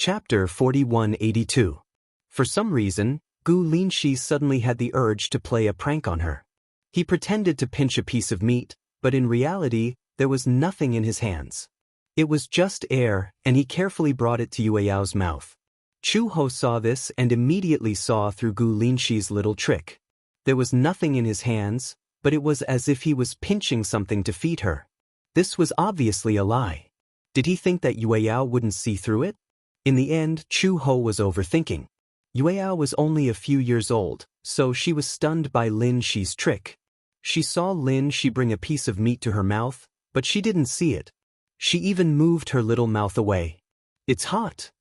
Chapter 4182. For some reason, Gu Linshi suddenly had the urge to play a prank on her. He pretended to pinch a piece of meat, but in reality, there was nothing in his hands. It was just air, and he carefully brought it to Yueyao's mouth. Chu Ho saw this and immediately saw through Gu Linshi's little trick. There was nothing in his hands, but it was as if he was pinching something to feed her. This was obviously a lie. Did he think that Yueyao wouldn't see through it? In the end, Chu Ho was overthinking. Yueyao was only a few years old, so she was stunned by Lin Shi's trick. She saw Lin Shi bring a piece of meat to her mouth, but she didn't see it. She even moved her little mouth away. "It's hot."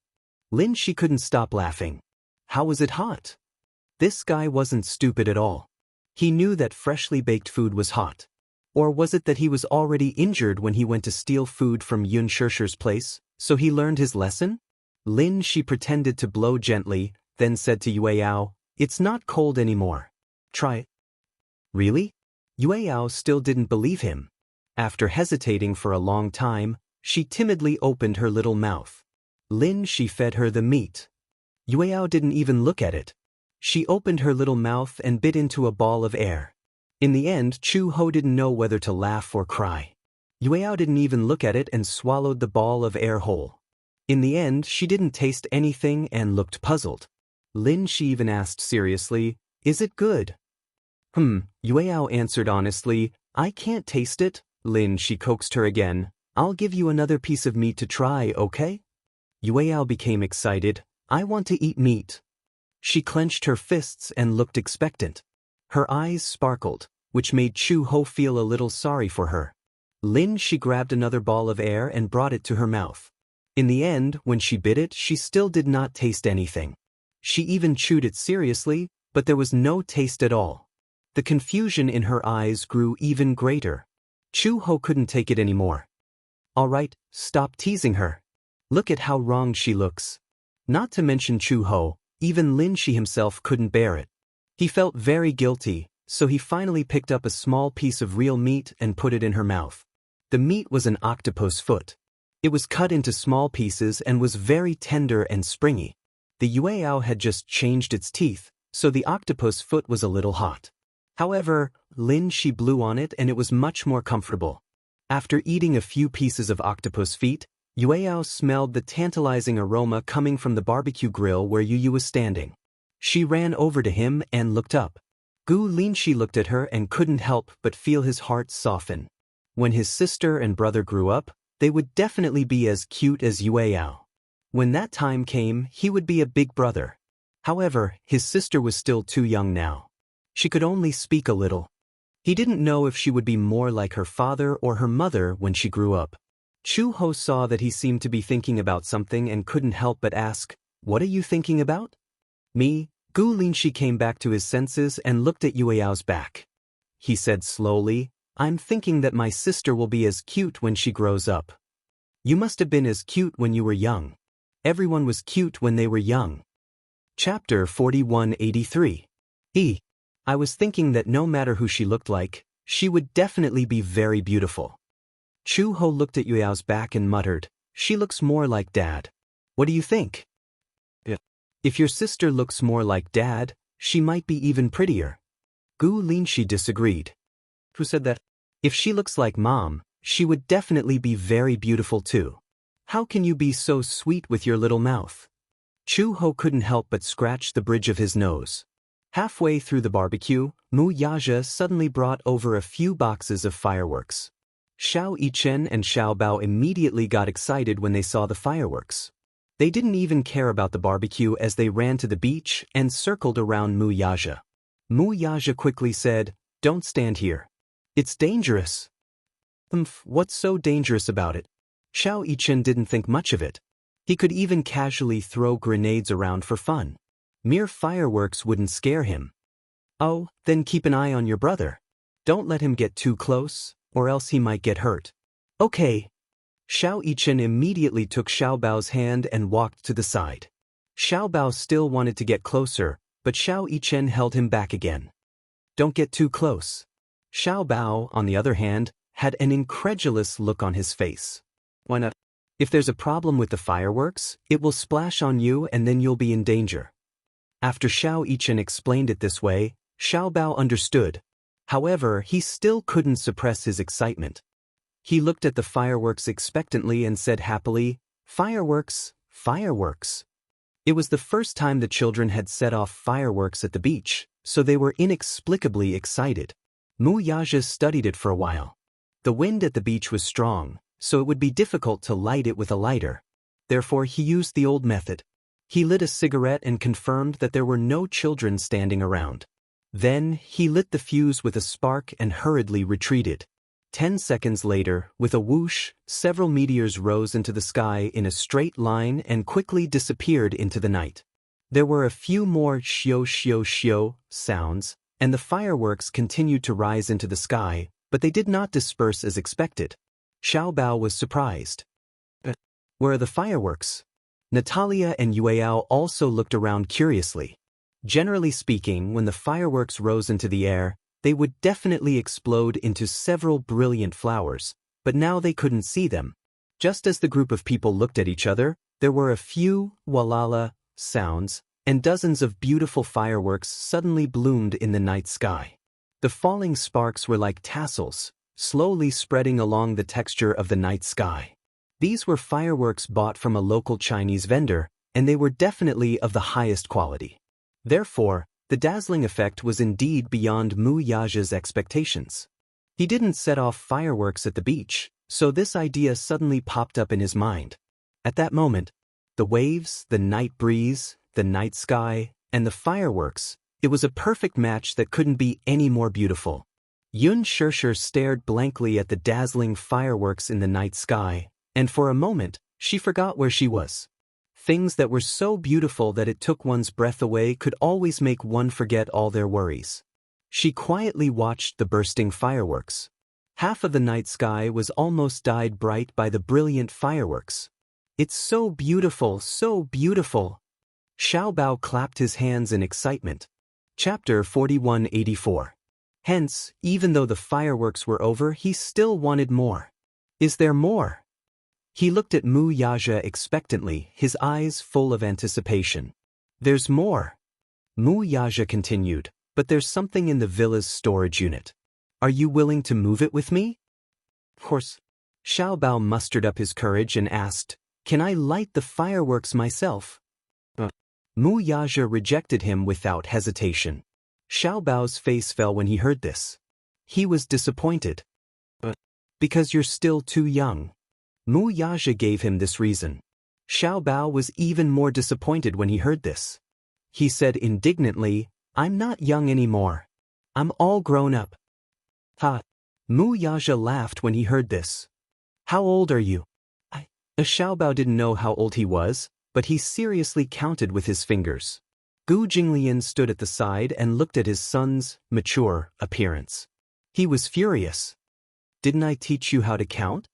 Lin Shi couldn't stop laughing. How was it hot? This guy wasn't stupid at all. He knew that freshly baked food was hot. Or was it that he was already injured when he went to steal food from Yun Shishir's place, so he learned his lesson? Lin Shi pretended to blow gently, then said to Yueyao, "It's not cold anymore. Try it." Really? Yueyao still didn't believe him. After hesitating for a long time, she timidly opened her little mouth. Lin Shi fed her the meat. Yueyao didn't even look at it. She opened her little mouth and bit into a ball of air. In the end, Chu Ho didn't know whether to laugh or cry. Yueyao didn't even look at it and swallowed the ball of air whole. In the end, she didn't taste anything and looked puzzled. Lin Shi even asked seriously, "Is it good?" Yueyao answered honestly, "I can't taste it." Lin Shi coaxed her again, "I'll give you another piece of meat to try, okay?" Yueyao became excited, "I want to eat meat." She clenched her fists and looked expectant. Her eyes sparkled, which made Chu Ho feel a little sorry for her. Lin Shi grabbed another ball of air and brought it to her mouth. In the end, when she bit it, she still did not taste anything. She even chewed it seriously, but there was no taste at all. The confusion in her eyes grew even greater. Chu Ho couldn't take it anymore. "All right, stop teasing her. Look at how wrong she looks." Not to mention Chu Ho, even Lin Shi himself couldn't bear it. He felt very guilty, so he finally picked up a small piece of real meat and put it in her mouth. The meat was an octopus foot. It was cut into small pieces and was very tender and springy. The Yueyao had just changed its teeth, so the octopus foot was a little hot. However, Lin Shi blew on it and it was much more comfortable. After eating a few pieces of octopus feet, Yueyao smelled the tantalizing aroma coming from the barbecue grill where Yu was standing. She ran over to him and looked up. Gu Linshi looked at her and couldn't help but feel his heart soften. When his sister and brother grew up, they would definitely be as cute as Yueyao. When that time came, he would be a big brother. However, his sister was still too young now. She could only speak a little. He didn't know if she would be more like her father or her mother when she grew up. Chu Ho saw that he seemed to be thinking about something and couldn't help but ask, "What are you thinking about?" "Me?" Gu Linshi came back to his senses and looked at Yueyao's back. He said slowly, "I'm thinking that my sister will be as cute when she grows up." "You must have been as cute when you were young. Everyone was cute when they were young." Chapter 4183. I was thinking that no matter who she looked like, she would definitely be very beautiful. Chu Ho looked at Yueyao's back and muttered, "She looks more like Dad. What do you think?" "Yeah. If your sister looks more like Dad, she might be even prettier." Gu Linshi disagreed. "Who said that?" "If she looks like Mom, she would definitely be very beautiful too. How can you be so sweet with your little mouth?" Chu Ho couldn't help but scratch the bridge of his nose. Halfway through the barbecue, Mu Yaja suddenly brought over a few boxes of fireworks. Xiao Yichen and Xiao Bao immediately got excited when they saw the fireworks. They didn't even care about the barbecue as they ran to the beach and circled around Mu Yaja. Mu Yaja quickly said, "Don't stand here. It's dangerous." What's so dangerous about it?" Xiao Yichen didn't think much of it. He could even casually throw grenades around for fun. Mere fireworks wouldn't scare him. "Oh, then keep an eye on your brother. Don't let him get too close, or else he might get hurt." "Okay." Xiao Yichen immediately took Xiao Bao's hand and walked to the side. Xiao Bao still wanted to get closer, but Xiao Yichen held him back again. "Don't get too close." Xiao Bao, on the other hand, had an incredulous look on his face. "Why not?" If there's a problem with the fireworks, it will splash on you and then you'll be in danger. After Xiao Yichen explained it this way, Xiao Bao understood. However, he still couldn't suppress his excitement. He looked at the fireworks expectantly and said happily, "Fireworks, fireworks." It was the first time the children had set off fireworks at the beach, so they were inexplicably excited. Mu Yaja studied it for a while. The wind at the beach was strong, so it would be difficult to light it with a lighter. Therefore he used the old method. He lit a cigarette and confirmed that there were no children standing around. Then, he lit the fuse with a spark and hurriedly retreated. 10 seconds later, with a whoosh, several meteors rose into the sky in a straight line and quickly disappeared into the night. There were a few more shio shio shio sounds, and the fireworks continued to rise into the sky, but they did not disperse as expected. Xiao Bao was surprised. Where are the fireworks? Natalia and Yueyao also looked around curiously. Generally speaking, when the fireworks rose into the air, they would definitely explode into several brilliant flowers, but now they couldn't see them. Just as the group of people looked at each other, there were a few walala sounds, and dozens of beautiful fireworks suddenly bloomed in the night sky. The falling sparks were like tassels, slowly spreading along the texture of the night sky. These were fireworks bought from a local Chinese vendor, and they were definitely of the highest quality. Therefore, the dazzling effect was indeed beyond Mu Yaja's expectations. He didn't set off fireworks at the beach, so this idea suddenly popped up in his mind. At that moment, the waves, the night breeze, the night sky, and the fireworks, it was a perfect match that couldn't be any more beautiful. Yun Shirshir stared blankly at the dazzling fireworks in the night sky, and for a moment, she forgot where she was. Things that were so beautiful that it took one's breath away could always make one forget all their worries. She quietly watched the bursting fireworks. Half of the night sky was almost dyed bright by the brilliant fireworks. "It's so beautiful, so beautiful." Xiao Bao clapped his hands in excitement. Chapter 4184. Hence, even though the fireworks were over, he still wanted more. Is there more? He looked at Mu Yaja expectantly, his eyes full of anticipation. "There's more," Mu Yaja continued, "but there's something in the villa's storage unit. Are you willing to move it with me?" "Of course." Xiao Bao mustered up his courage and asked, "Can I light the fireworks myself?" Mu Yaja rejected him without hesitation. Xiao Bao's face fell when he heard this. He was disappointed. "Because you're still too young." Mu Yaja gave him this reason. Xiao Bao was even more disappointed when he heard this. He said indignantly, "I'm not young anymore. I'm all grown up." "Ha!" Mu Yaja laughed when he heard this. "How old are you?" Xiao Bao didn't know how old he was, but he seriously counted with his fingers. Gu Jinglian stood at the side and looked at his son's mature appearance. He was furious. "Didn't I teach you how to count?"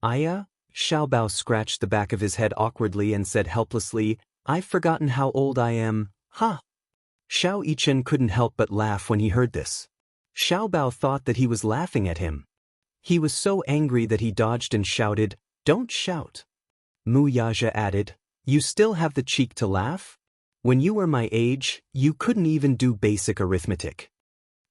"Aya?" Xiao Bao scratched the back of his head awkwardly and said helplessly, "I've forgotten how old I am, huh?" Xiao Yichen couldn't help but laugh when he heard this. Xiao Bao thought that he was laughing at him. He was so angry that he dodged and shouted, "Don't shout." Mu Yaja added, "You still have the cheek to laugh? When you were my age, you couldn't even do basic arithmetic."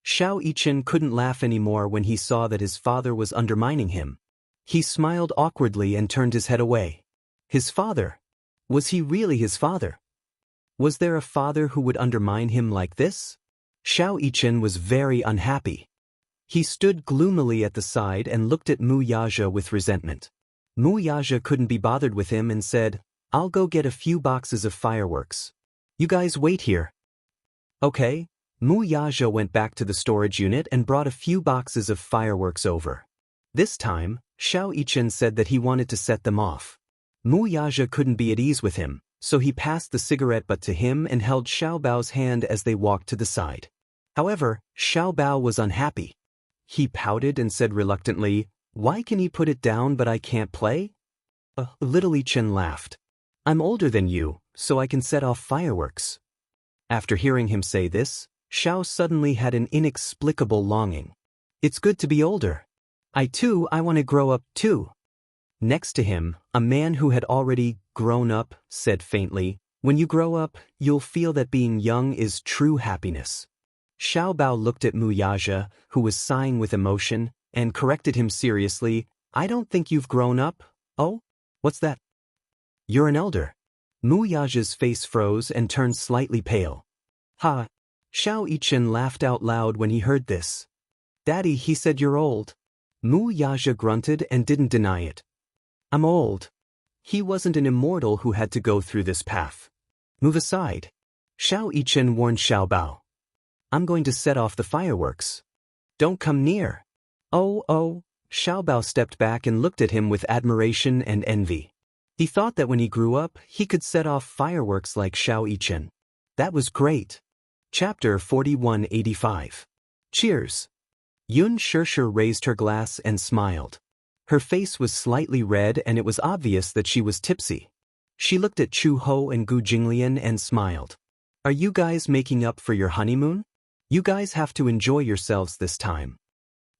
Xiao Yichen couldn't laugh anymore when he saw that his father was undermining him. He smiled awkwardly and turned his head away. His father? Was he really his father? Was there a father who would undermine him like this? Xiao Yichen was very unhappy. He stood gloomily at the side and looked at Mu Yaja with resentment. Mu Yaja couldn't be bothered with him and said, "I'll go get a few boxes of fireworks. You guys wait here." Okay. Mu Yaja went back to the storage unit and brought a few boxes of fireworks over. This time, Xiao Yichen said that he wanted to set them off. Mu Yaja couldn't be at ease with him, so he passed the cigarette butt to him and held Xiao Bao's hand as they walked to the side. However, Xiao Bao was unhappy. He pouted and said reluctantly, "Why can he put it down but I can't play?" Little Yichen laughed. "I'm older than you, so I can set off fireworks." After hearing him say this, Xiao suddenly had an inexplicable longing. "It's good to be older. I want to grow up too." Next to him, a man who had already grown up said faintly, "When you grow up, you'll feel that being young is true happiness." Xiao Bao looked at Mu Yaja, who was sighing with emotion, and corrected him seriously, "I don't think you've grown up." "Oh? What's that?" "You're an elder." Mu Yaja's face froze and turned slightly pale. "Ha!" Xiao Yichen laughed out loud when he heard this. "Daddy, he said you're old." Mu Yaja grunted and didn't deny it. "I'm old." He wasn't an immortal who had to go through this path. "Move aside." Xiao Yichen warned Xiao Bao. "I'm going to set off the fireworks. Don't come near." Oh, Xiao Bao stepped back and looked at him with admiration and envy. He thought that when he grew up, he could set off fireworks like Xiao Yichen. That was great. Chapter 4185. Cheers. Yun Shirshir raised her glass and smiled. Her face was slightly red and it was obvious that she was tipsy. She looked at Chu Ho and Gu Jinglian and smiled. "Are you guys making up for your honeymoon? You guys have to enjoy yourselves this time."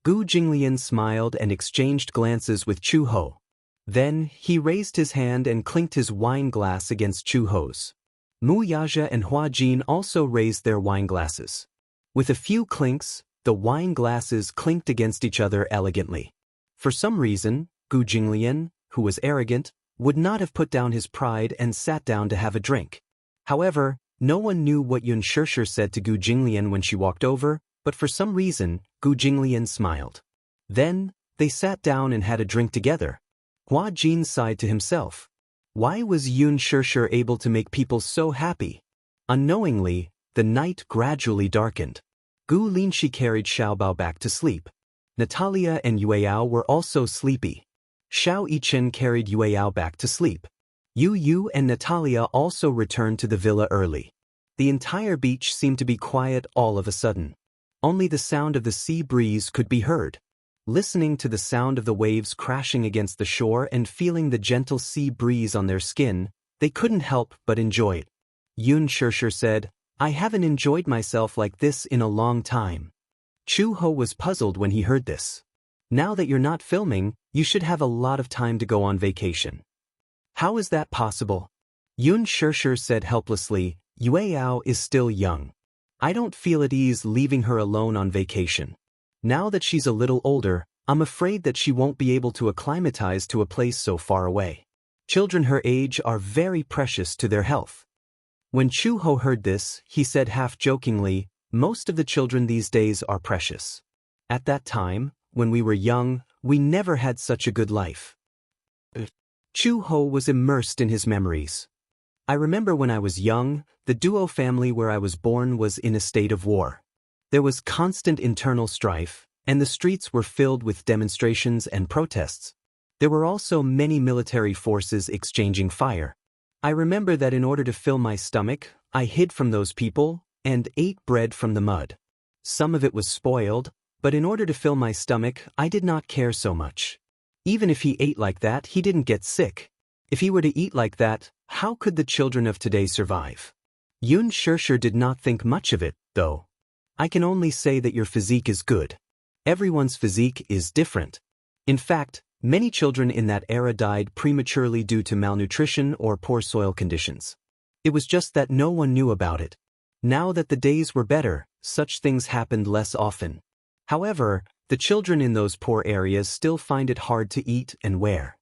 Gu Jinglian smiled and exchanged glances with Chu Ho. Then, he raised his hand and clinked his wine glass against Chu Ho's. Mu Yaja and Hua Jin also raised their wine glasses. With a few clinks, the wine glasses clinked against each other elegantly. For some reason, Gu Jinglian, who was arrogant, would not have put down his pride and sat down to have a drink. However, no one knew what Yun Shirshir said to Gu Jinglian when she walked over, but for some reason, Gu Jinglian smiled. Then, they sat down and had a drink together. Hua Jin sighed to himself. Why was Yun Shirshir able to make people so happy? Unknowingly, the night gradually darkened. Gu Linshi carried Xiao Bao back to sleep. Natalia and Yueyao were also sleepy. Xiao Yichen carried Yueyao back to sleep. Yu and Natalia also returned to the villa early. The entire beach seemed to be quiet all of a sudden. Only the sound of the sea breeze could be heard. Listening to the sound of the waves crashing against the shore and feeling the gentle sea breeze on their skin, they couldn't help but enjoy it. Yun Shirshir said, "I haven't enjoyed myself like this in a long time." Chu Ho was puzzled when he heard this. "Now that you're not filming, you should have a lot of time to go on vacation." "How is that possible?" Yun Shirshir said helplessly, "Yueyao is still young. I don't feel at ease leaving her alone on vacation. Now that she's a little older, I'm afraid that she won't be able to acclimatize to a place so far away. Children her age are very precious to their health." When Chu Ho heard this, he said half-jokingly, "Most of the children these days are precious. At that time, when we were young, we never had such a good life." Chu Ho was immersed in his memories. "I remember when I was young, the Duo family where I was born was in a state of war. There was constant internal strife, and the streets were filled with demonstrations and protests. There were also many military forces exchanging fire. I remember that in order to fill my stomach, I hid from those people and ate bread from the mud. Some of it was spoiled, but in order to fill my stomach, I did not care so much. Even if he ate like that, he didn't get sick. If he were to eat like that, how could the children of today survive?" Yun Shirshir did not think much of it, though. "I can only say that your physique is good. Everyone's physique is different. In fact, many children in that era died prematurely due to malnutrition or poor soil conditions. It was just that no one knew about it. Now that the days were better, such things happened less often. However, the children in those poor areas still find it hard to eat and wear.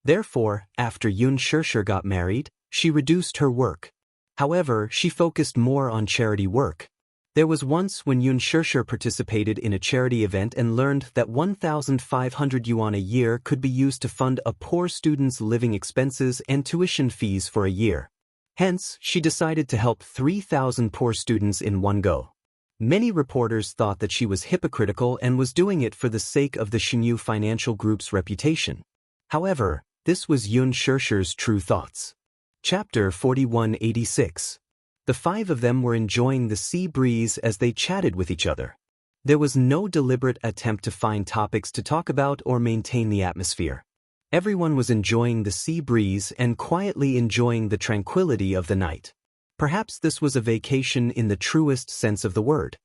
Therefore, after Yun Shirshir got married, she reduced her work. However, she focused more on charity work. There was once when Yun Shirshir participated in a charity event and learned that 1,500 yuan a year could be used to fund a poor student's living expenses and tuition fees for a year. Hence, she decided to help 3,000 poor students in one go. Many reporters thought that she was hypocritical and was doing it for the sake of the Xinyu Financial Group's reputation. However, this was Yun Shirshir's true thoughts. Chapter 4186. The five of them were enjoying the sea breeze as they chatted with each other. There was no deliberate attempt to find topics to talk about or maintain the atmosphere. Everyone was enjoying the sea breeze and quietly enjoying the tranquility of the night. Perhaps this was a vacation in the truest sense of the word.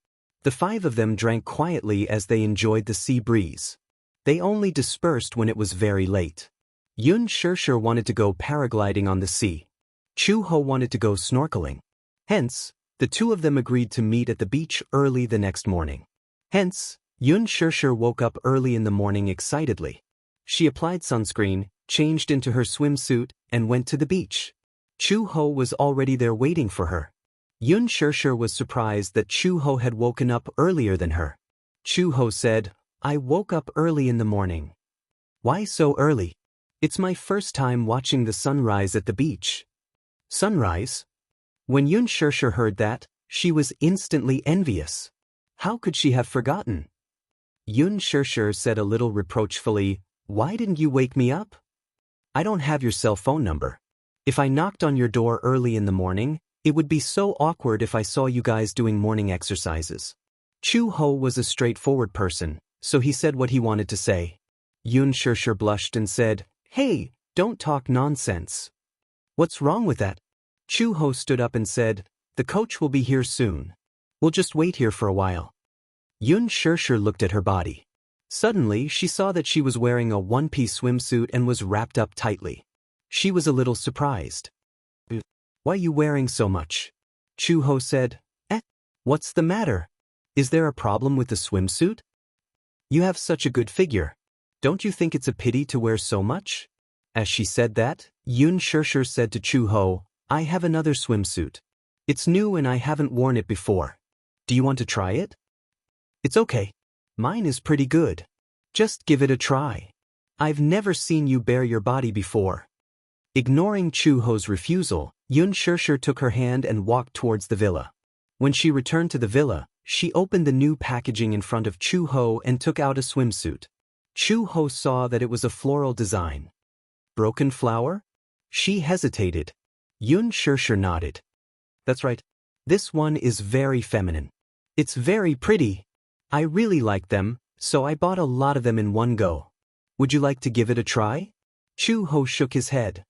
The five of them drank quietly as they enjoyed the sea breeze. They only dispersed when it was very late. Xianxia wanted to go paragliding on the sea. Chu Ho wanted to go snorkeling. Hence, the two of them agreed to meet at the beach early the next morning. Hence, Xianxia woke up early in the morning excitedly. She applied sunscreen, changed into her swimsuit, and went to the beach. Chu Ho was already there waiting for her. Xianxia was surprised that Chu Ho had woken up earlier than her. Chu Ho said, "I woke up early in the morning." "Why so early?" "It's my first time watching the sunrise at the beach." "Sunrise?" When Xianxia heard that, she was instantly envious. How could she have forgotten? Xianxia said a little reproachfully, "Why didn't you wake me up?" "I don't have your cell phone number. If I knocked on your door early in the morning, it would be so awkward if I saw you guys doing morning exercises." Chu Ho was a straightforward person, so he said what he wanted to say. Xianxia blushed and said, "Hey, don't talk nonsense." "What's wrong with that?" Chu Ho stood up and said, "The coach will be here soon. We'll just wait here for a while." Xianxia looked at her body. Suddenly, she saw that she was wearing a one-piece swimsuit and was wrapped up tightly. She was a little surprised. "Why are you wearing so much?" Chu Ho said. What's the matter? Is there a problem with the swimsuit? You have such a good figure. Don't you think it's a pity to wear so much?" As she said that, Xianxia said to Chu Ho, "I have another swimsuit. It's new and I haven't worn it before. Do you want to try it?" "It's okay. Mine is pretty good. Just give it a try. I've never seen you bare your body before." Ignoring Chu Ho's refusal, Xianxia took her hand and walked towards the villa. When she returned to the villa, she opened the new packaging in front of Chu Ho and took out a swimsuit. Chu Ho saw that it was a floral design. "Broken flower?" She hesitated. Xianxia nodded. "That's right. This one is very feminine. It's very pretty. I really like them, so I bought a lot of them in one go. Would you like to give it a try?" Chu Ho shook his head.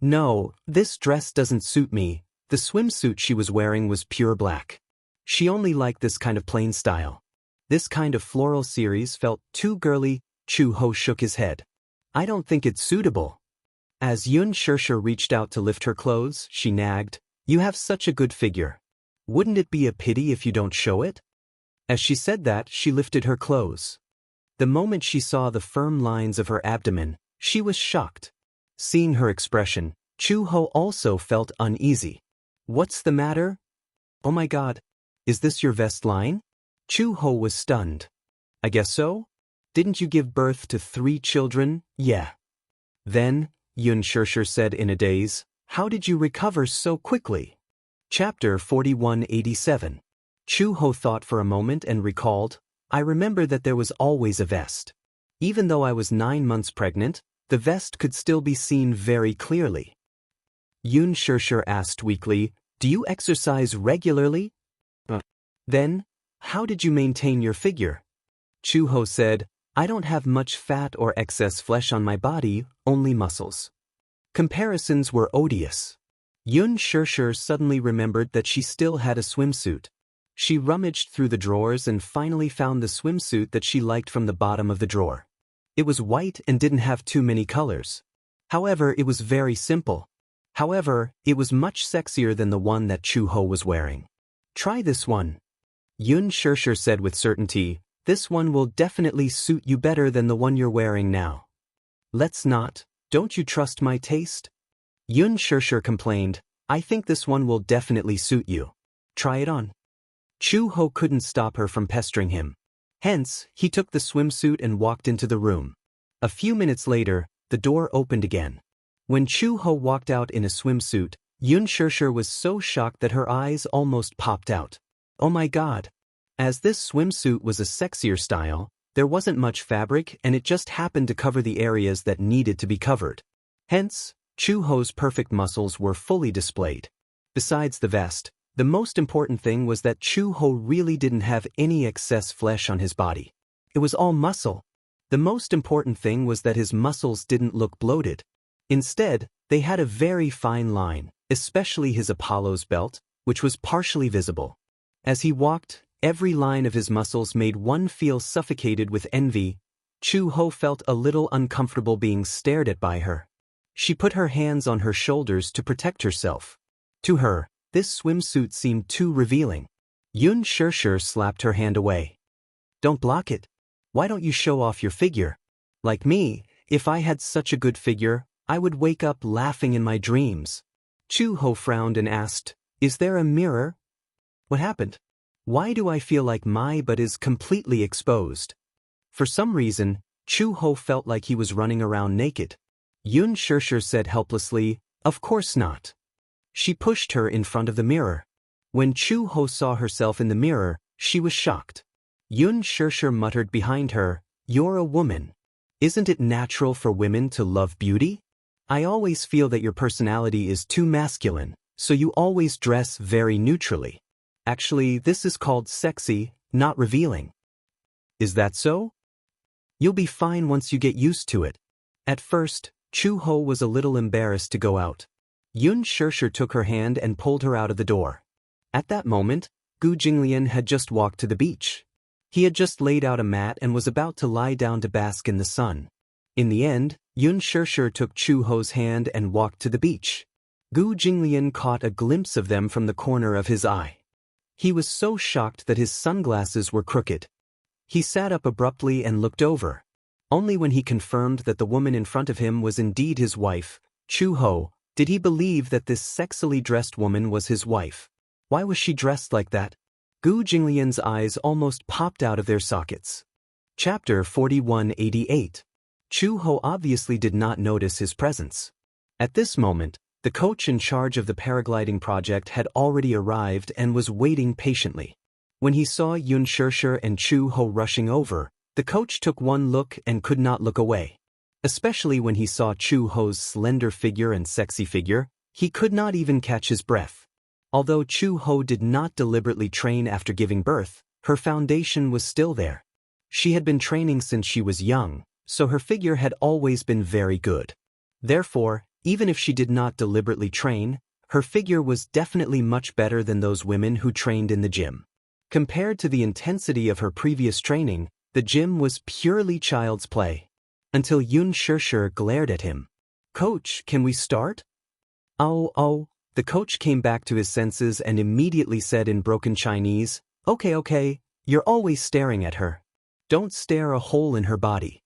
"No, this dress doesn't suit me." The swimsuit she was wearing was pure black. She only liked this kind of plain style. This kind of floral series felt too girly. Chu Ho shook his head. "I don't think it's suitable." As Xianxia reached out to lift her clothes, she nagged, "You have such a good figure. Wouldn't it be a pity if you don't show it?" As she said that, she lifted her clothes. The moment she saw the firm lines of her abdomen, she was shocked. Seeing her expression, Chu Ho also felt uneasy. "What's the matter?" "Oh my God. Is this your vest line?" Chu Ho was stunned. "I guess so. Didn't you give birth to 3 children?" "Yeah." "Then," Xianxia said in a daze, "how did you recover so quickly?" Chapter 4187. Chu Ho thought for a moment and recalled, "I remember that there was always a vest. Even though I was 9 months pregnant, the vest could still be seen very clearly." Xianxia asked weakly, "Do you exercise regularly?" Then, how did you maintain your figure?" Chu Ho said, "I don't have much fat or excess flesh on my body, only muscles." Comparisons were odious. Xianxia suddenly remembered that she still had a swimsuit. She rummaged through the drawers and finally found the swimsuit that she liked from the bottom of the drawer. It was white and didn't have too many colors. However, it was very simple. However, it was much sexier than the one that Chu Ho was wearing. "Try this one." Xianxia said with certainty, "This one will definitely suit you better than the one you're wearing now." "Let's not. Don't you trust my taste?" Xianxia complained, "I think this one will definitely suit you. Try it on." Chu Ho couldn't stop her from pestering him. Hence, he took the swimsuit and walked into the room. A few minutes later, the door opened again. When Chu Ho walked out in a swimsuit, Xianxia was so shocked that her eyes almost popped out. Oh my God! As this swimsuit was a sexier style, there wasn't much fabric and it just happened to cover the areas that needed to be covered. Hence, Chu Ho's perfect muscles were fully displayed. Besides the vest, the most important thing was that Chu Ho really didn't have any excess flesh on his body. It was all muscle. The most important thing was that his muscles didn't look bloated. Instead, they had a very fine line, especially his Apollo's belt, which was partially visible. As he walked, every line of his muscles made one feel suffocated with envy. Chu Ho felt a little uncomfortable being stared at by her. She put her hands on her shoulders to protect herself. To her, this swimsuit seemed too revealing. Xianxia slapped her hand away. Don't block it. Why don't you show off your figure? Like me, if I had such a good figure, I would wake up laughing in my dreams. Chu Ho frowned and asked, Is there a mirror? What happened? Why do I feel like my butt is completely exposed? For some reason, Chu Ho felt like he was running around naked. Xianxia said helplessly, Of course not. She pushed her in front of the mirror. When Chu Ho saw herself in the mirror, she was shocked. Xianxia muttered behind her, You're a woman. Isn't it natural for women to love beauty? I always feel that your personality is too masculine, so you always dress very neutrally. Actually, this is called sexy, not revealing. Is that so? You'll be fine once you get used to it. At first, Chu Ho was a little embarrassed to go out. Xianxia took her hand and pulled her out of the door. At that moment, Gu Jinglian had just walked to the beach. He had just laid out a mat and was about to lie down to bask in the sun. In the end, Xianxia took Chu Ho's hand and walked to the beach. Gu Jinglian caught a glimpse of them from the corner of his eye. He was so shocked that his sunglasses were crooked. He sat up abruptly and looked over. Only when he confirmed that the woman in front of him was indeed his wife, Chu Ho, did he believe that this sexily dressed woman was his wife. Why was she dressed like that? Gu Jinglian's eyes almost popped out of their sockets. Chapter 4188. Chu Ho obviously did not notice his presence. At this moment, the coach in charge of the paragliding project had already arrived and was waiting patiently. When he saw Xianxia and Chu Ho rushing over, the coach took one look and could not look away. Especially when he saw Chu Ho's slender figure and sexy figure, he could not even catch his breath. Although Chu Ho did not deliberately train after giving birth, her foundation was still there. She had been training since she was young, so her figure had always been very good. Therefore, even if she did not deliberately train, her figure was definitely much better than those women who trained in the gym. Compared to the intensity of her previous training, the gym was purely child's play. Until Xianxia glared at him. Coach, can we start? Oh. The coach came back to his senses and immediately said in broken Chinese, Okay, you're always staring at her. Don't stare a hole in her body.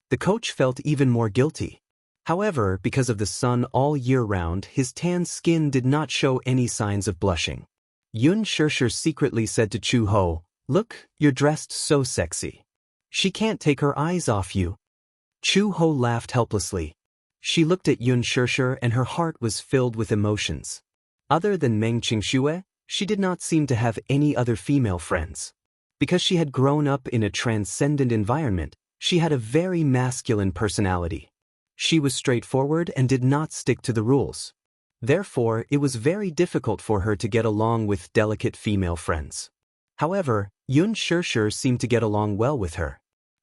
The coach felt even more guilty. However, because of the sun all year round, his tan skin did not show any signs of blushing. Xianxia secretly said to Chu Ho, Look, you're dressed so sexy. She can't take her eyes off you. Chu Ho laughed helplessly. She looked at Xianxia and her heart was filled with emotions. Other than Meng Qingxue, she did not seem to have any other female friends. Because she had grown up in a transcendent environment, she had a very masculine personality. She was straightforward and did not stick to the rules. Therefore, it was very difficult for her to get along with delicate female friends. However, Xianxia seemed to get along well with her.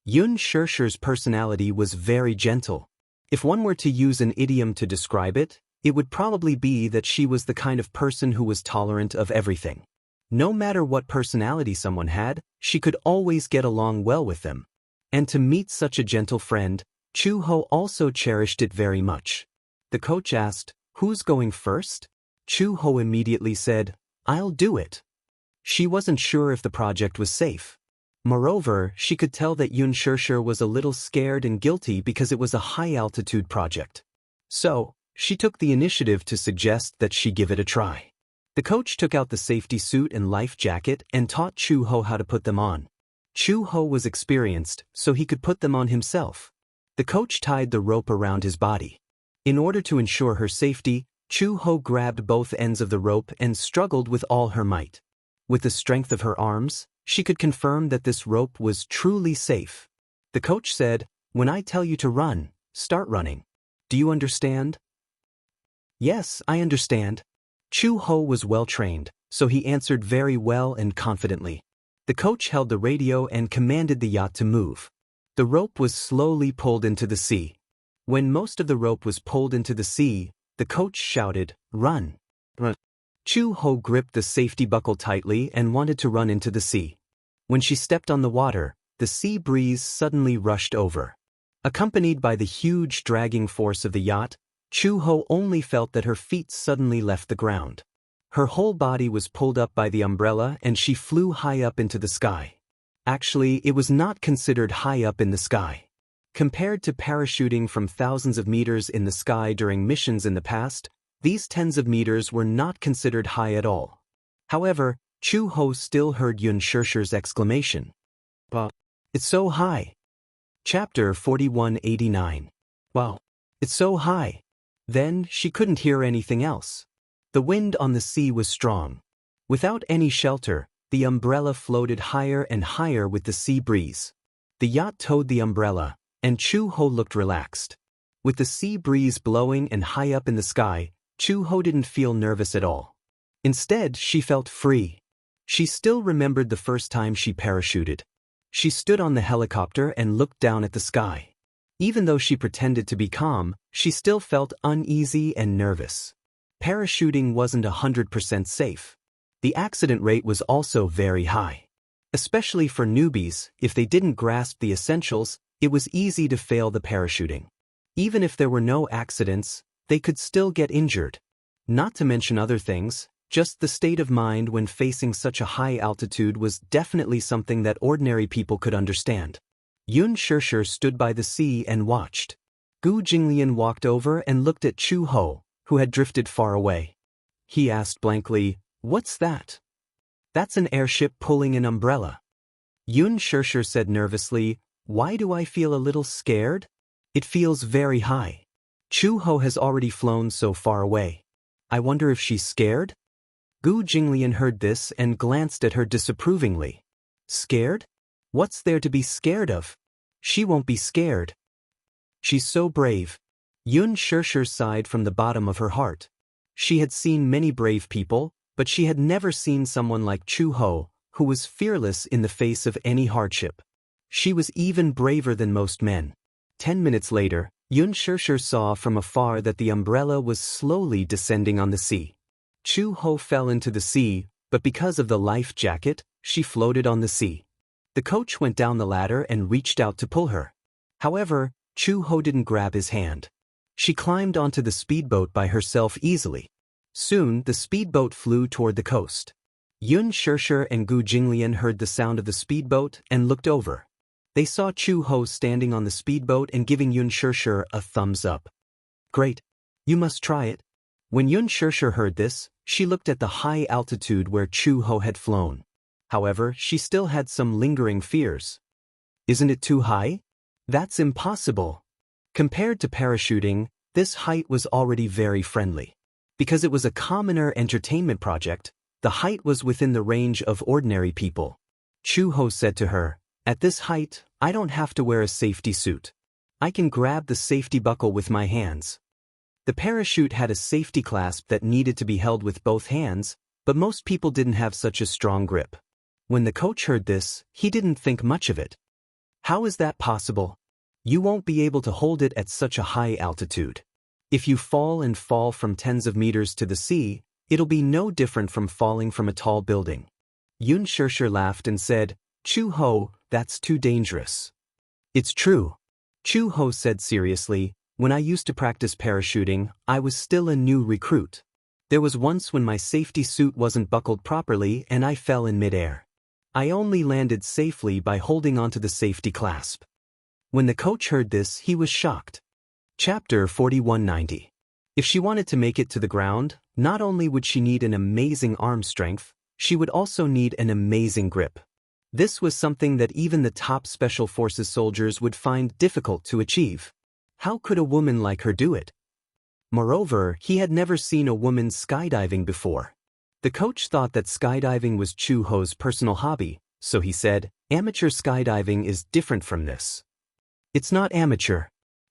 Xianxia's personality was very gentle. If one were to use an idiom to describe it, it would probably be that she was the kind of person who was tolerant of everything. No matter what personality someone had, she could always get along well with them. And to meet such a gentle friend, Chu Ho also cherished it very much. The coach asked, Who's going first? Chu Ho immediately said, I'll do it. She wasn't sure if the project was safe. Moreover, she could tell that Xianxia was a little scared and guilty because it was a high-altitude project. So, she took the initiative to suggest that she give it a try. The coach took out the safety suit and life jacket and taught Chu Ho how to put them on. Chu Ho was experienced, so he could put them on himself. The coach tied the rope around his body. In order to ensure her safety, Chu Ho grabbed both ends of the rope and struggled with all her might. With the strength of her arms, she could confirm that this rope was truly safe. The coach said, When I tell you to run, start running. Do you understand? Yes, I understand. Chu Ho was well trained, so he answered very well and confidently. The coach held the radio and commanded the yacht to move. The rope was slowly pulled into the sea. When most of the rope was pulled into the sea, the coach shouted, Run. Chu Ho gripped the safety buckle tightly and wanted to run into the sea. When she stepped on the water, the sea breeze suddenly rushed over. Accompanied by the huge dragging force of the yacht, Chu-Ho only felt that her feet suddenly left the ground. Her whole body was pulled up by the umbrella and she flew high up into the sky. Actually, it was not considered high up in the sky. Compared to parachuting from thousands of meters in the sky during missions in the past, these tens of meters were not considered high at all. However, Chu-Ho still heard Xianxia's exclamation. "Wow, it's so high." Chapter 4189. Wow, it's so high. Then, she couldn't hear anything else. The wind on the sea was strong. Without any shelter, the umbrella floated higher and higher with the sea breeze. The yacht towed the umbrella, and Chu-Ho looked relaxed. With the sea breeze blowing and high up in the sky, Chu-Ho didn't feel nervous at all. Instead, she felt free. She still remembered the first time she parachuted. She stood on the helicopter and looked down at the sky. Even though she pretended to be calm, she still felt uneasy and nervous. Parachuting wasn't 100% safe. The accident rate was also very high. Especially for newbies, if they didn't grasp the essentials, it was easy to fail the parachuting. Even if there were no accidents, they could still get injured. Not to mention other things, just the state of mind when facing such a high altitude was definitely something that ordinary people could understand. Xianxia stood by the sea and watched. Gu Jinglian walked over and looked at Chu-Ho, who had drifted far away. He asked blankly, "What's that?" "That's an airship pulling an umbrella." Xianxia said nervously, "Why do I feel a little scared? It feels very high. Chu-Ho has already flown so far away. I wonder if she's scared?" Gu Jinglian heard this and glanced at her disapprovingly. "Scared? What's there to be scared of? She won't be scared. She's so brave." Xianxia sighed from the bottom of her heart. She had seen many brave people, but she had never seen someone like Chu-Ho, who was fearless in the face of any hardship. She was even braver than most men. 10 minutes later, Xianxia saw from afar that the umbrella was slowly descending on the sea. Chu-Ho fell into the sea, but because of the life jacket, she floated on the sea. The coach went down the ladder and reached out to pull her. However, Chu-Ho didn't grab his hand. She climbed onto the speedboat by herself easily. Soon, the speedboat flew toward the coast. Xianxia and Gu Jinglian heard the sound of the speedboat and looked over. They saw Chu-Ho standing on the speedboat and giving Xianxia a thumbs up. "Great. You must try it." When Xianxia heard this, she looked at the high altitude where Chu-Ho had flown. However, she still had some lingering fears. "Isn't it too high? That's impossible." Compared to parachuting, this height was already very friendly. Because it was a commoner entertainment project, the height was within the range of ordinary people. Chu-Ho said to her, "At this height, I don't have to wear a safety suit. I can grab the safety buckle with my hands." The parachute had a safety clasp that needed to be held with both hands, but most people didn't have such a strong grip. When the coach heard this, he didn't think much of it. "How is that possible? You won't be able to hold it at such a high altitude. If you fall from tens of meters to the sea, it'll be no different from falling from a tall building." Xianxia laughed and said, "Chu-Ho, that's too dangerous." "It's true." Chu-Ho said seriously, "When I used to practice parachuting, I was still a new recruit. There was once when my safety suit wasn't buckled properly and I fell in midair. I only landed safely by holding onto the safety clasp." When the coach heard this, he was shocked. Chapter 4190. If she wanted to make it to the ground, not only would she need an amazing arm strength, she would also need an amazing grip. This was something that even the top Special Forces soldiers would find difficult to achieve. How could a woman like her do it? Moreover, he had never seen a woman skydiving before. The coach thought that skydiving was Chu-Ho's personal hobby, so he said, "Amateur skydiving is different from this. It's not amateur."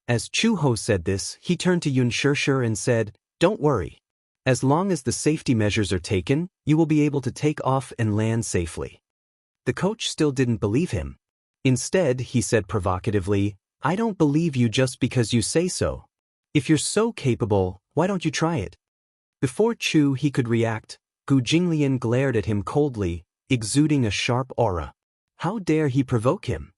As Chu-Ho said this, he turned to Xianxia and said, "Don't worry. As long as the safety measures are taken, you will be able to take off and land safely." The coach still didn't believe him. Instead, he said provocatively, "I don't believe you just because you say so. If you're so capable, why don't you try it?" Before he could react, Gu Jinglian glared at him coldly, exuding a sharp aura. How dare he provoke him?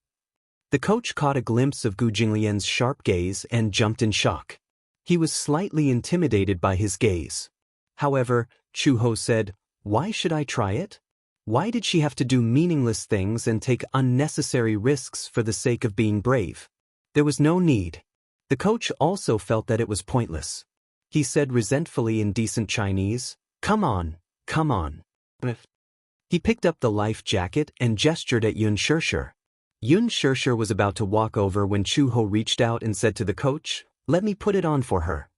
The coach caught a glimpse of Gu Jinglian's sharp gaze and jumped in shock. He was slightly intimidated by his gaze. However, Chu Ho said, "Why should I try it? Why did she have to do meaningless things and take unnecessary risks for the sake of being brave? There was no need." The coach also felt that it was pointless. He said resentfully in decent Chinese, "Come on, come on." He picked up the life jacket and gestured at Yun Shirshir. Yun Shirshir was about to walk over when Chu Ho reached out and said to the coach, "Let me put it on for her."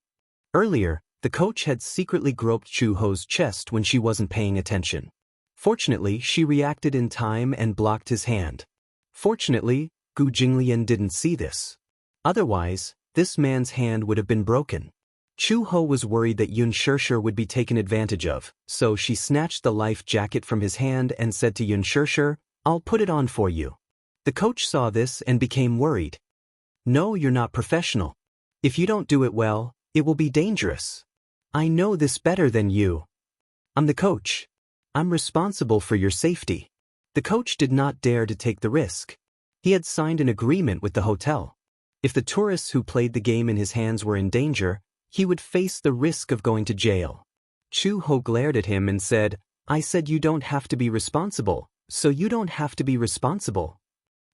Earlier, the coach had secretly groped Chu Ho's chest when she wasn't paying attention. Fortunately, she reacted in time and blocked his hand. Fortunately, Gu Jinglian didn't see this. Otherwise, this man's hand would have been broken. Chu Ho was worried that Yun Shirshir would be taken advantage of, so she snatched the life jacket from his hand and said to Yun Shirshir, "I'll put it on for you." The coach saw this and became worried. "No, you're not professional. If you don't do it well, it will be dangerous. I know this better than you. I'm the coach. I'm responsible for your safety." The coach did not dare to take the risk. He had signed an agreement with the hotel. If the tourists who played the game in his hands were in danger, he would face the risk of going to jail. Chu Ho glared at him and said, "I said you don't have to be responsible, so you don't have to be responsible."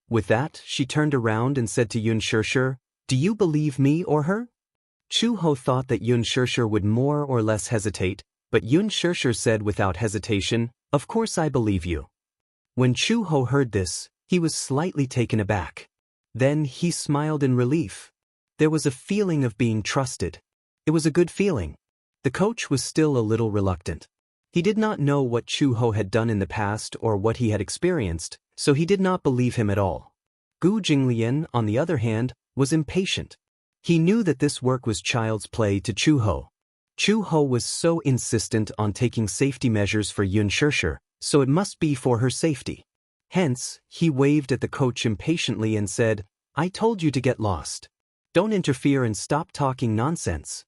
With that, she turned around and said to Yun Shirshir, "Do you believe me or her?" Chu Ho thought that Yun Shirshir would more or less hesitate, but Yun Shirshir said without hesitation, "Of course I believe you." When Chu Ho heard this, he was slightly taken aback. Then he smiled in relief. There was a feeling of being trusted. It was a good feeling. The coach was still a little reluctant. He did not know what Chu Ho had done in the past or what he had experienced, so he did not believe him at all. Gu Jinglian, on the other hand, was impatient. He knew that this work was child's play to Chu Ho. Chu Ho was so insistent on taking safety measures for Yun Shirshir, so it must be for her safety. Hence, he waved at the coach impatiently and said, "I told you to get lost. Don't interfere and stop talking nonsense."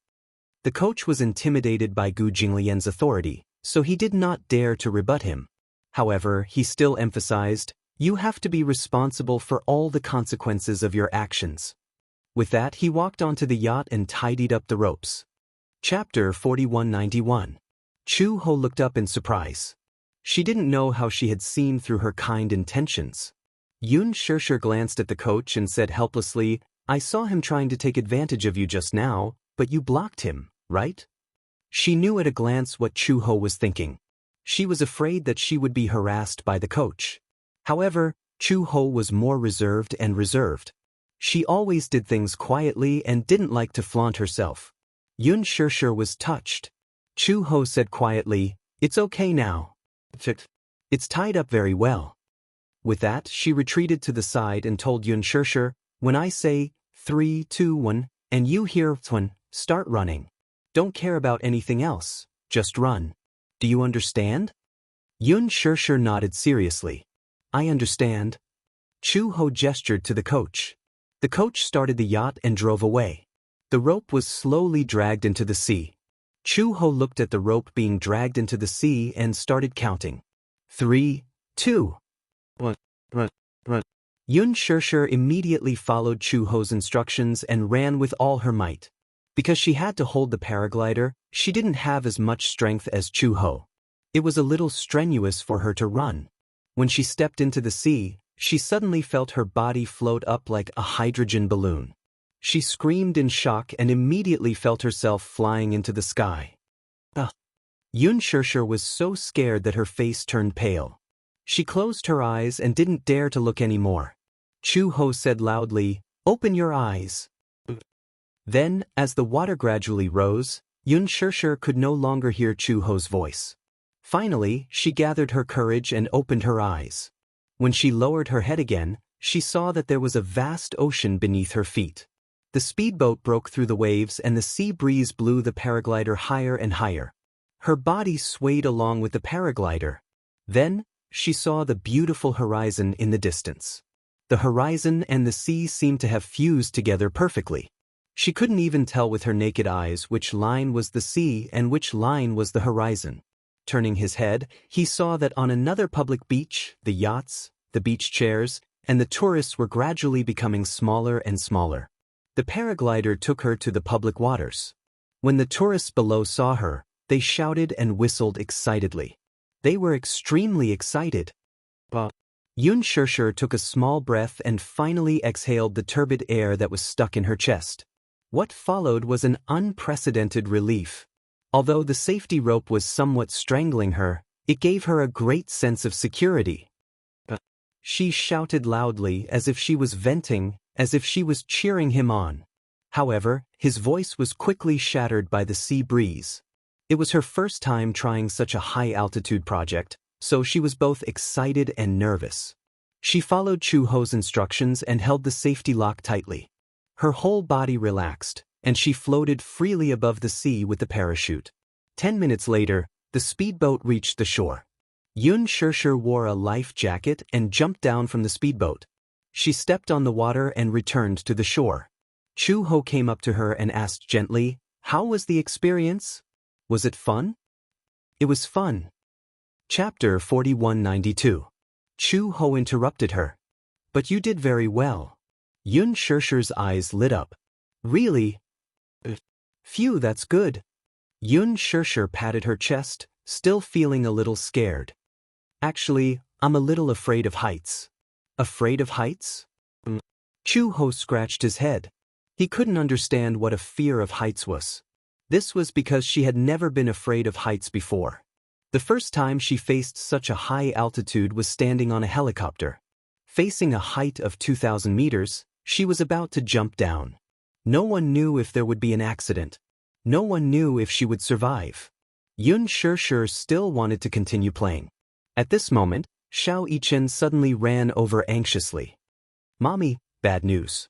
The coach was intimidated by Gu Jinglian's authority, so he did not dare to rebut him. However, he still emphasized, "You have to be responsible for all the consequences of your actions." With that, he walked onto the yacht and tidied up the ropes. Chapter 4191. Chu Ho looked up in surprise. She didn't know how she had seen through her kind intentions. Yun Shirshir glanced at the coach and said helplessly, "I saw him trying to take advantage of you just now, but you blocked him, right?" She knew at a glance what Chu Ho was thinking. She was afraid that she would be harassed by the coach. However, Chu Ho was more reserved and reserved. She always did things quietly and didn't like to flaunt herself. Yun Shirshir was touched. Chu Ho said quietly, "It's okay now. It's tied up very well." With that, she retreated to the side and told Yun Shirshir, "When I say 3, 2, 1, and you hear 1, start running. Don't care about anything else, just run. Do you understand?" Yun Shirshir nodded seriously. "I understand." Chu Ho gestured to the coach. The coach started the yacht and drove away. The rope was slowly dragged into the sea. Chu Ho looked at the rope being dragged into the sea and started counting. 3, 2, 1. Yun Shirshir immediately followed Chu Ho's instructions and ran with all her might. Because she had to hold the paraglider, she didn't have as much strength as Chu Ho. It was a little strenuous for her to run. When she stepped into the sea, she suddenly felt her body float up like a hydrogen balloon. She screamed in shock and immediately felt herself flying into the sky. Yun Shirshir was so scared that her face turned pale. She closed her eyes and didn't dare to look anymore. Chu Ho said loudly, "Open your eyes." Then, as the water gradually rose, Yun Shirshir could no longer hear Chu Ho's voice. Finally, she gathered her courage and opened her eyes. When she lowered her head again, she saw that there was a vast ocean beneath her feet. The speedboat broke through the waves and the sea breeze blew the paraglider higher and higher. Her body swayed along with the paraglider. Then, she saw the beautiful horizon in the distance. The horizon and the sea seemed to have fused together perfectly. She couldn't even tell with her naked eyes which line was the sea and which line was the horizon. Turning his head, he saw that on another public beach, the yachts, the beach chairs, and the tourists were gradually becoming smaller and smaller. The paraglider took her to the public waters. When the tourists below saw her, they shouted and whistled excitedly. They were extremely excited. Xianxia took a small breath and finally exhaled the turbid air that was stuck in her chest. What followed was an unprecedented relief. Although the safety rope was somewhat strangling her, it gave her a great sense of security. She shouted loudly as if she was venting, as if she was cheering him on. However, his voice was quickly shattered by the sea breeze. It was her first time trying such a high-altitude project, so she was both excited and nervous. She followed Chu Ho's instructions and held the safety lock tightly. Her whole body relaxed, and she floated freely above the sea with the parachute. 10 minutes later, the speedboat reached the shore. Xianxia wore a life jacket and jumped down from the speedboat. She stepped on the water and returned to the shore. Chu Ho came up to her and asked gently, "How was the experience? Was it fun?" "It was fun." Chapter 4192. Chu Ho interrupted her. "But you did very well." Xianxia's eyes lit up. "Really? Phew, that's good." Xianxia patted her chest, still feeling a little scared. "Actually, I'm a little afraid of heights." "Afraid of heights?" Chu Ho scratched his head. He couldn't understand what a fear of heights was. This was because she had never been afraid of heights before. The first time she faced such a high altitude was standing on a helicopter. Facing a height of 2,000 meters, she was about to jump down. No one knew if there would be an accident. No one knew if she would survive. Xianxia still wanted to continue playing. At this moment, Xiao Yichen suddenly ran over anxiously. "Mommy, bad news."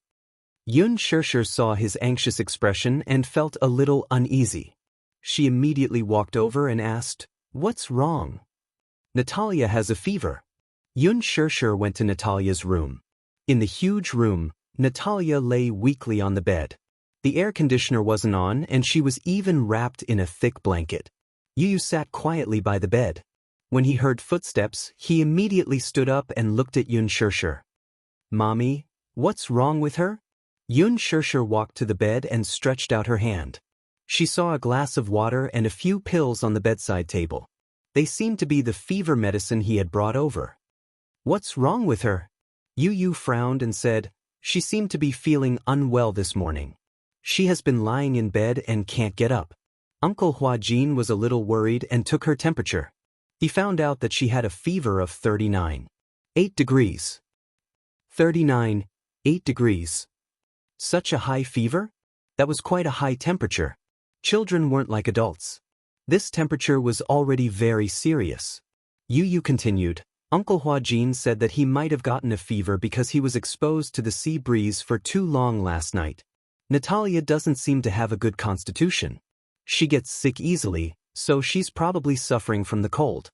Xianxia saw his anxious expression and felt a little uneasy. She immediately walked over and asked, "What's wrong?" "Natalia has a fever." Xianxia went to Natalia's room. In the huge room, Natalia lay weakly on the bed. The air conditioner wasn't on and she was even wrapped in a thick blanket. Yu sat quietly by the bed. When he heard footsteps, he immediately stood up and looked at Xianxia. "Mommy, what's wrong with her?" Xianxia walked to the bed and stretched out her hand. She saw a glass of water and a few pills on the bedside table. They seemed to be the fever medicine he had brought over. "What's wrong with her?" Yu frowned and said, "She seemed to be feeling unwell this morning. She has been lying in bed and can't get up." Uncle Huajin was a little worried and took her temperature. He found out that she had a fever of 39.8 degrees. 39.8 degrees. Such a high fever? That was quite a high temperature. Children weren't like adults. This temperature was already very serious. Yu continued. Uncle Huajin said that he might have gotten a fever because he was exposed to the sea breeze for too long last night. Natalia doesn't seem to have a good constitution. She gets sick easily, so she's probably suffering from the cold.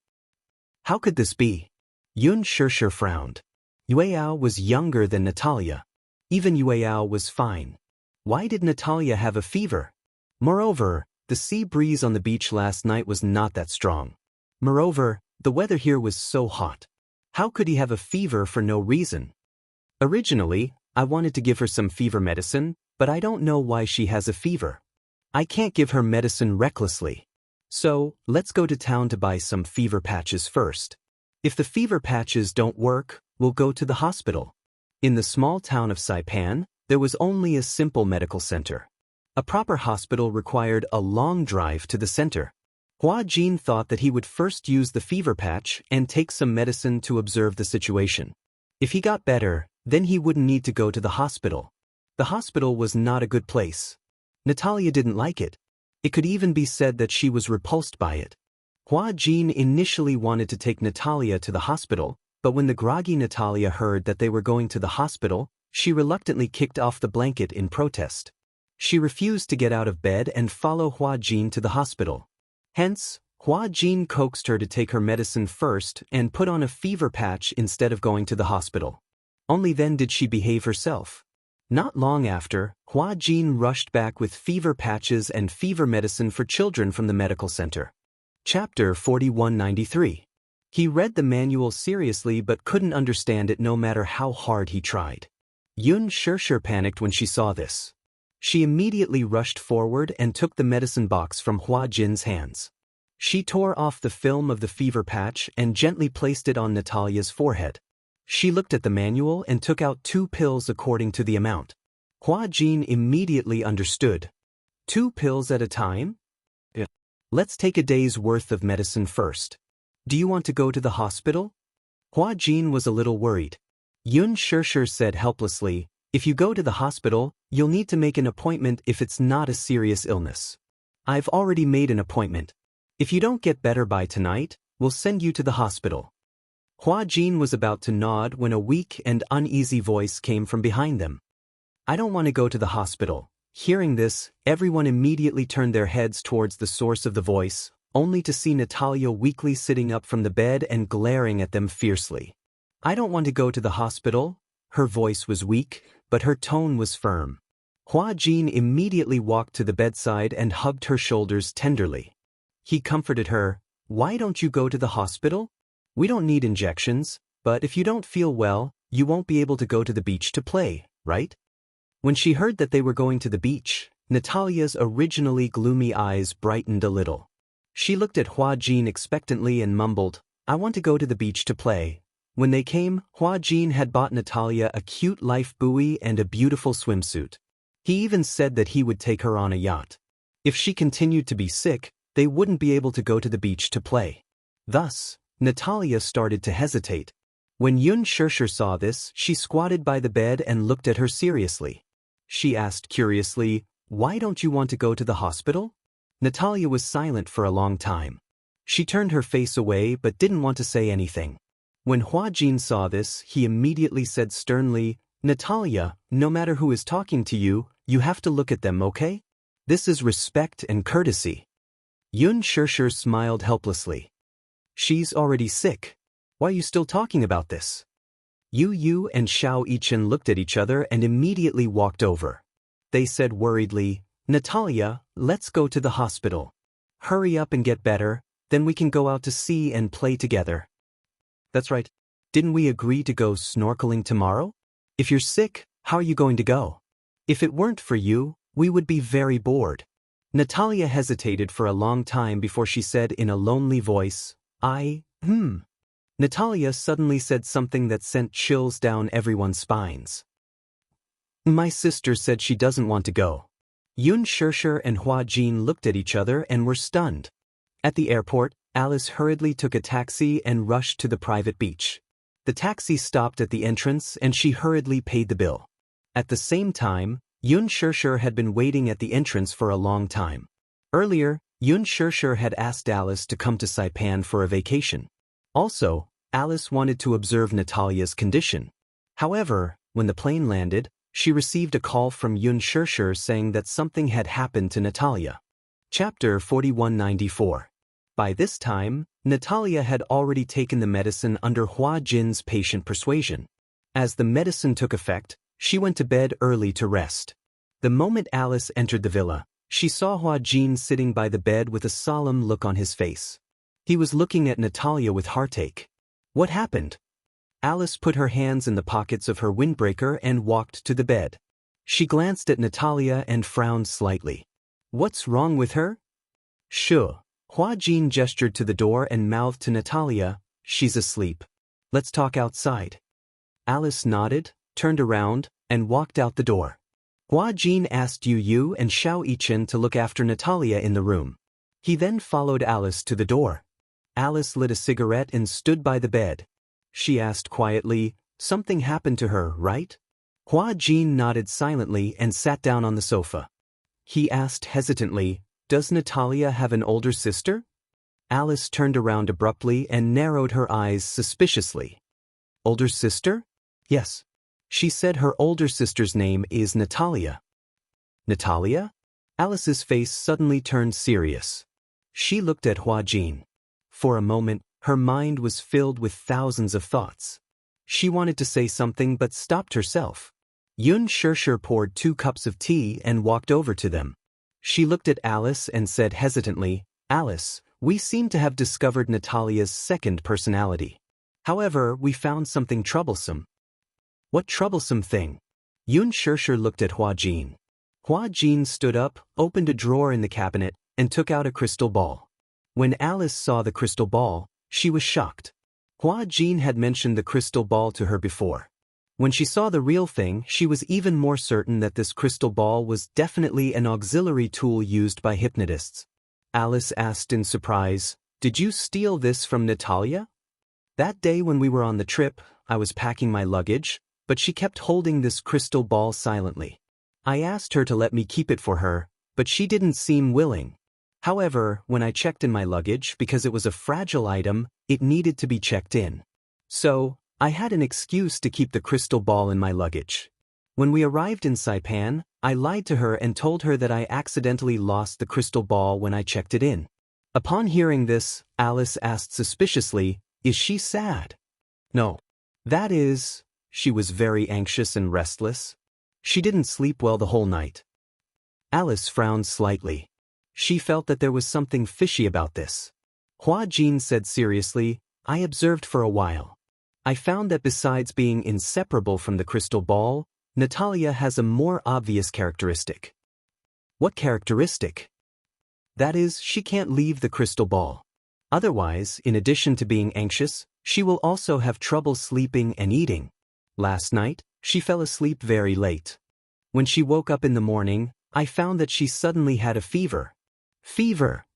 How could this be? Xianxia frowned. Yueyao was younger than Natalia. Even Yueyao was fine. Why did Natalia have a fever? Moreover, the sea breeze on the beach last night was not that strong. Moreover, the weather here was so hot. How could he have a fever for no reason? Originally, I wanted to give her some fever medicine, but I don't know why she has a fever. I can't give her medicine recklessly. So, let's go to town to buy some fever patches first. If the fever patches don't work, we'll go to the hospital. In the small town of Saipan, there was only a simple medical center. A proper hospital required a long drive to the center. Hua Jin thought that he would first use the fever patch and take some medicine to observe the situation. If he got better, then he wouldn't need to go to the hospital. The hospital was not a good place. Natalia didn't like it. It could even be said that she was repulsed by it. Hua Jin initially wanted to take Natalia to the hospital, but when the groggy Natalia heard that they were going to the hospital, she reluctantly kicked off the blanket in protest. She refused to get out of bed and follow Hua Jin to the hospital. Hence, Hua Jin coaxed her to take her medicine first and put on a fever patch instead of going to the hospital. Only then did she behave herself. Not long after, Hua Jin rushed back with fever patches and fever medicine for children from the medical center. Chapter 4193. He read the manual seriously but couldn't understand it no matter how hard he tried. Xianxia panicked when she saw this. She immediately rushed forward and took the medicine box from Hua Jin's hands. She tore off the film of the fever patch and gently placed it on Natalia's forehead. She looked at the manual and took out 2 pills according to the amount. Hua Jin immediately understood. 2 pills at a time? Yeah. Let's take a day's worth of medicine first. Do you want to go to the hospital? Hua Jin was a little worried. Xianxia said helplessly, if you go to the hospital, you'll need to make an appointment if it's not a serious illness. I've already made an appointment. If you don't get better by tonight, we'll send you to the hospital. Hua Jin was about to nod when a weak and uneasy voice came from behind them. I don't want to go to the hospital. Hearing this, everyone immediately turned their heads towards the source of the voice, only to see Natalia weakly sitting up from the bed and glaring at them fiercely. I don't want to go to the hospital. Her voice was weak, but her tone was firm. Hua Jin immediately walked to the bedside and hugged her shoulders tenderly. He comforted her. Why don't you go to the hospital? We don't need injections, but if you don't feel well, you won't be able to go to the beach to play, right? When she heard that they were going to the beach, Natalia's originally gloomy eyes brightened a little. She looked at Hua Jin expectantly and mumbled, I want to go to the beach to play. When they came, Hua Jin had bought Natalia a cute life buoy and a beautiful swimsuit. He even said that he would take her on a yacht. If she continued to be sick, they wouldn't be able to go to the beach to play. Thus, Natalia started to hesitate. When Xianxia saw this, she squatted by the bed and looked at her seriously. She asked curiously, Why don't you want to go to the hospital? Natalia was silent for a long time. She turned her face away but didn't want to say anything. When Hua Jin saw this, he immediately said sternly, Natalia, no matter who is talking to you, you have to look at them, okay? This is respect and courtesy. Xianxia smiled helplessly. She's already sick. Why are you still talking about this? Yu and Xiao Yichen looked at each other and immediately walked over. They said worriedly, Natalia, let's go to the hospital. Hurry up and get better, then we can go out to sea and play together. That's right. Didn't we agree to go snorkeling tomorrow? If you're sick, how are you going to go? If it weren't for you, we would be very bored. Natalia hesitated for a long time before she said in a lonely voice, Natalia suddenly said something that sent chills down everyone's spines. My sister said she doesn't want to go. Xianxia and Hua Jin looked at each other and were stunned. At the airport, Alice hurriedly took a taxi and rushed to the private beach. The taxi stopped at the entrance and she hurriedly paid the bill. At the same time, Xianxia had been waiting at the entrance for a long time. Earlier, Xianxia had asked Alice to come to Saipan for a vacation. Also, Alice wanted to observe Natalia's condition. However, when the plane landed, she received a call from Xianxia saying that something had happened to Natalia. Chapter 4194. By this time, Natalia had already taken the medicine under Hua Jin's patient persuasion. As the medicine took effect, she went to bed early to rest. The moment Alice entered the villa, she saw Hua Jin sitting by the bed with a solemn look on his face. He was looking at Natalia with heartache. What happened? Alice put her hands in the pockets of her windbreaker and walked to the bed. She glanced at Natalia and frowned slightly. What's wrong with her? Sure. Hua Jin gestured to the door and mouthed to Natalia, she's asleep. Let's talk outside. Alice nodded, turned around, and walked out the door. Hua Jin asked Yu and Xiao Yichen to look after Natalia in the room. He then followed Alice to the door. Alice lit a cigarette and stood by the bed. She asked quietly, something happened to her, right? Hua Jin nodded silently and sat down on the sofa. He asked hesitantly, does Natalia have an older sister? Alice turned around abruptly and narrowed her eyes suspiciously. Older sister? Yes. She said her older sister's name is Natalia. Natalia? Alice's face suddenly turned serious. She looked at Hua Jin. For a moment, her mind was filled with thousands of thoughts. She wanted to say something but stopped herself. Xianxia poured 2 cups of tea and walked over to them. She looked at Alice and said hesitantly, Alice, We seem to have discovered Natalia's second personality. However, we found something troublesome. What troublesome thing? Xianxia looked at Hua Jin. Hua Jin stood up, opened a drawer in the cabinet, and took out a crystal ball. When Alice saw the crystal ball, she was shocked. Hua Jin had mentioned the crystal ball to her before. When she saw the real thing, she was even more certain that this crystal ball was definitely an auxiliary tool used by hypnotists. Alice asked in surprise, "Did you steal this from Natalia?" That day when we were on the trip, I was packing my luggage, but she kept holding this crystal ball silently. I asked her to let me keep it for her, but she didn't seem willing. However, when I checked in my luggage because it was a fragile item, it needed to be checked in. So, I had an excuse to keep the crystal ball in my luggage. When we arrived in Saipan, I lied to her and told her that I accidentally lost the crystal ball when I checked it in. Upon hearing this, Alice asked suspiciously, "Is she sad?" "No. That is," she was very anxious and restless. She didn't sleep well the whole night. Alice frowned slightly. She felt that there was something fishy about this. Hua Jin said seriously, "I observed for a while. I found that besides being inseparable from the crystal ball, Natalia has a more obvious characteristic." "What characteristic?" "That is, she can't leave the crystal ball. Otherwise, in addition to being anxious, she will also have trouble sleeping and eating. Last night, she fell asleep very late. When she woke up in the morning, I found that she suddenly had a fever." "Fever?"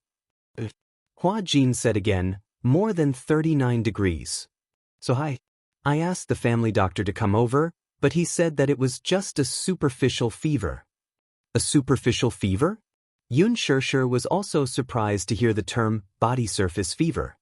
Hua Jin said again, "More than 39 degrees. So I asked the family doctor to come over, but he said that it was just a superficial fever." "A superficial fever?" Xianxia was also surprised to hear the term body surface fever.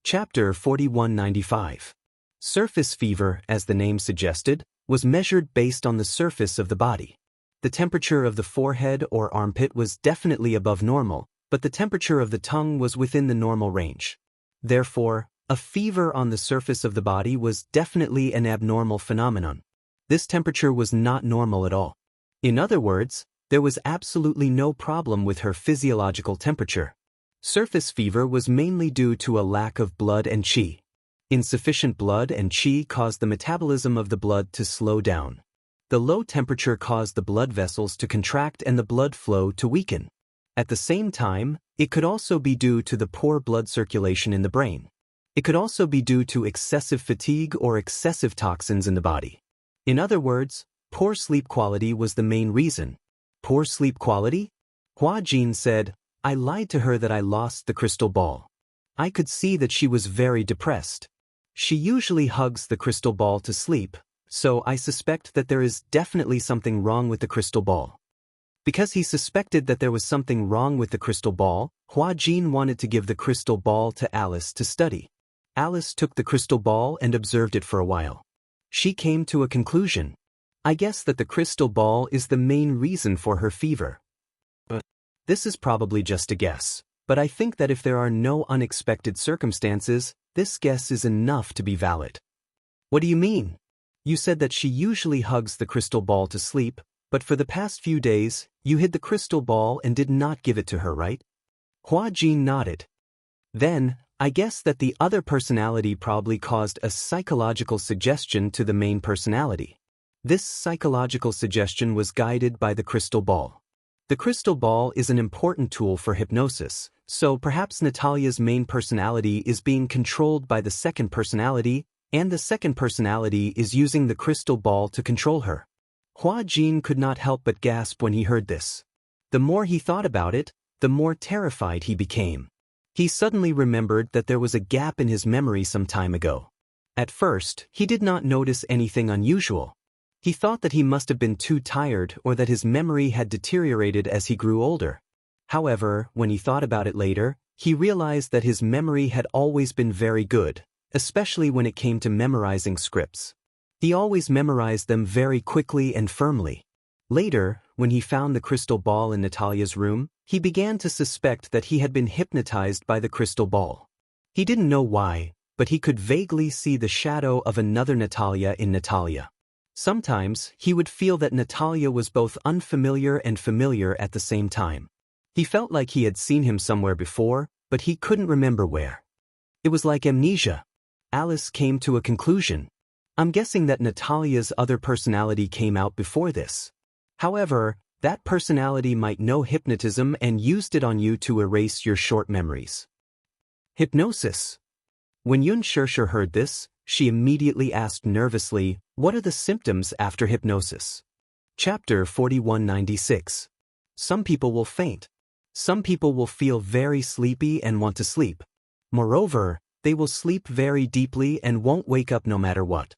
Chapter 4195. Surface fever, as the name suggested, was measured based on the surface of the body. The temperature of the forehead or armpit was definitely above normal, but the temperature of the tongue was within the normal range. Therefore, a fever on the surface of the body was definitely an abnormal phenomenon. This temperature was not normal at all. In other words, there was absolutely no problem with her physiological temperature. Surface fever was mainly due to a lack of blood and qi. Insufficient blood and qi caused the metabolism of the blood to slow down. The low temperature caused the blood vessels to contract and the blood flow to weaken. At the same time, it could also be due to the poor blood circulation in the brain. It could also be due to excessive fatigue or excessive toxins in the body. In other words, poor sleep quality was the main reason. Poor sleep quality? Hua Jin said, "I lied to her that I lost the crystal ball. I could see that she was very depressed. She usually hugs the crystal ball to sleep, so I suspect that there is definitely something wrong with the crystal ball." Because he suspected that there was something wrong with the crystal ball, Hua Jin wanted to give the crystal ball to Alice to study. Alice took the crystal ball and observed it for a while. She came to a conclusion. "I guess that the crystal ball is the main reason for her fever. But this is probably just a guess, but I think that if there are no unexpected circumstances, this guess is enough to be valid." "What do you mean? You said that she usually hugs the crystal ball to sleep, but for the past few days, you hid the crystal ball and did not give it to her, right?" Hua Jin nodded. "Then, I guess that the other personality probably caused a psychological suggestion to the main personality. This psychological suggestion was guided by the crystal ball. The crystal ball is an important tool for hypnosis, so perhaps Natalia's main personality is being controlled by the second personality, and the second personality is using the crystal ball to control her." Hua Jin could not help but gasp when he heard this. The more he thought about it, the more terrified he became. He suddenly remembered that there was a gap in his memory some time ago. At first, he did not notice anything unusual. He thought that he must have been too tired or that his memory had deteriorated as he grew older. However, when he thought about it later, he realized that his memory had always been very good, especially when it came to memorizing scripts. He always memorized them very quickly and firmly. Later, when he found the crystal ball in Natalia's room, he began to suspect that he had been hypnotized by the crystal ball. He didn't know why, but he could vaguely see the shadow of another Natalia in Natalia. Sometimes, he would feel that Natalia was both unfamiliar and familiar at the same time. He felt like he had seen him somewhere before, but he couldn't remember where. It was like amnesia. Alice came to a conclusion. I'm guessing that Natalia's other personality came out before this. However, that personality might know hypnotism and used it on you to erase your short memories. Hypnosis. When Xianxia heard this, she immediately asked nervously, "What are the symptoms after hypnosis?" Chapter 4196. Some people will faint. Some people will feel very sleepy and want to sleep. Moreover, they will sleep very deeply and won't wake up no matter what.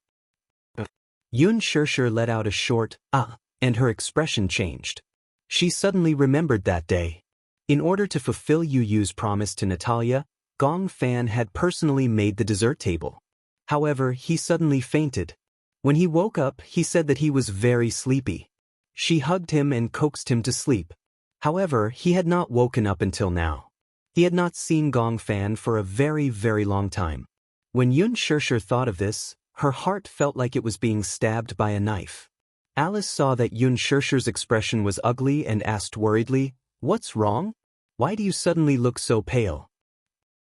Xianxia let out a short, "ah," and her expression changed. She suddenly remembered that day. In order to fulfill Yu Yu's promise to Natalia, Gong Fan had personally made the dessert table. However, he suddenly fainted. When he woke up, he said that he was very sleepy. She hugged him and coaxed him to sleep. However, he had not woken up until now. He had not seen Gong Fan for a very, very long time. When Xianxia thought of this, her heart felt like it was being stabbed by a knife. Alice saw that Xianxia's expression was ugly and asked worriedly, "What's wrong? Why do you suddenly look so pale?"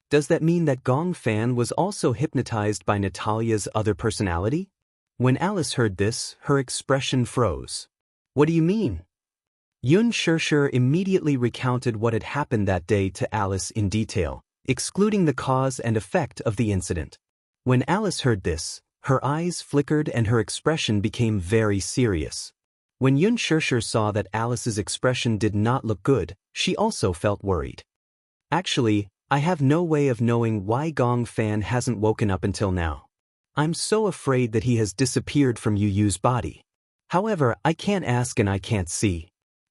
Does that mean that Gong Fan was also hypnotized by Natalia's other personality? When Alice heard this, her expression froze. "What do you mean?" Xianxia immediately recounted what had happened that day to Alice in detail, excluding the cause and effect of the incident. When Alice heard this, her eyes flickered and her expression became very serious. When Xianxia saw that Alice's expression did not look good, she also felt worried. "Actually, I have no way of knowing why Gong Fan hasn't woken up until now. I'm so afraid that he has disappeared from Yu Yu's body. However, I can't ask and I can't see.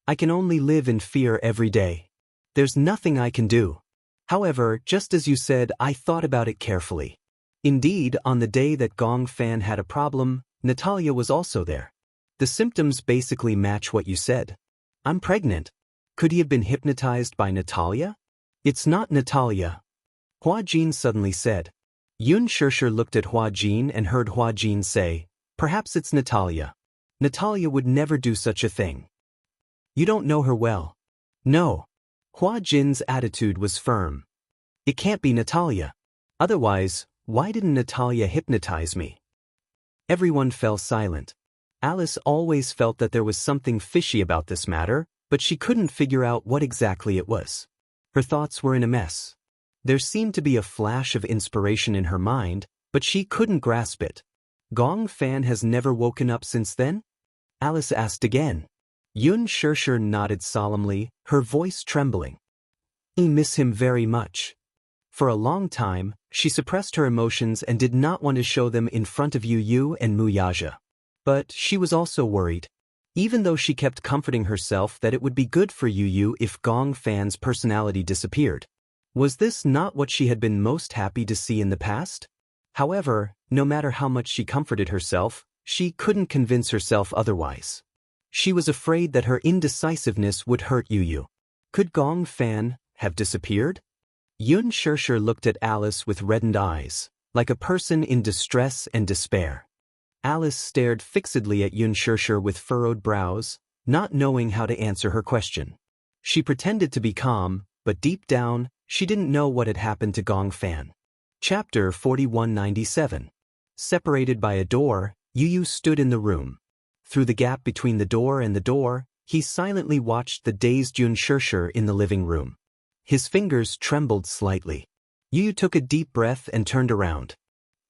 I can only live in fear every day. There's nothing I can do. However, just as you said, I thought about it carefully. Indeed, on the day that Gong Fan had a problem, Natalia was also there. The symptoms basically match what you said. I'm pregnant. Could he have been hypnotized by Natalia?" "It's not Natalia," Hua Jin suddenly said. Xianxia looked at Hua Jin and heard Hua Jin say, "Perhaps it's Natalia. Natalia would never do such a thing." "You don't know her well." "No." Hua Jin's attitude was firm. "It can't be Natalia. Otherwise, why didn't Natalia hypnotize me?" Everyone fell silent. Alice always felt that there was something fishy about this matter, but she couldn't figure out what exactly it was. Her thoughts were in a mess. There seemed to be a flash of inspiration in her mind, but she couldn't grasp it. "Gong Fan has never woken up since then?" Alice asked again. Xianxia nodded solemnly, her voice trembling. "I miss him very much." For a long time, she suppressed her emotions and did not want to show them in front of Yu Yu and Muyaja. But she was also worried. Even though she kept comforting herself that it would be good for Yu Yu if Gong Fan's personality disappeared. Was this not what she had been most happy to see in the past? However, no matter how much she comforted herself, she couldn't convince herself otherwise. She was afraid that her indecisiveness would hurt Yu Yu. Could Gong Fan have disappeared? Xianxia looked at Alice with reddened eyes, like a person in distress and despair. Alice stared fixedly at Xianxia with furrowed brows, not knowing how to answer her question. She pretended to be calm, but deep down, she didn't know what had happened to Gong Fan. Chapter 4197. Separated by a door, Yu Yu stood in the room. Through the gap between the door and the door, he silently watched the dazed Xianxia in the living room. His fingers trembled slightly. Yu Yu took a deep breath and turned around.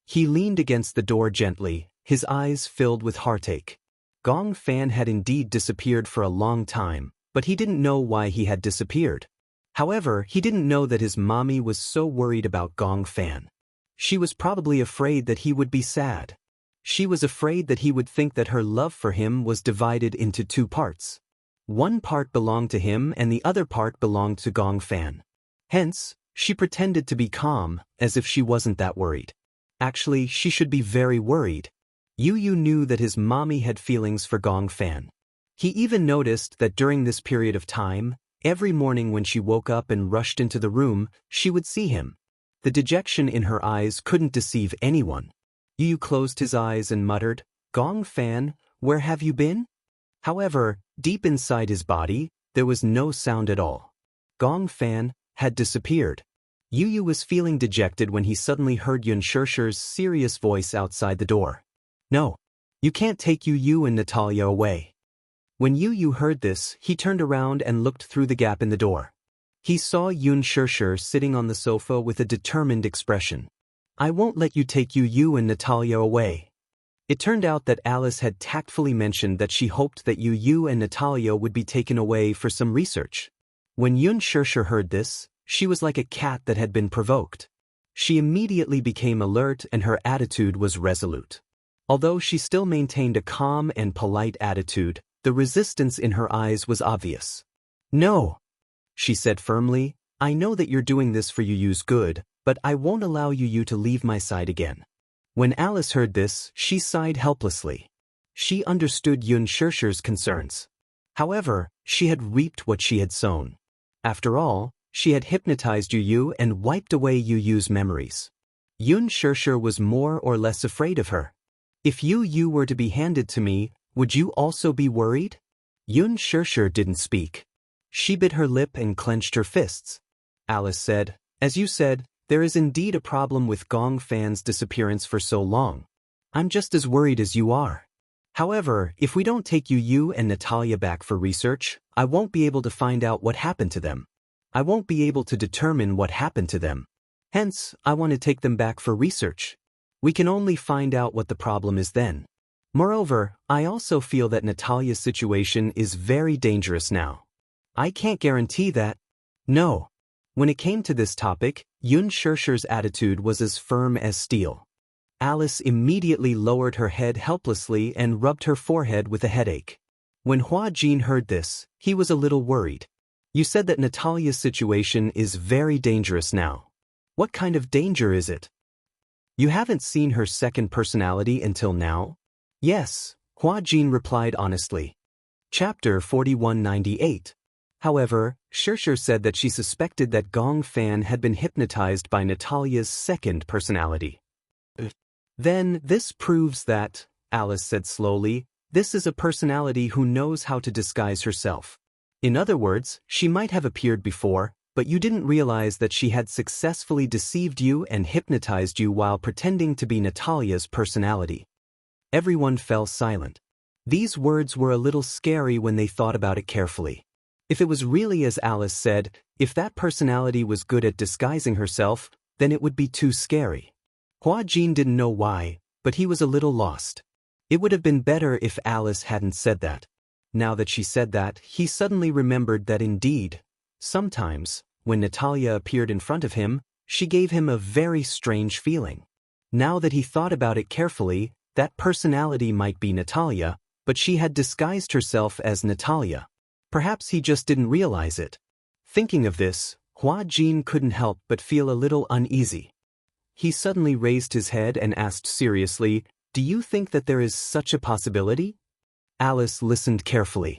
He leaned against the door gently, his eyes filled with heartache. Gong Fan had indeed disappeared for a long time, but he didn't know why he had disappeared. However, he didn't know that his mommy was so worried about Gong Fan. She was probably afraid that he would be sad. She was afraid that he would think that her love for him was divided into two parts. One part belonged to him and the other part belonged to Gong Fan. Hence, she pretended to be calm, as if she wasn't that worried. Actually, she should be very worried. Yu Yu knew that his mommy had feelings for Gong Fan. He even noticed that during this period of time, every morning when she woke up and rushed into the room, she would see him. The dejection in her eyes couldn't deceive anyone. Yu Yu closed his eyes and muttered, "Gong Fan, where have you been?" However, deep inside his body, there was no sound at all. Gong Fan had disappeared. Yu Yu was feeling dejected when he suddenly heard Xianxia's serious voice outside the door. No. You can't take Yu Yu and Natalia away. When Yu Yu heard this, he turned around and looked through the gap in the door. He saw Xianxia sitting on the sofa with a determined expression. I won't let you take Yu Yu and Natalia away. It turned out that Alice had tactfully mentioned that she hoped that Yu Yu and Natalia would be taken away for some research. When Xianxia heard this, she was like a cat that had been provoked. She immediately became alert and her attitude was resolute. Although she still maintained a calm and polite attitude, the resistance in her eyes was obvious. No, she said firmly, I know that you're doing this for Yu Yu's good, but I won't allow Yu Yu to leave my side again. When Alice heard this, she sighed helplessly. She understood Xianxia's concerns. However, she had reaped what she had sown. After all, she had hypnotized Yu Yu and wiped away Yu Yu's memories. Xianxia was more or less afraid of her. If Yu Yu were to be handed to me, would you also be worried? Xianxia didn't speak. She bit her lip and clenched her fists. Alice said, As you said, there is indeed a problem with Gong Fan's disappearance for so long. I'm just as worried as you are. However, if we don't take Yu Yu and Natalia back for research, I won't be able to find out what happened to them. I won't be able to determine what happened to them. Hence, I want to take them back for research. We can only find out what the problem is then. Moreover, I also feel that Natalia's situation is very dangerous now. I can't guarantee that. No. When it came to this topic, Xianxia's attitude was as firm as steel. Alice immediately lowered her head helplessly and rubbed her forehead with a headache. When Hua Jin heard this, he was a little worried. You said that Natalia's situation is very dangerous now. What kind of danger is it? You haven't seen her second personality until now? Yes, Hua Jin replied honestly. Chapter 4198. However, Xianxia said that she suspected that Gong Fan had been hypnotized by Natalia's second personality. Then this proves that, Alice said slowly, this is a personality who knows how to disguise herself. In other words, she might have appeared before, but you didn't realize that she had successfully deceived you and hypnotized you while pretending to be Natalia's personality. Everyone fell silent. These words were a little scary when they thought about it carefully. If it was really as Alice said, if that personality was good at disguising herself, then it would be too scary. Hua Jin didn't know why, but he was a little lost. It would have been better if Alice hadn't said that. Now that she said that, he suddenly remembered that indeed, sometimes, when Natalia appeared in front of him, she gave him a very strange feeling. Now that he thought about it carefully, that personality might be Natalia, but she had disguised herself as Natalia. Perhaps he just didn't realize it. Thinking of this, Hua Jin couldn't help but feel a little uneasy. He suddenly raised his head and asked seriously, Do you think that there is such a possibility? Alice listened carefully.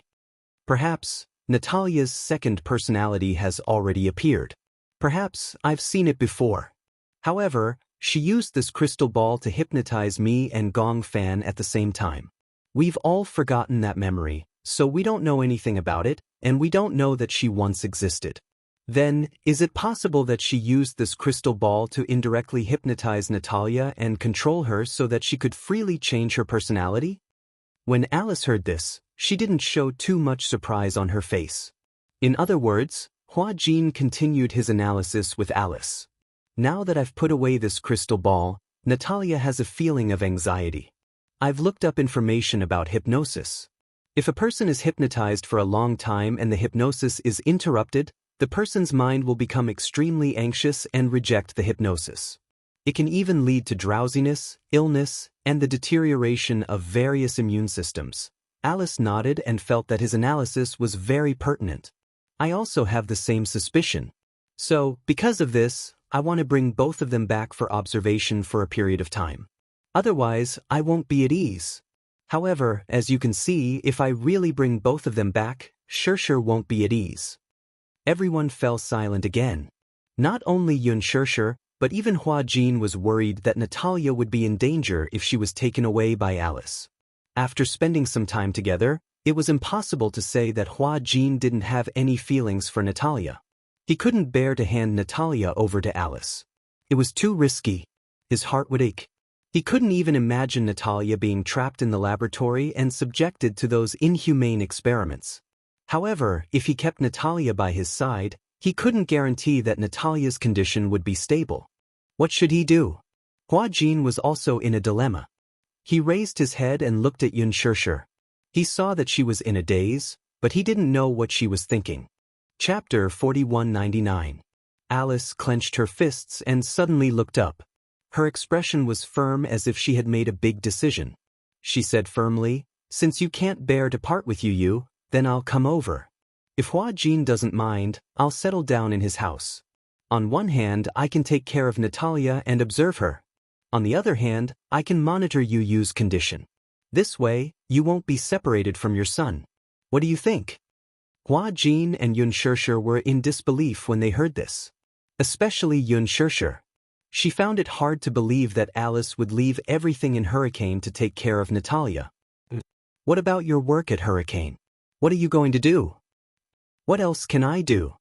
Perhaps, Natalia's second personality has already appeared. Perhaps I've seen it before. However, she used this crystal ball to hypnotize me and Gong Fan at the same time. We've all forgotten that memory, so we don't know anything about it, and we don't know that she once existed. Then, is it possible that she used this crystal ball to indirectly hypnotize Natalia and control her so that she could freely change her personality? When Alice heard this, she didn't show too much surprise on her face. In other words, Hua Jin continued his analysis with Alice. Now that I've put away this crystal ball, Natalia has a feeling of anxiety. I've looked up information about hypnosis. If a person is hypnotized for a long time and the hypnosis is interrupted, the person's mind will become extremely anxious and reject the hypnosis. It can even lead to drowsiness, illness, and the deterioration of various immune systems. Alice nodded and felt that his analysis was very pertinent. I also have the same suspicion. So, because of this, I want to bring both of them back for observation for a period of time. Otherwise, I won't be at ease. However, as you can see, if I really bring both of them back, Xianxia won't be at ease. Everyone fell silent again. Not only Xianxia, but even Hua Jin was worried that Natalia would be in danger if she was taken away by Alice. After spending some time together, it was impossible to say that Hua Jin didn't have any feelings for Natalia. He couldn't bear to hand Natalia over to Alice. It was too risky. His heart would ache. He couldn't even imagine Natalia being trapped in the laboratory and subjected to those inhumane experiments. However, if he kept Natalia by his side, he couldn't guarantee that Natalia's condition would be stable. What should he do? Hua Jin was also in a dilemma. He raised his head and looked at Xianxia. He saw that she was in a daze, but he didn't know what she was thinking. Chapter 4199. Alice clenched her fists and suddenly looked up. Her expression was firm as if she had made a big decision. She said firmly, "Since you can't bear to part with Yu, then I'll come over. If Hua Jin doesn't mind, I'll settle down in his house. On one hand, I can take care of Natalia and observe her. On the other hand, I can monitor Yu's condition. This way, you won't be separated from your son. What do you think?" Hua Jin and Xianxia were in disbelief when they heard this. Especially Xianxia. She found it hard to believe that Alice would leave everything in Hurricane to take care of Natalia. "What about your work at Hurricane? What are you going to do?" "What else can I do?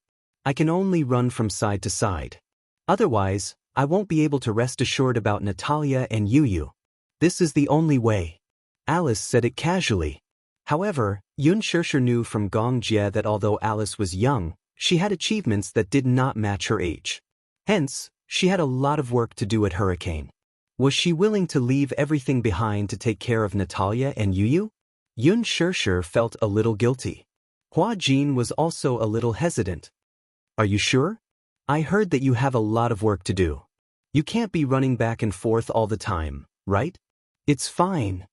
I can only run from side to side. Otherwise, I won't be able to rest assured about Natalia and Yu. This is the only way." Alice said it casually. However, Xianxia knew from Gong Jie that although Alice was young, she had achievements that did not match her age. Hence, she had a lot of work to do at Hurricane. Was she willing to leave everything behind to take care of Natalia and Yu? Xianxia felt a little guilty. Hua Jin was also a little hesitant. "Are you sure? I heard that you have a lot of work to do. You can't be running back and forth all the time, right?" "It's fine."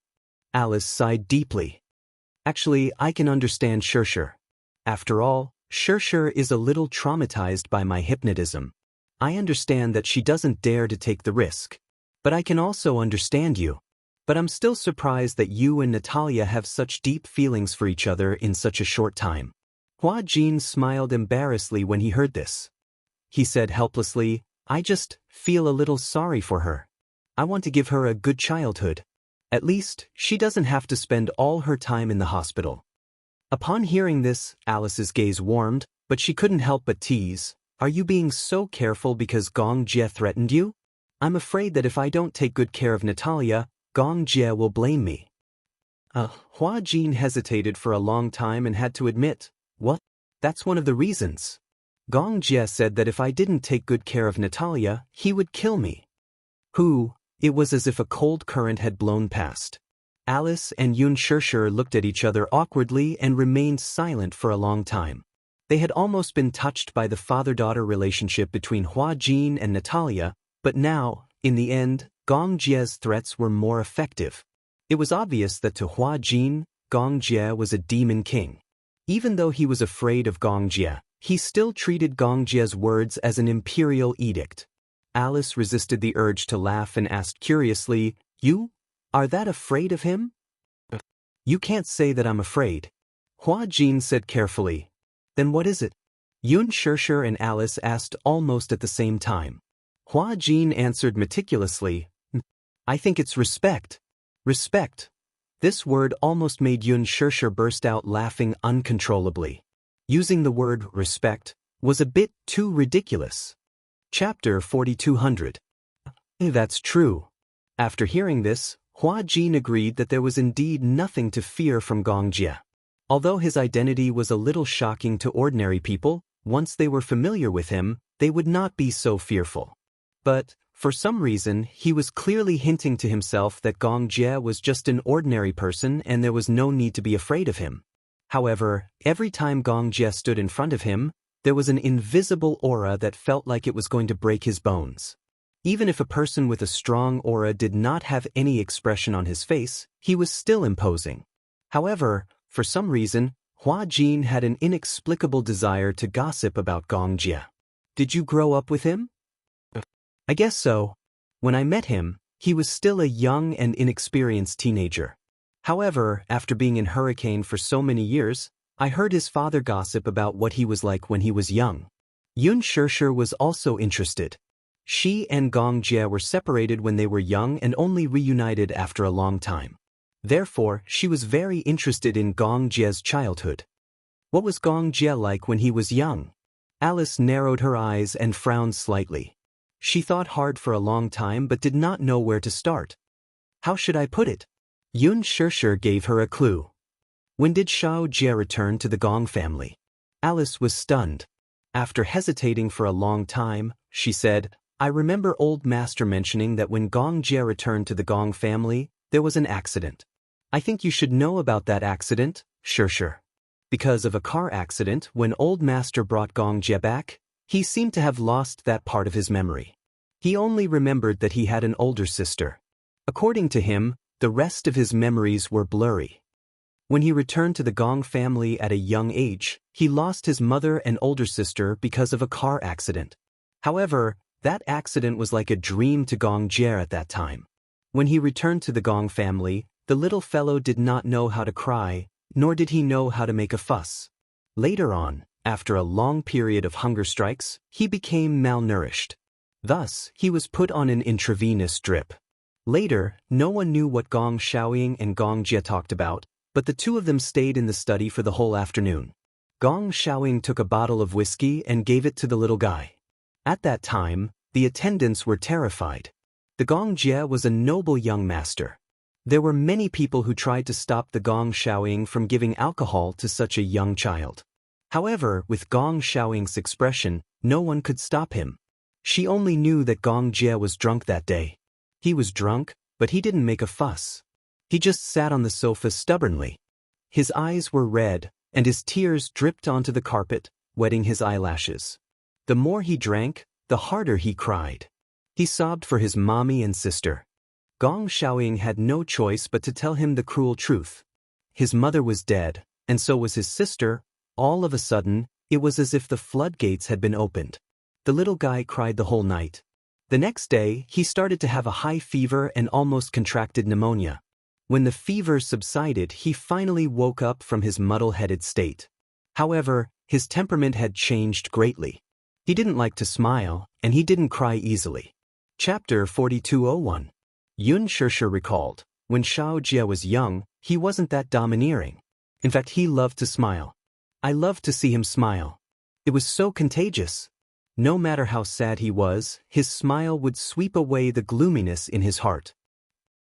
Alice sighed deeply. "Actually, I can understand Xianxia. After all, Xianxia is a little traumatized by my hypnotism. I understand that she doesn't dare to take the risk. But I can also understand you. But I'm still surprised that you and Natalia have such deep feelings for each other in such a short time." Hua Jin smiled embarrassedly when he heard this. He said helplessly, "I just feel a little sorry for her. I want to give her a good childhood. At least, she doesn't have to spend all her time in the hospital." Upon hearing this, Alice's gaze warmed, but she couldn't help but tease, "Are you being so careful because Gong Jie threatened you? I'm afraid that if I don't take good care of Natalia, Gong Jie will blame me." Hua Jin hesitated for a long time and had to admit, "What? That's one of the reasons. Gong Jie said that if I didn't take good care of Natalia, he would kill me." It was as if a cold current had blown past. Alice and Xianxia looked at each other awkwardly and remained silent for a long time. They had almost been touched by the father-daughter relationship between Hua Jin and Natalia, but now, in the end, Gong Jie's threats were more effective. It was obvious that to Hua Jin, Gong Jie was a demon king. Even though he was afraid of Gong Jie, he still treated Gong Jie's words as an imperial edict. Alice resisted the urge to laugh and asked curiously, "You are that afraid of him?" "You can't say that I'm afraid." Hua Jin said carefully. "Then what is it?" Xianxia and Alice asked almost at the same time. Hua Jin answered meticulously, "I think it's respect." Respect. This word almost made Xianxia burst out laughing uncontrollably. Using the word respect was a bit too ridiculous. Chapter 4200. That's true. After hearing this, Hua Jin agreed that there was indeed nothing to fear from Gong Jie. Although his identity was a little shocking to ordinary people, once they were familiar with him, they would not be so fearful. But, for some reason, he was clearly hinting to himself that Gong Jie was just an ordinary person and there was no need to be afraid of him. However, every time Gong Jie stood in front of him, there was an invisible aura that felt like it was going to break his bones. Even if a person with a strong aura did not have any expression on his face, he was still imposing. However, for some reason, Hua Jin had an inexplicable desire to gossip about Gong Jie. "Did you grow up with him?" "I guess so. When I met him, he was still a young and inexperienced teenager. However, after being in Hurricane for so many years, I heard his father gossip about what he was like when he was young." Xianxia was also interested. She and Gong Jie were separated when they were young and only reunited after a long time. Therefore, she was very interested in Gong Jie's childhood. What was Gong Jie like when he was young? Alice narrowed her eyes and frowned slightly. She thought hard for a long time but did not know where to start. How should I put it? Xianxia gave her a clue. When did Xianxia return to the Gong family? Alice was stunned. After hesitating for a long time, she said, I remember old master mentioning that when Xianxia returned to the Gong family, there was an accident. I think you should know about that accident, Xianxia. Because of a car accident, when old master brought Xianxia back, he seemed to have lost that part of his memory. He only remembered that he had an older sister. According to him, the rest of his memories were blurry. When he returned to the Gong family at a young age, he lost his mother and older sister because of a car accident. However, that accident was like a dream to Xianxia at that time. When he returned to the Gong family, the little fellow did not know how to cry, nor did he know how to make a fuss. Later on, after a long period of hunger strikes, he became malnourished. Thus, he was put on an intravenous drip. Later, no one knew what Gong Xiaoying and Xianxia talked about, but the two of them stayed in the study for the whole afternoon. Gong Xiaoying took a bottle of whiskey and gave it to the little guy. At that time, the attendants were terrified. The Xianxia was a noble young master. There were many people who tried to stop the Gong Xiaoying from giving alcohol to such a young child. However, with Gong Xiaoying's expression, no one could stop him. She only knew that Xianxia was drunk that day. He was drunk, but he didn't make a fuss. He just sat on the sofa stubbornly. His eyes were red, and his tears dripped onto the carpet, wetting his eyelashes. The more he drank, the harder he cried. He sobbed for his mommy and sister. Gong Xiaoying had no choice but to tell him the cruel truth. His mother was dead, and so was his sister. All of a sudden, it was as if the floodgates had been opened. The little guy cried the whole night. The next day, he started to have a high fever and almost contracted pneumonia. When the fever subsided, he finally woke up from his muddle-headed state. However, his temperament had changed greatly. He didn't like to smile, and he didn't cry easily. Chapter 4201. Xianxia recalled, when Xianxia was young, he wasn't that domineering. In fact, he loved to smile. I loved to see him smile. It was so contagious. No matter how sad he was, his smile would sweep away the gloominess in his heart.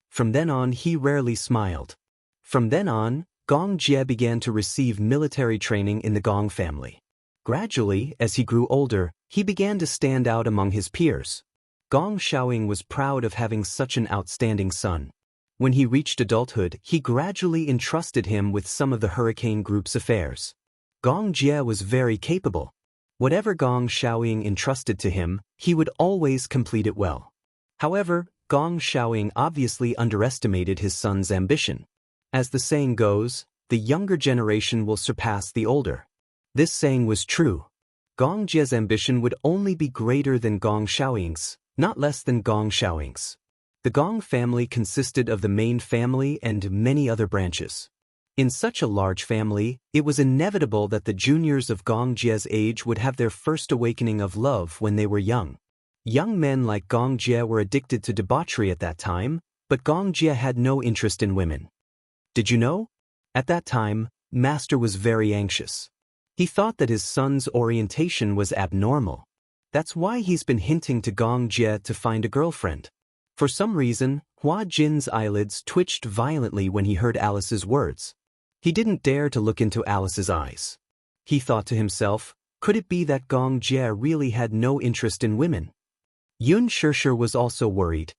From then on, he rarely smiled. From then on, Xianxia began to receive military training in the Gong family. Gradually, as he grew older, he began to stand out among his peers. Gong Xiaoying was proud of having such an outstanding son. When he reached adulthood, he gradually entrusted him with some of the Hurricane Group's affairs. Xianxia was very capable. Whatever Gong Xiaoying entrusted to him, he would always complete it well. However, Gong Xiaoying obviously underestimated his son's ambition. As the saying goes, the younger generation will surpass the older. This saying was true. Xiaoxia's ambition would only be greater than Gong Xiaoying's, not less than Gong Xiaoying's. The Gong family consisted of the main family and many other branches. In such a large family, it was inevitable that the juniors of Xiaoxia's age would have their first awakening of love when they were young. Young men like Xianxia were addicted to debauchery at that time, but Xianxia had no interest in women. Did you know? At that time, Master was very anxious. He thought that his son's orientation was abnormal. That's why he's been hinting to Xianxia to find a girlfriend. For some reason, Hua Jin's eyelids twitched violently when he heard Alice's words. He didn't dare to look into Alice's eyes. He thought to himself, could it be that Xianxia really had no interest in women? Xianxia was also worried.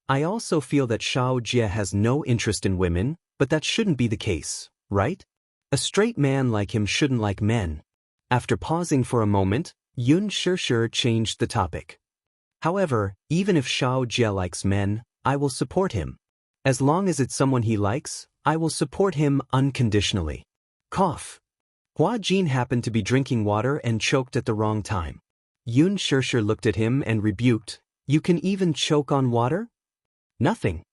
I also feel that Xianxia has no interest in women, but that shouldn't be the case, right? A straight man like him shouldn't like men. After pausing for a moment, Xianxia changed the topic. However, even if Xianxia likes men, I will support him. As long as it's someone he likes, I will support him unconditionally. Cough. Hua Jin happened to be drinking water and choked at the wrong time. Xianxia looked at him and rebuked, "You can even choke on water?" "Nothing."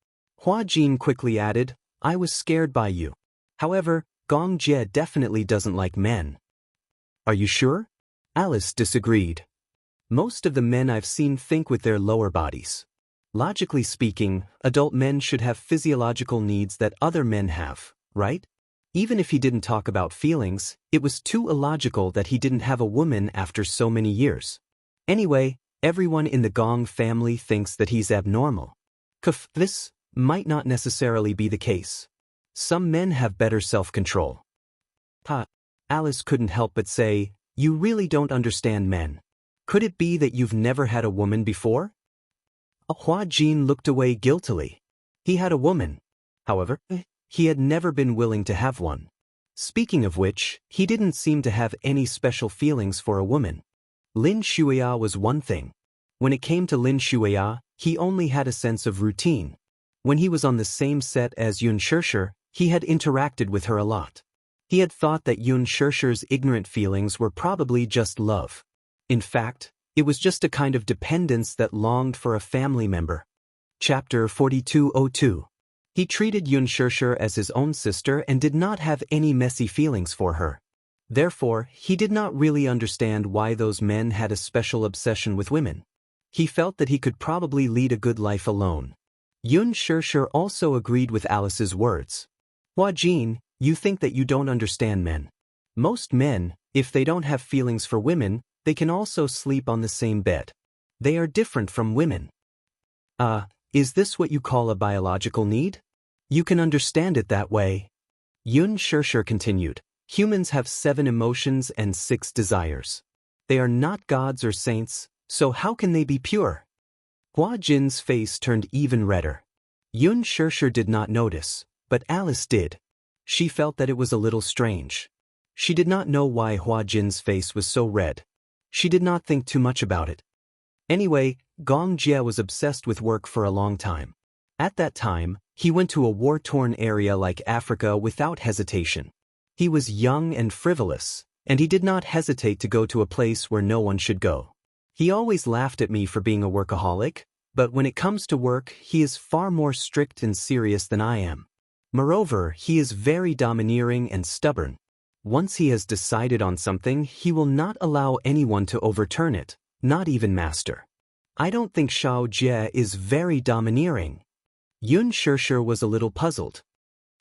Hua Jin quickly added, "I was scared by you. However, Xianxia definitely doesn't like men." "Are you sure?" Alice disagreed. "Most of the men I've seen think with their lower bodies. Logically speaking, adult men should have physiological needs that other men have, right? Even if he didn't talk about feelings, it was too illogical that he didn't have a woman after so many years. Anyway, everyone in the Gong family thinks that he's abnormal. This might not necessarily be the case. Some men have better self-control. Alice couldn't help but say, "You really don't understand men. Could it be that you've never had a woman before?" Hua Jin looked away guiltily. He had a woman. However, he had never been willing to have one. Speaking of which, he didn't seem to have any special feelings for a woman. Lin Shuya was one thing. When it came to Lin Shuya, he only had a sense of routine. When he was on the same set as Yun Shirshir, he had interacted with her a lot. He had thought that Yun Shirshir's ignorant feelings were probably just love. In fact, it was just a kind of dependence that longed for a family member. Chapter 4202. He treated Yun Shirshir as his own sister and did not have any messy feelings for her. Therefore, he did not really understand why those men had a special obsession with women. He felt that he could probably lead a good life alone. Yun Shirshir also agreed with Alice's words. Hua Jin, you think that you don't understand men. Most men, if they don't have feelings for women, they can also sleep on the same bed. They are different from women. Is this what you call a biological need? You can understand it that way. Yun Shirshir continued. Humans have 7 emotions and 6 desires. They are not gods or saints, so how can they be pure? Hua Jin's face turned even redder. Yun Shirshir did not notice, but Alice did. She felt that it was a little strange. She did not know why Hua Jin's face was so red. She did not think too much about it. Anyway, Gong Jie was obsessed with work for a long time. At that time, he went to a war-torn area like Africa without hesitation. He was young and frivolous, and he did not hesitate to go to a place where no one should go. He always laughed at me for being a workaholic, but when it comes to work, he is far more strict and serious than I am. Moreover, he is very domineering and stubborn. Once he has decided on something, he will not allow anyone to overturn it, not even master. I don't think Xiao Jie is very domineering. Yun Shirshir was a little puzzled.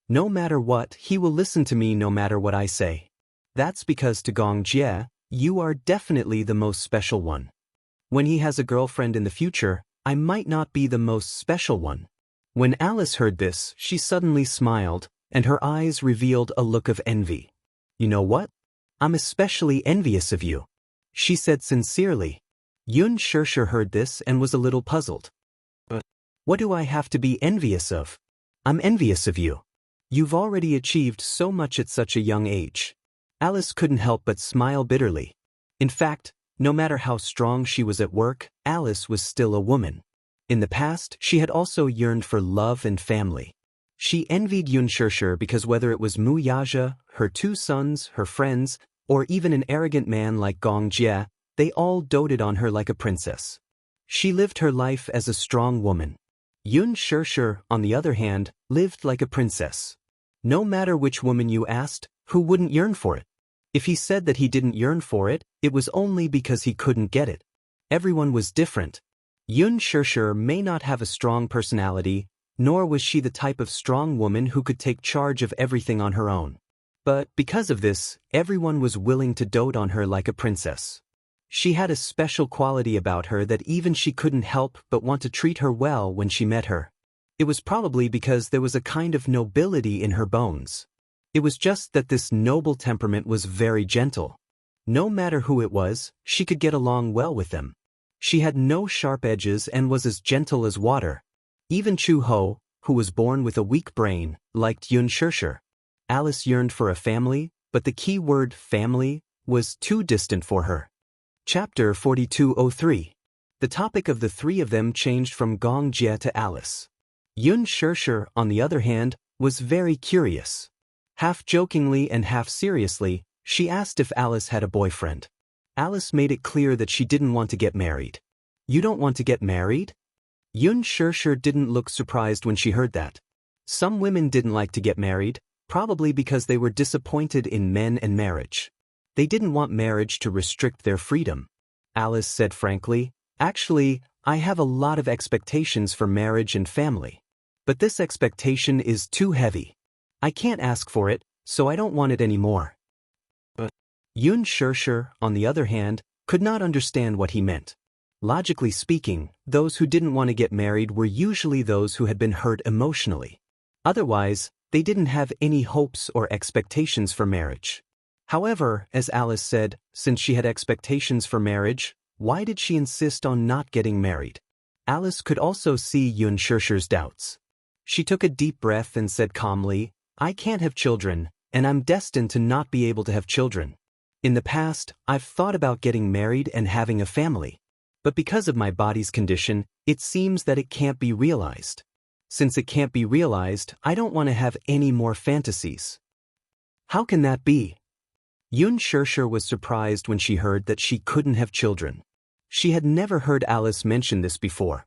No matter what, he will listen to me no matter what I say. That's because to Gong Jie, you are definitely the most special one. When he has a girlfriend in the future, I might not be the most special one. When Alice heard this, she suddenly smiled, and her eyes revealed a look of envy. You know what? I'm especially envious of you, she said sincerely. Yun Shirshir heard this and was a little puzzled. But what do I have to be envious of? I'm envious of you. You've already achieved so much at such a young age. Alice couldn't help but smile bitterly. In fact, no matter how strong she was at work, Alice was still a woman. In the past, she had also yearned for love and family. She envied Yun Shirshir because whether it was Mu Yaja, her 2 sons, her friends, or even an arrogant man like Gong Jie, they all doted on her like a princess. She lived her life as a strong woman. Yun Shirshir, on the other hand, lived like a princess. No matter which woman you asked, who wouldn't yearn for it? If he said that he didn't yearn for it, it was only because he couldn't get it. Everyone was different. Yun Shirshir may not have a strong personality, nor was she the type of strong woman who could take charge of everything on her own. But because of this, everyone was willing to dote on her like a princess. She had a special quality about her that even she couldn't help but want to treat her well when she met her. It was probably because there was a kind of nobility in her bones. It was just that this noble temperament was very gentle. No matter who it was, she could get along well with them. She had no sharp edges and was as gentle as water. Even Chu Ho, who was born with a weak brain, liked Yun Shirshir. Alice yearned for a family, but the key word family was too distant for her. Chapter 4203. The topic of the 3 of them changed from Gong Jie to Alice. Yun Shirshir, on the other hand, was very curious. Half jokingly and half seriously, she asked if Alice had a boyfriend. Alice made it clear that she didn't want to get married. You don't want to get married? Yun Shirshir didn't look surprised when she heard that. Some women didn't like to get married, probably because they were disappointed in men and marriage. They didn't want marriage to restrict their freedom. Alice said frankly, actually, I have a lot of expectations for marriage and family. But this expectation is too heavy. I can't ask for it, so I don't want it anymore. But Xianxia, on the other hand, could not understand what he meant. Logically speaking, those who didn't want to get married were usually those who had been hurt emotionally. Otherwise, they didn't have any hopes or expectations for marriage. However, as Alice said, since she had expectations for marriage, why did she insist on not getting married? Alice could also see Xianxia's doubts. She took a deep breath and said calmly, I can't have children, and I'm destined to not be able to have children. In the past, I've thought about getting married and having a family. But because of my body's condition, it seems that it can't be realized. Since it can't be realized, I don't want to have any more fantasies. How can that be? Xianxia was surprised when she heard that she couldn't have children. She had never heard Alice mention this before.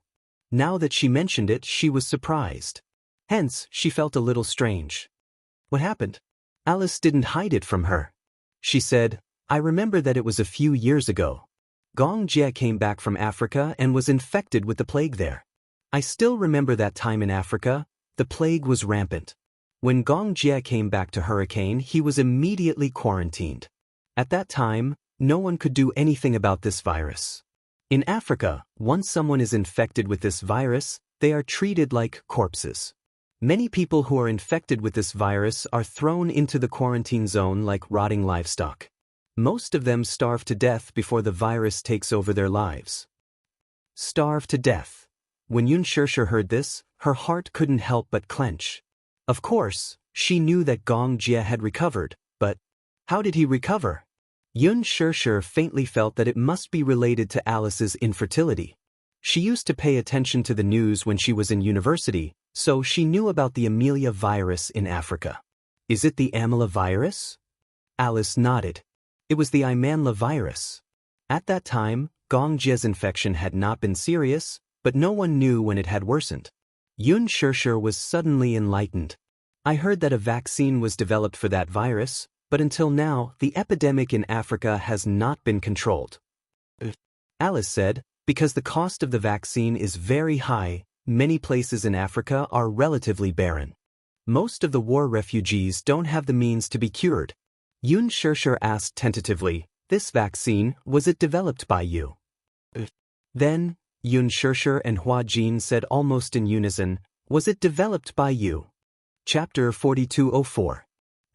Now that she mentioned it, she was surprised. Hence, she felt a little strange. What happened? Alice didn't hide it from her. She said, I remember that it was a few years ago. Xianxia came back from Africa and was infected with the plague there. I still remember that time in Africa. The plague was rampant. When Xianxia came back to Hurricane, he was immediately quarantined. At that time, no one could do anything about this virus. In Africa, once someone is infected with this virus, they are treated like corpses. Many people who are infected with this virus are thrown into the quarantine zone like rotting livestock. Most of them starve to death before the virus takes over their lives. Starve to death. When Xianxia heard this, her heart couldn't help but clench. Of course, she knew that Xianxia had recovered, but how did he recover? Xianxia faintly felt that it must be related to Alice's infertility. She used to pay attention to the news when she was in university, so she knew about the Amelia virus in Africa. Is it the Amela virus? Alice nodded. It was the Imanla virus. At that time, Xianxia's infection had not been serious, but no one knew when it had worsened. Xianxia was suddenly enlightened. I heard that a vaccine was developed for that virus, but until now, the epidemic in Africa has not been controlled. Alice said, because the cost of the vaccine is very high, many places in Africa are relatively barren. Most of the war refugees don't have the means to be cured. Xianxia asked tentatively, this vaccine, was it developed by you? Then, Xianxia and Hua Jin said almost in unison, was it developed by you? Chapter 4204.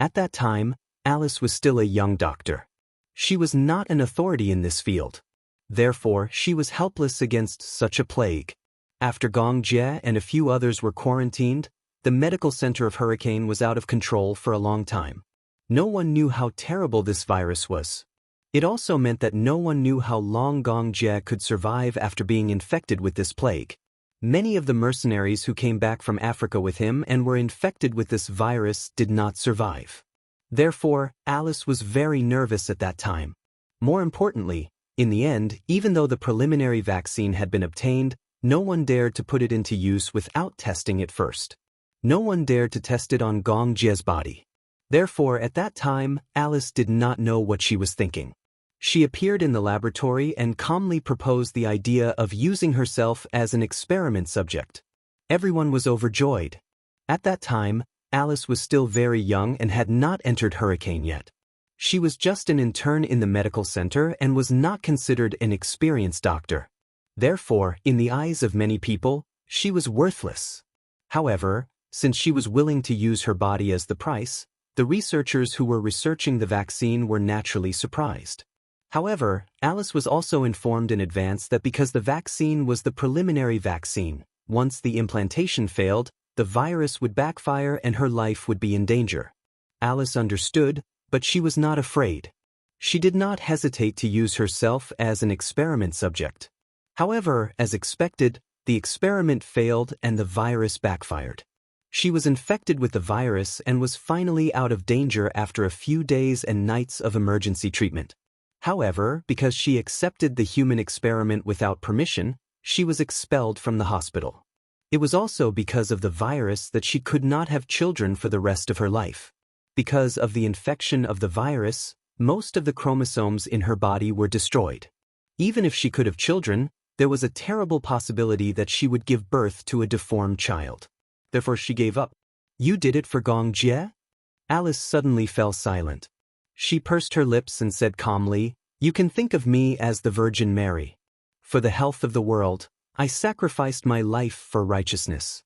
At that time, Alice was still a young doctor. She was not an authority in this field. Therefore, she was helpless against such a plague. After Xianxia and a few others were quarantined, the medical center of Hurricane was out of control for a long time. No one knew how terrible this virus was. It also meant that no one knew how long Xianxia could survive after being infected with this plague. Many of the mercenaries who came back from Africa with him and were infected with this virus did not survive. Therefore, Alice was very nervous at that time. More importantly, in the end, even though the preliminary vaccine had been obtained, no one dared to put it into use without testing it first. No one dared to test it on Xianxia's body. Therefore, at that time, Alice did not know what she was thinking. She appeared in the laboratory and calmly proposed the idea of using herself as an experiment subject. Everyone was overjoyed. At that time, Alice was still very young and had not entered Hurricane yet. She was just an intern in the medical center and was not considered an experienced doctor. Therefore, in the eyes of many people, she was worthless. However, since she was willing to use her body as the price, the researchers who were researching the vaccine were naturally surprised. However, Alice was also informed in advance that because the vaccine was the preliminary vaccine, once the implantation failed, the virus would backfire and her life would be in danger. Alice understood, but she was not afraid. She did not hesitate to use herself as an experiment subject. However, as expected, the experiment failed and the virus backfired. She was infected with the virus and was finally out of danger after a few days and nights of emergency treatment. However, because she accepted the human experiment without permission, she was expelled from the hospital. It was also because of the virus that she could not have children for the rest of her life. Because of the infection of the virus, most of the chromosomes in her body were destroyed. Even if she could have children, there was a terrible possibility that she would give birth to a deformed child. Therefore she gave up. You did it for Xianxia? Alice suddenly fell silent. She pursed her lips and said calmly, "You can think of me as the Virgin Mary. For the health of the world, I sacrificed my life for righteousness."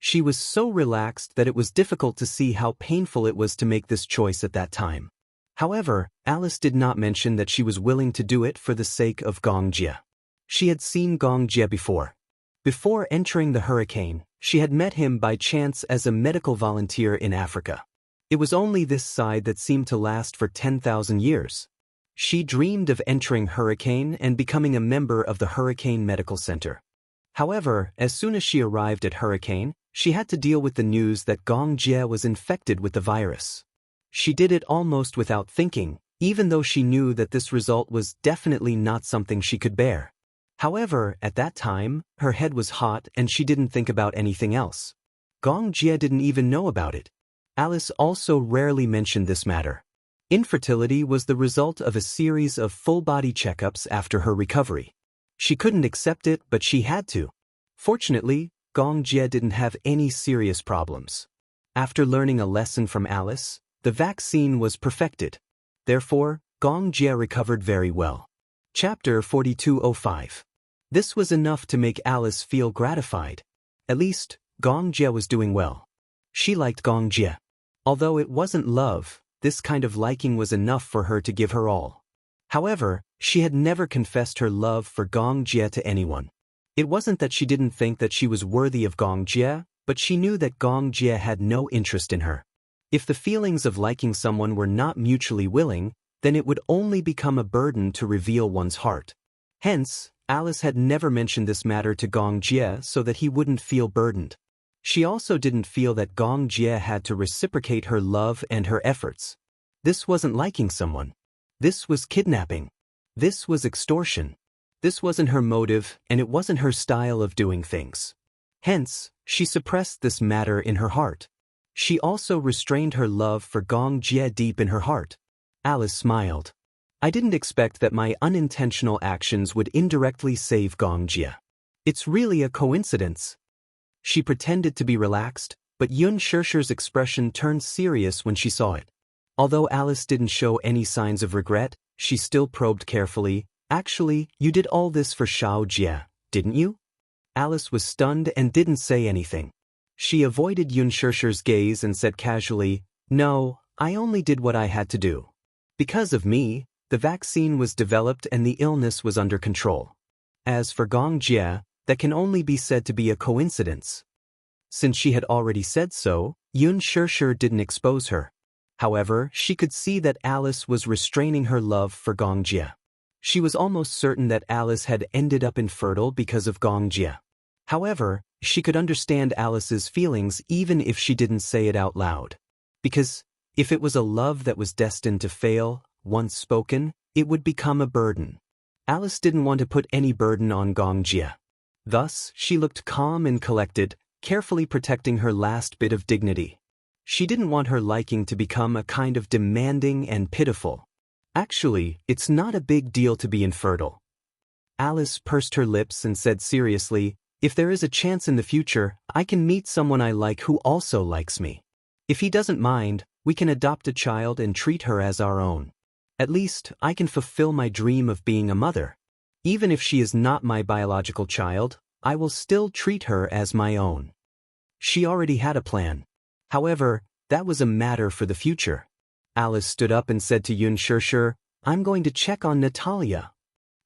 She was so relaxed that it was difficult to see how painful it was to make this choice at that time. However, Alice did not mention that she was willing to do it for the sake of Xianxia. She had seen Xianxia before. Before entering the hurricane, she had met him by chance as a medical volunteer in Africa. It was only this side that seemed to last for 10,000 years. She dreamed of entering Hurricane and becoming a member of the Hurricane Medical Center. However, as soon as she arrived at Hurricane, she had to deal with the news that Xianxia was infected with the virus. She did it almost without thinking, even though she knew that this result was definitely not something she could bear. However, at that time, her head was hot and she didn't think about anything else. Xianxia didn't even know about it. Alice also rarely mentioned this matter. Infertility was the result of a series of full-body checkups after her recovery. She couldn't accept it, but she had to. Fortunately, Xianxia didn't have any serious problems. After learning a lesson from Alice, the vaccine was perfected. Therefore, Xianxia recovered very well. Chapter 4205. This was enough to make Alice feel gratified. At least, Xianxia was doing well. She liked Xianxia. Although it wasn't love, this kind of liking was enough for her to give her all. However, she had never confessed her love for Xianxia to anyone. It wasn't that she didn't think that she was worthy of Xianxia, but she knew that Xianxia had no interest in her. If the feelings of liking someone were not mutually willing, then it would only become a burden to reveal one's heart. Hence, Alice had never mentioned this matter to Xianxia so that he wouldn't feel burdened. She also didn't feel that Xianxia had to reciprocate her love and her efforts. This wasn't liking someone. This was kidnapping. This was extortion. This wasn't her motive, and it wasn't her style of doing things. Hence, she suppressed this matter in her heart. She also restrained her love for Xianxia deep in her heart. Alice smiled. "I didn't expect that my unintentional actions would indirectly save Xianxia. It's really a coincidence." She pretended to be relaxed, but Xianxia's expression turned serious when she saw it. Although Alice didn't show any signs of regret, she still probed carefully, "Actually, you did all this for Xianxia, didn't you?" Alice was stunned and didn't say anything. She avoided Xianxia's gaze and said casually, "No, I only did what I had to do. Because of me, the vaccine was developed and the illness was under control. As for Xianxia, that can only be said to be a coincidence." Since she had already said so, Xianxia didn't expose her. However, she could see that Alice was restraining her love for Xianxia. She was almost certain that Alice had ended up infertile because of Xianxia. However, she could understand Alice's feelings even if she didn't say it out loud. Because, if it was a love that was destined to fail, once spoken, it would become a burden. Alice didn't want to put any burden on Xianxia. Thus, she looked calm and collected, carefully protecting her last bit of dignity. She didn't want her liking to become a kind of demanding and pitiful. Actually, it's not a big deal to be infertile. Alice pursed her lips and said seriously, "If there is a chance in the future, I can meet someone I like who also likes me. If he doesn't mind, we can adopt a child and treat her as our own. At least, I can fulfill my dream of being a mother. Even if she is not my biological child, I will still treat her as my own." She already had a plan. However, that was a matter for the future. Alice stood up and said to Xianxia, "I'm going to check on Natalia."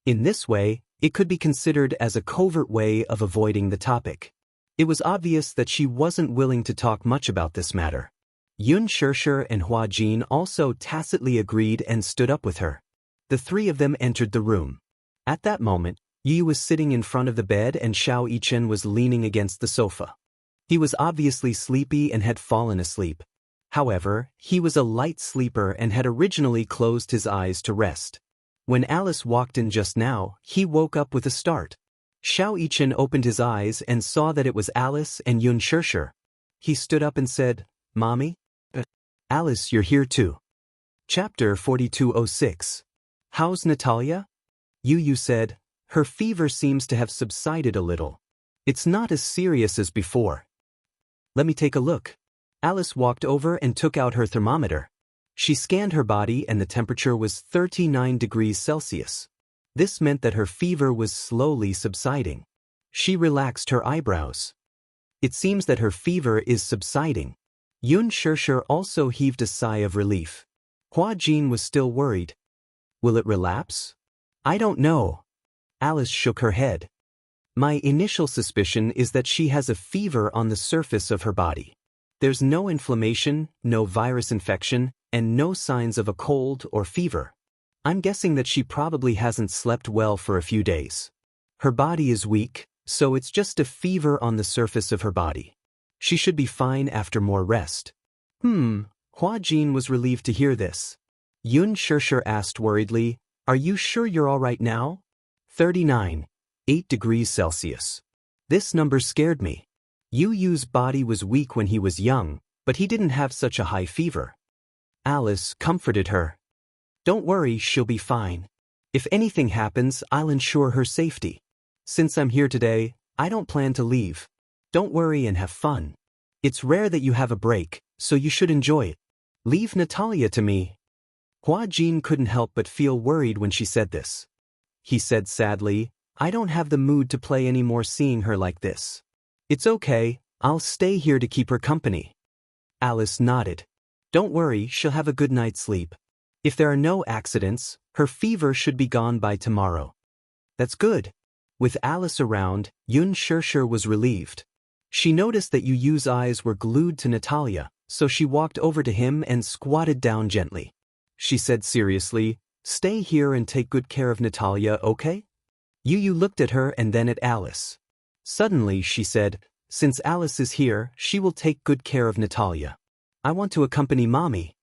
In this way, it could be considered as a covert way of avoiding the topic. It was obvious that she wasn't willing to talk much about this matter. Xianxia and Huajin also tacitly agreed and stood up with her. The three of them entered the room. At that moment, Yi was sitting in front of the bed and Xianxia was leaning against the sofa. He was obviously sleepy and had fallen asleep. However, he was a light sleeper and had originally closed his eyes to rest. When Alice walked in just now, he woke up with a start. Xianxia opened his eyes and saw that it was Alice and Xianxia. He stood up and said, "Mommy? Alice, you're here too." Chapter 4206. "How's Natalia?" Yu said, "Her fever seems to have subsided a little. It's not as serious as before." "Let me take a look." Alice walked over and took out her thermometer. She scanned her body and the temperature was 39 degrees Celsius. This meant that her fever was slowly subsiding. She relaxed her eyebrows. It seems that her fever is subsiding. Xianxia also heaved a sigh of relief. Hua Jin was still worried. Will it relapse? I don't know. Alice shook her head. My initial suspicion is that she has a fever on the surface of her body. There's no inflammation, no virus infection, and no signs of a cold or fever. I'm guessing that she probably hasn't slept well for a few days. Her body is weak, so it's just a fever on the surface of her body. She should be fine after more rest. Hua Jin was relieved to hear this. Xianxia asked worriedly, Are you sure you're all right now? 39, 8 degrees Celsius. This number scared me. Yu Yu's body was weak when he was young, but he didn't have such a high fever. Alice comforted her. Don't worry, she'll be fine. If anything happens, I'll ensure her safety. Since I'm here today, I don't plan to leave. Don't worry and have fun. It's rare that you have a break, so you should enjoy it. Leave Natalia to me. Hua Jin couldn't help but feel worried when she said this. He said sadly, I don't have the mood to play any more seeing her like this. It's okay, I'll stay here to keep her company. Alice nodded. Don't worry, she'll have a good night's sleep. If there are no accidents, her fever should be gone by tomorrow. That's good. With Alice around, Xianxia was relieved. She noticed that Yu Yu's eyes were glued to Natalia, so she walked over to him and squatted down gently. She said seriously, Stay here and take good care of Natalia, okay? Yu Yu looked at her and then at Alice. Suddenly, she said, Since Alice is here, she will take good care of Natalia. I want to accompany Mommy.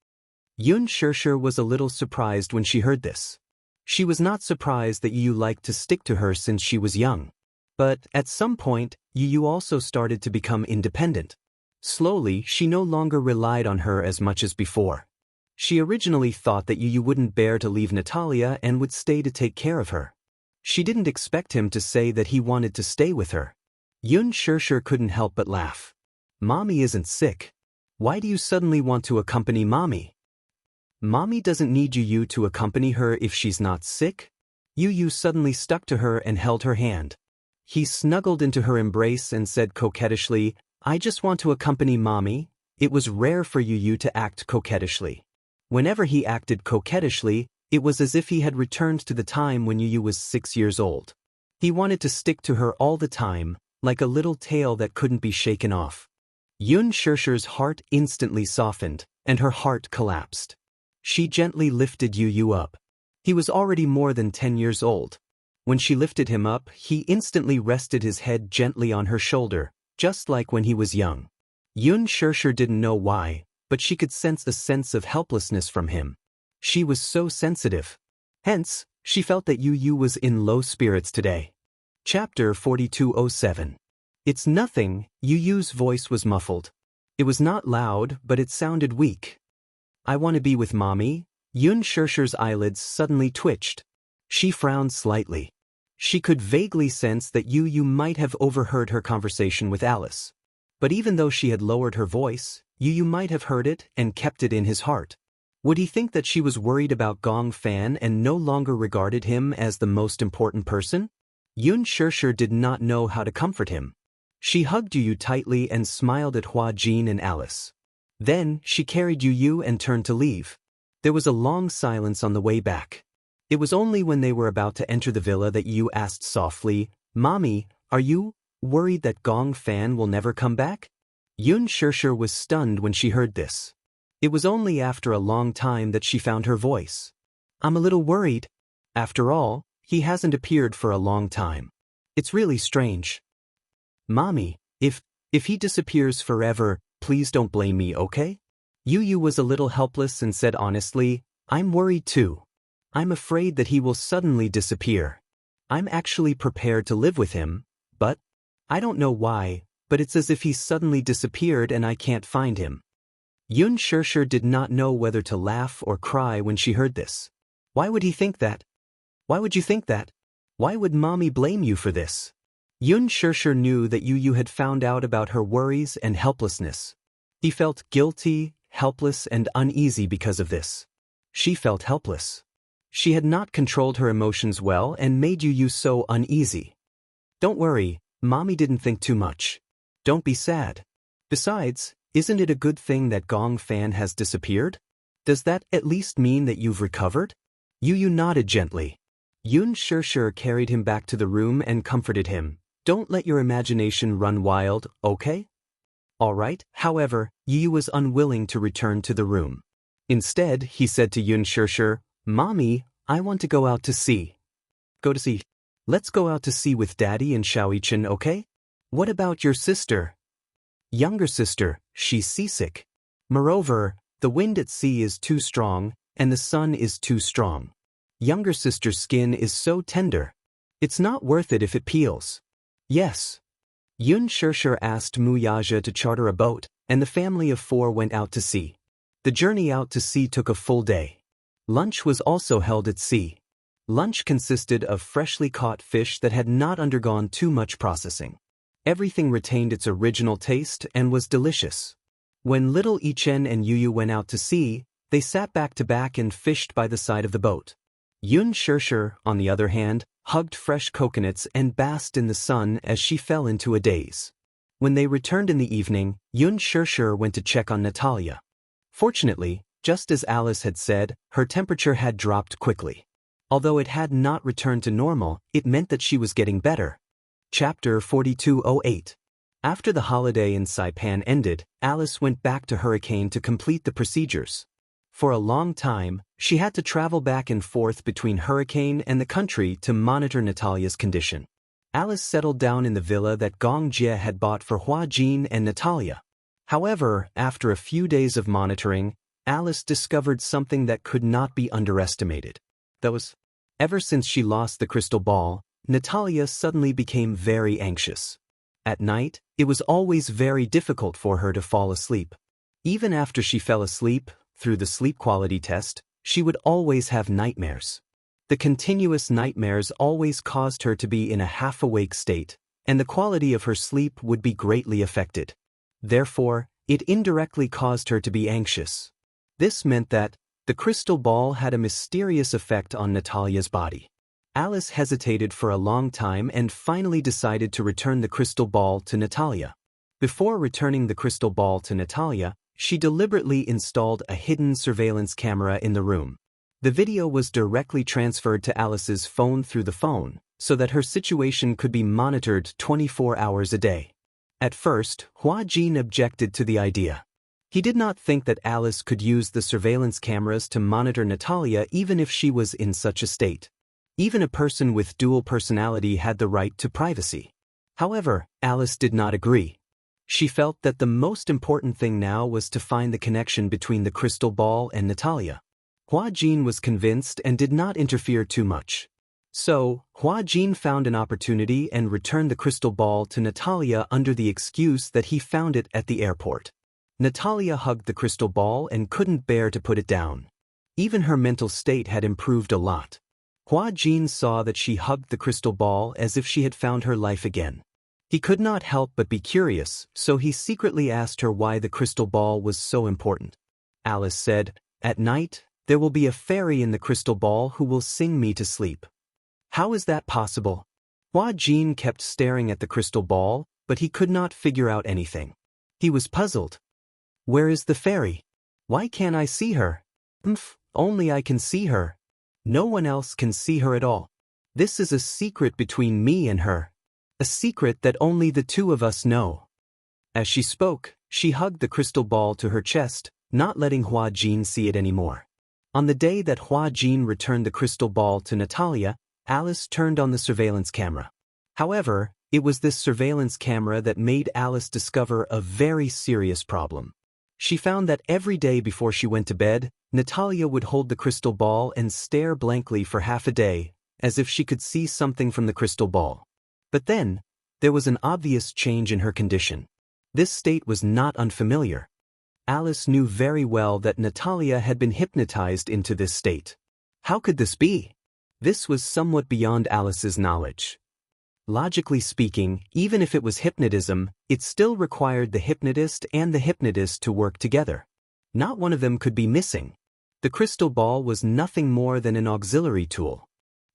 Xianxia was a little surprised when she heard this. She was not surprised that Yu Yu liked to stick to her since she was young. But, at some point, Yu Yu also started to become independent. Slowly, she no longer relied on her as much as before. She originally thought that Yu Yu wouldn't bear to leave Natalia and would stay to take care of her. She didn't expect him to say that he wanted to stay with her. Xianxia couldn't help but laugh. Mommy isn't sick. Why do you suddenly want to accompany Mommy? Mommy doesn't need Yu Yu to accompany her if she's not sick. Yu Yu suddenly stuck to her and held her hand. He snuggled into her embrace and said coquettishly, I just want to accompany Mommy. It was rare for Yu Yu to act coquettishly. Whenever he acted coquettishly, it was as if he had returned to the time when Yu Yu was 6 years old. He wanted to stick to her all the time, like a little tail that couldn't be shaken off. Xianxia's heart instantly softened, and her heart collapsed. She gently lifted Yu Yu up. He was already more than 10 years old. When she lifted him up, he instantly rested his head gently on her shoulder, just like when he was young. Xianxia didn't know why, but she could sense a sense of helplessness from him. She was so sensitive. Hence, she felt that Yu Yu was in low spirits today. Chapter 4207. It's nothing, Yu Yu's voice was muffled. It was not loud, but it sounded weak. I want to be with Mommy. Xianxia's eyelids suddenly twitched. She frowned slightly. She could vaguely sense that Yu Yu might have overheard her conversation with Alice. But even though she had lowered her voice, Yu Yu might have heard it and kept it in his heart. Would he think that she was worried about Gong Fan and no longer regarded him as the most important person? Xianxia did not know how to comfort him. She hugged Yu Yu tightly and smiled at Hua Jin and Alice. Then, she carried Yu Yu and turned to leave. There was a long silence on the way back. It was only when they were about to enter the villa that Yu asked softly, Mommy, are you worried that Gong Fan will never come back? Xianxia was stunned when she heard this. It was only after a long time that she found her voice. I'm a little worried. After all, he hasn't appeared for a long time. It's really strange. Mommy, if he disappears forever, please don't blame me, okay? Yu Yu was a little helpless and said honestly, I'm worried too. I'm afraid that he will suddenly disappear. I'm actually prepared to live with him, but I don't know why, but it's as if he suddenly disappeared and I can't find him. Xianxia did not know whether to laugh or cry when she heard this. Why would he think that? Why would you think that? Why would Mommy blame you for this? Xianxia knew that Yu Yu had found out about her worries and helplessness. He felt guilty, helpless, and uneasy because of this. She felt helpless. She had not controlled her emotions well and made you so uneasy. Don't worry, Mommy didn't think too much. Don't be sad. Besides, isn't it a good thing that Gong Fan has disappeared? Does that at least mean that you've recovered? Yu nodded gently. Yun Shishir carried him back to the room and comforted him. Don't let your imagination run wild, okay? All right. However, Yu was unwilling to return to the room. Instead, he said to Yun Shishir, Mommy, I want to go out to sea. Go to sea. Let's go out to sea with Daddy and Xiaoyichen, okay? What about your sister? Younger sister, she's seasick. Moreover, the wind at sea is too strong, and the sun is too strong. Younger sister's skin is so tender. It's not worth it if it peels. Yes. Yun Shishir asked Muyaja to charter a boat, and the family of 4 went out to sea. The journey out to sea took a full day. Lunch was also held at sea. Lunch consisted of freshly caught fish that had not undergone too much processing. Everything retained its original taste and was delicious. When little Ichen and Yu went out to sea, they sat back to back and fished by the side of the boat. Yun Shishir, on the other hand, hugged fresh coconuts and basked in the sun as she fell into a daze. When they returned in the evening, Yun Shishir went to check on Natalia. Fortunately, just as Alice had said, her temperature had dropped quickly. Although it had not returned to normal, it meant that she was getting better. Chapter 4208. After the holiday in Saipan ended, Alice went back to Hurricane to complete the procedures. For a long time, she had to travel back and forth between Hurricane and the country to monitor Natalia's condition. Alice settled down in the villa that Gong Jie had bought for Hua Jin and Natalia. However, after a few days of monitoring, Alice discovered something that could not be underestimated. Ever since she lost the crystal ball, Natalia suddenly became very anxious. At night, it was always very difficult for her to fall asleep. Even after she fell asleep, through the sleep quality test, she would always have nightmares. The continuous nightmares always caused her to be in a half-awake state, and the quality of her sleep would be greatly affected. Therefore, it indirectly caused her to be anxious. This meant that the crystal ball had a mysterious effect on Natalia's body. Alice hesitated for a long time and finally decided to return the crystal ball to Natalia. Before returning the crystal ball to Natalia, she deliberately installed a hidden surveillance camera in the room. The video was directly transferred to Alice's phone through the phone, so that her situation could be monitored 24 hours a day. At first, Hua Jin objected to the idea. He did not think that Alice could use the surveillance cameras to monitor Natalia even if she was in such a state. Even a person with dual personality had the right to privacy. However, Alice did not agree. She felt that the most important thing now was to find the connection between the crystal ball and Natalia. Hua Jin was convinced and did not interfere too much. So, Hua Jin found an opportunity and returned the crystal ball to Natalia under the excuse that he found it at the airport. Natalia hugged the crystal ball and couldn't bear to put it down. Even her mental state had improved a lot. Hua Jin saw that she hugged the crystal ball as if she had found her life again. He could not help but be curious, so he secretly asked her why the crystal ball was so important. Alice said, "At night, there will be a fairy in the crystal ball who will sing me to sleep." How is that possible? Hua Jin kept staring at the crystal ball, but he could not figure out anything. He was puzzled. Where is the fairy? Why can't I see her? Only I can see her. No one else can see her at all. This is a secret between me and her. A secret that only the two of us know. As she spoke, she hugged the crystal ball to her chest, not letting Hua Jin see it anymore. On the day that Hua Jin returned the crystal ball to Natalia, Alice turned on the surveillance camera. However, it was this surveillance camera that made Alice discover a very serious problem. She found that every day before she went to bed, Natalia would hold the crystal ball and stare blankly for half a day, as if she could see something from the crystal ball. But then, there was an obvious change in her condition. This state was not unfamiliar. Alice knew very well that Natalia had been hypnotized into this state. How could this be? This was somewhat beyond Alice's knowledge. Logically speaking, even if it was hypnotism, it still required the hypnotist and the hypnotist to work together. Not one of them could be missing. The crystal ball was nothing more than an auxiliary tool.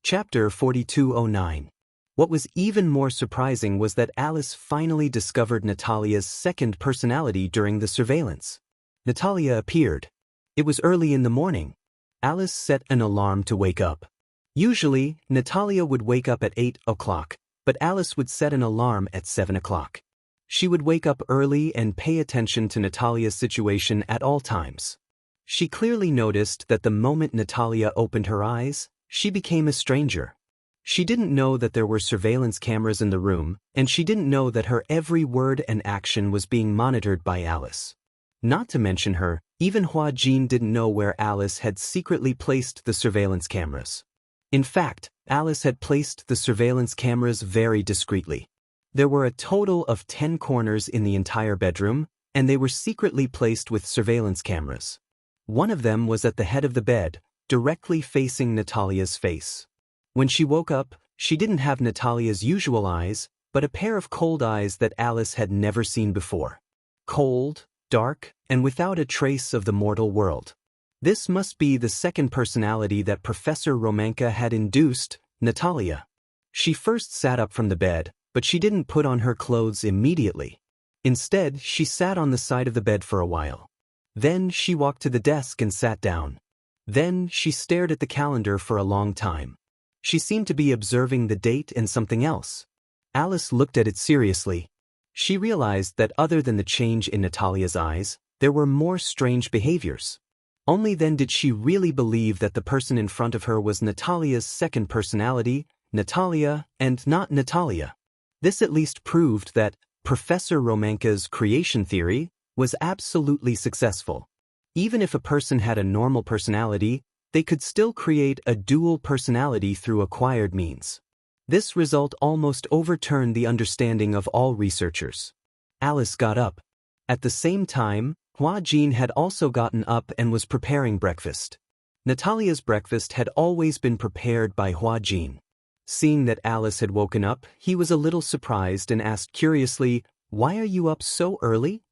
Chapter 4209. What was even more surprising was that Alice finally discovered Natalia's second personality during the surveillance. Natalia appeared. It was early in the morning. Alice set an alarm to wake up. Usually, Natalia would wake up at 8 o'clock, but Alice would set an alarm at 7 o'clock. She would wake up early and pay attention to Natalia's situation at all times. She clearly noticed that the moment Natalia opened her eyes, she became a stranger. She didn't know that there were surveillance cameras in the room, and she didn't know that her every word and action was being monitored by Alice. Not to mention her, even Hua Jin didn't know where Alice had secretly placed the surveillance cameras. In fact, Alice had placed the surveillance cameras very discreetly. There were a total of 10 corners in the entire bedroom, and they were secretly placed with surveillance cameras. One of them was at the head of the bed, directly facing Natalia's face. When she woke up, she didn't have Natalia's usual eyes, but a pair of cold eyes that Alice had never seen before. Cold, dark, and without a trace of the mortal world. This must be the second personality that Professor Romanka had induced, Natalia. She first sat up from the bed, but she didn't put on her clothes immediately. Instead, she sat on the side of the bed for a while. Then she walked to the desk and sat down. Then she stared at the calendar for a long time. She seemed to be observing the date and something else. Alice looked at it seriously. She realized that other than the change in Natalia's eyes, there were more strange behaviors. Only then did she really believe that the person in front of her was Natalia's second personality, Natalia, and not Natalia. This at least proved that Professor Romanka's creation theory was absolutely successful. Even if a person had a normal personality, they could still create a dual personality through acquired means. This result almost overturned the understanding of all researchers. Alice got up. At the same time, Hua Jin had also gotten up and was preparing breakfast. Natalia's breakfast had always been prepared by Hua Jin. Seeing that Alice had woken up, he was a little surprised and asked curiously, "Why are you up so early?"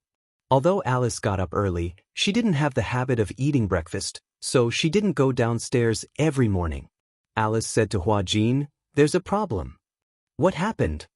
Although Alice got up early, she didn't have the habit of eating breakfast, so she didn't go downstairs every morning. Alice said to Hua Jin, "There's a problem." "What happened?"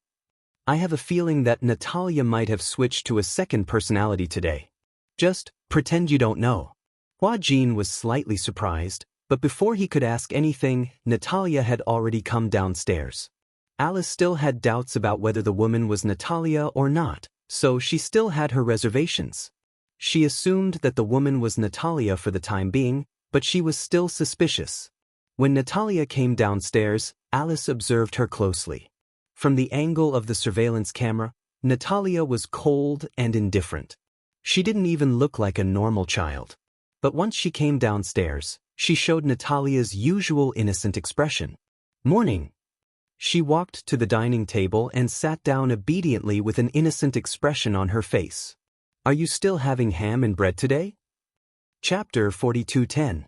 "I have a feeling that Natalia might have switched to a second personality today." "Just pretend you don't know." Hua Jin was slightly surprised, but before he could ask anything, Natalia had already come downstairs. Alice still had doubts about whether the woman was Natalia or not, so she still had her reservations. She assumed that the woman was Natalia for the time being, but she was still suspicious. When Natalia came downstairs, Alice observed her closely. From the angle of the surveillance camera, Natalia was cold and indifferent. She didn't even look like a normal child. But once she came downstairs, she showed Natalia's usual innocent expression. "Morning." She walked to the dining table and sat down obediently with an innocent expression on her face. "Are you still having ham and bread today?" Chapter 4210.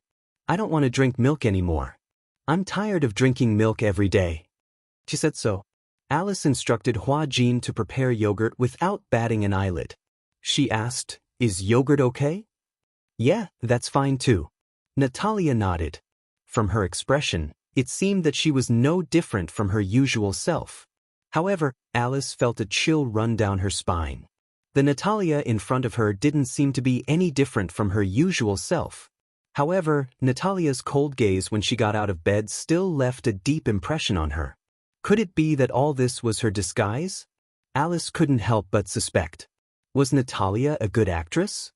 I don't want to drink milk anymore. I'm tired of drinking milk every day. She said so. Alice instructed Hua Jin to prepare yogurt without batting an eyelid. She asked, "Is yogurt okay?" "Yeah, that's fine too." Natalia nodded. From her expression, it seemed that she was no different from her usual self. However, Alice felt a chill run down her spine. The Natalia in front of her didn't seem to be any different from her usual self. However, Natalia's cold gaze when she got out of bed still left a deep impression on her. Could it be that all this was her disguise? Alice couldn't help but suspect. Was Natalia a good actress?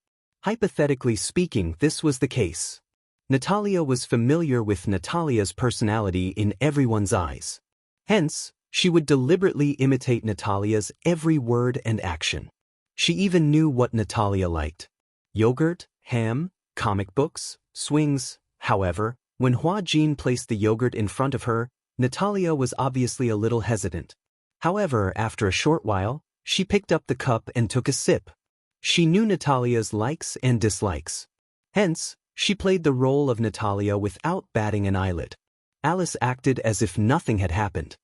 Hypothetically speaking, this was the case. Natalia was familiar with Natalia's personality in everyone's eyes. Hence, she would deliberately imitate Natalia's every word and action. She even knew what Natalia liked. Yogurt, ham, comic books, swings. However, when Hua Jin placed the yogurt in front of her, Natalia was obviously a little hesitant. However, after a short while, she picked up the cup and took a sip. She knew Natalia's likes and dislikes. Hence, she played the role of Natalia without batting an eyelid. Alice acted as if nothing had happened.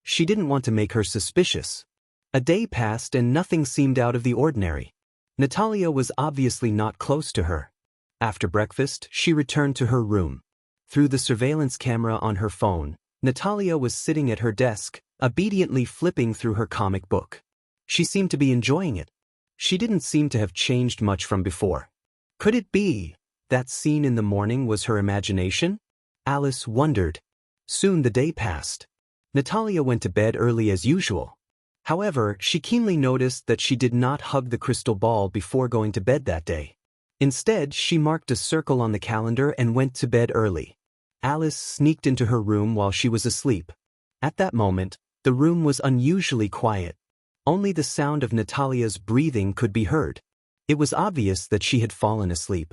She didn't want to make her suspicious. A day passed and nothing seemed out of the ordinary. Natalia was obviously not close to her. After breakfast, she returned to her room. Through the surveillance camera on her phone, Natalia was sitting at her desk, obediently flipping through her comic book. She seemed to be enjoying it. She didn't seem to have changed much from before. Could it be that scene in the morning was her imagination? Alice wondered. Soon the day passed. Natalia went to bed early as usual. However, she keenly noticed that she did not hug the crystal ball before going to bed that day. Instead, she marked a circle on the calendar and went to bed early. Alice sneaked into her room while she was asleep. At that moment, the room was unusually quiet. Only the sound of Natalia's breathing could be heard. It was obvious that she had fallen asleep.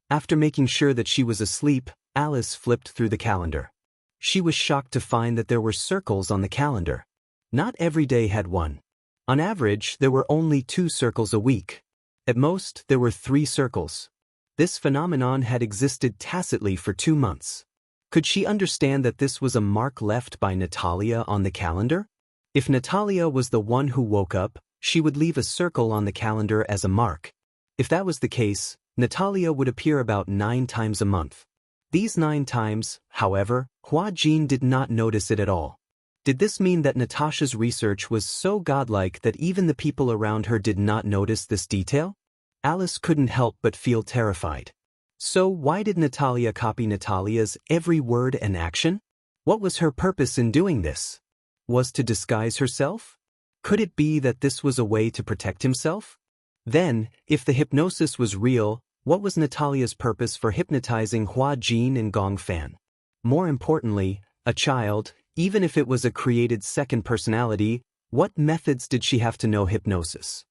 After making sure that she was asleep, Alice flipped through the calendar. She was shocked to find that there were circles on the calendar. Not every day had one. On average, there were only 2 circles a week. At most, there were 3 circles. This phenomenon had existed tacitly for 2 months. Could she understand that this was a mark left by Natalia on the calendar? If Natalia was the one who woke up, she would leave a circle on the calendar as a mark. If that was the case, Natalia would appear about 9 times a month. These 9 times, however, Hua Jin did not notice it at all. Did this mean that Natasha's research was so godlike that even the people around her did not notice this detail? Alice couldn't help but feel terrified. So why did Natalia copy Natalia's every word and action? What was her purpose in doing this? Was to disguise herself? Could it be that this was a way to protect himself? Then, if the hypnosis was real, what was Natalia's purpose for hypnotizing Hua Jin and Gong Fan? More importantly, a child, even if it was a created second personality, what methods did she have to know hypnosis?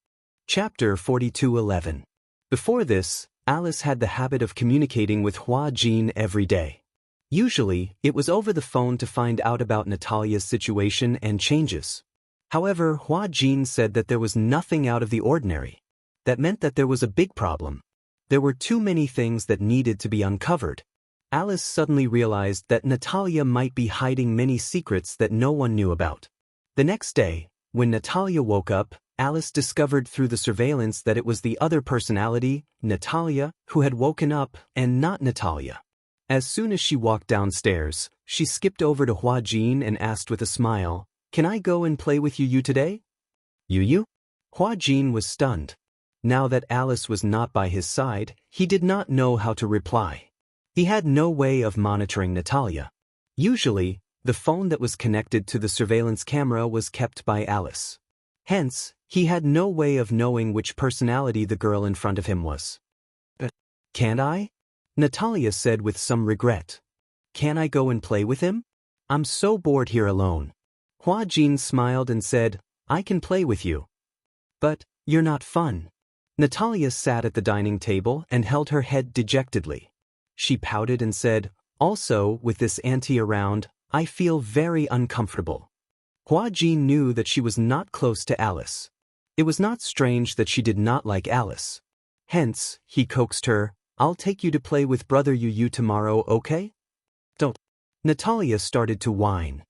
Chapter 42:11. Before this, Alice had the habit of communicating with Hua Jin every day. Usually, it was over the phone to find out about Natalia's situation and changes. However, Hua Jin said that there was nothing out of the ordinary. That meant that there was a big problem. There were too many things that needed to be uncovered. Alice suddenly realized that Natalia might be hiding many secrets that no one knew about. The next day, when Natalia woke up, Alice discovered through the surveillance that it was the other personality, Natalia, who had woken up, and not Natalia. As soon as she walked downstairs, she skipped over to Hua Jin and asked with a smile, "Can I go and play with you today?" You? Hua Jin was stunned. Now that Alice was not by his side, he did not know how to reply. He had no way of monitoring Natalia. Usually, the phone that was connected to the surveillance camera was kept by Alice. Hence, he had no way of knowing which personality the girl in front of him was. "Can't I?" Natalia said with some regret. "Can I go and play with him? I'm so bored here alone." Hua Jin smiled and said, "I can play with you. But, you're not fun." Natalia sat at the dining table and held her head dejectedly. She pouted and said, "Also, with this auntie around, I feel very uncomfortable." Hua Jin knew that she was not close to Alice. It was not strange that she did not like Alice. Hence, he coaxed her, "I'll take you to play with brother Yu tomorrow, okay?" "Don't." Natalia started to whine.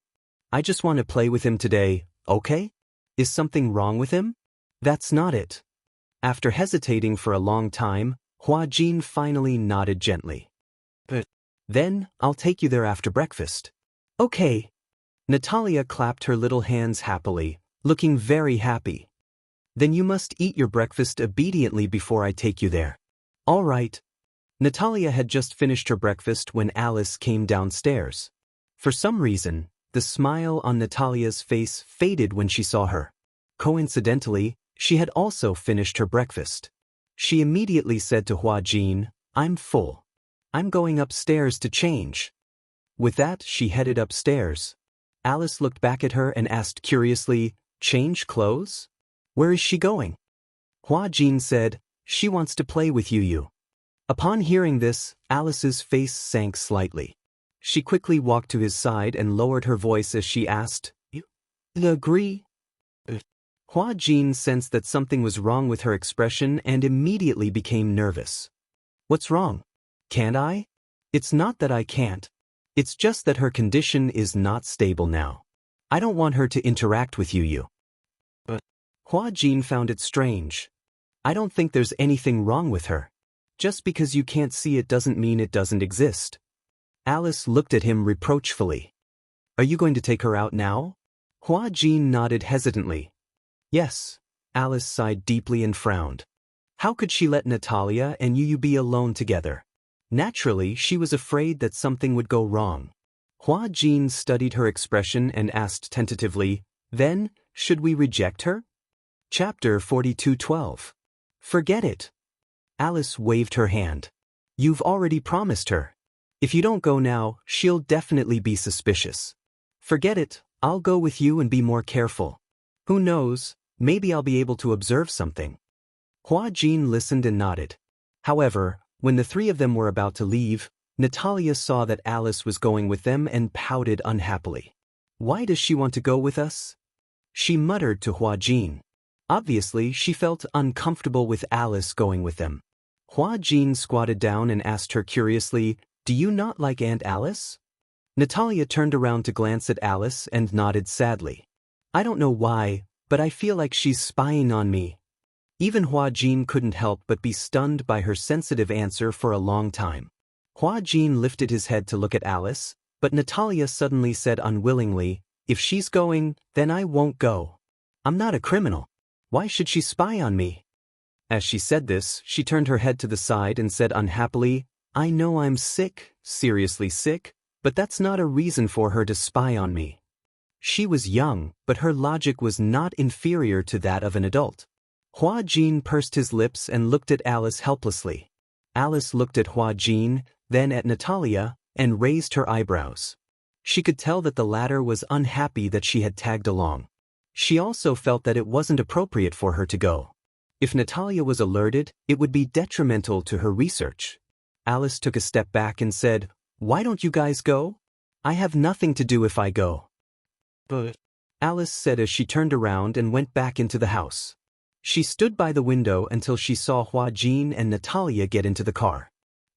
"I just want to play with him today, okay? Is something wrong with him?" "That's not it." After hesitating for a long time, Hua Jin finally nodded gently. "Then, I'll take you there after breakfast." "Okay." Natalia clapped her little hands happily, looking very happy. "Then you must eat your breakfast obediently before I take you there." "All right." Natalia had just finished her breakfast when Alice came downstairs. For some reason, the smile on Natalia's face faded when she saw her. Coincidentally, she had also finished her breakfast. She immediately said to Hua Jin, "I'm full. I'm going upstairs to change." With that, she headed upstairs. Alice looked back at her and asked curiously, "Change clothes? Where is she going?" Hua Jin said, "She wants to play with Yu." Upon hearing this, Alice's face sank slightly. She quickly walked to his side and lowered her voice as she asked, "You agree?" Hua Jin sensed that something was wrong with her expression and immediately became nervous. "What's wrong? Can't I?" "It's not that I can't. It's just that her condition is not stable now. I don't want her to interact with you. But Hua Jin found it strange. I don't think there's anything wrong with her. Just because you can't see it doesn't mean it doesn't exist. Alice looked at him reproachfully. Are you going to take her out now? Hua Jin nodded hesitantly. Yes. Alice sighed deeply and frowned. How could she let Natalia and Yu be alone together? Naturally, she was afraid that something would go wrong. Hua Jin studied her expression and asked tentatively, Then, should we reject her? Chapter 42:12. Forget it. Alice waved her hand. You've already promised her. If you don't go now, she'll definitely be suspicious. Forget it, I'll go with you and be more careful. Who knows, maybe I'll be able to observe something. Hua Jin listened and nodded. However, when the three of them were about to leave, Natalia saw that Alice was going with them and pouted unhappily. Why does she want to go with us? She muttered to Hua Jin. Obviously, she felt uncomfortable with Alice going with them. Hua Jin squatted down and asked her curiously, Do you not like Aunt Alice? Natalia turned around to glance at Alice and nodded sadly. I don't know why, but I feel like she's spying on me. Even Hua Jin couldn't help but be stunned by her sensitive answer for a long time. Hua Jin lifted his head to look at Alice, but Natalia suddenly said unwillingly, If she's going, then I won't go. I'm not a criminal. Why should she spy on me? As she said this, she turned her head to the side and said unhappily, I know I'm sick, seriously sick, but that's not a reason for her to spy on me. She was young, but her logic was not inferior to that of an adult. Hua Jin pursed his lips and looked at Alice helplessly. Alice looked at Hua Jin, then at Natalia, and raised her eyebrows. She could tell that the latter was unhappy that she had tagged along. She also felt that it wasn't appropriate for her to go. If Natalia was alerted, it would be detrimental to her research. Alice took a step back and said, Why don't you guys go? I have nothing to do if I go. But Alice said as she turned around and went back into the house. She stood by the window until she saw Hua Jin and Natalia get into the car.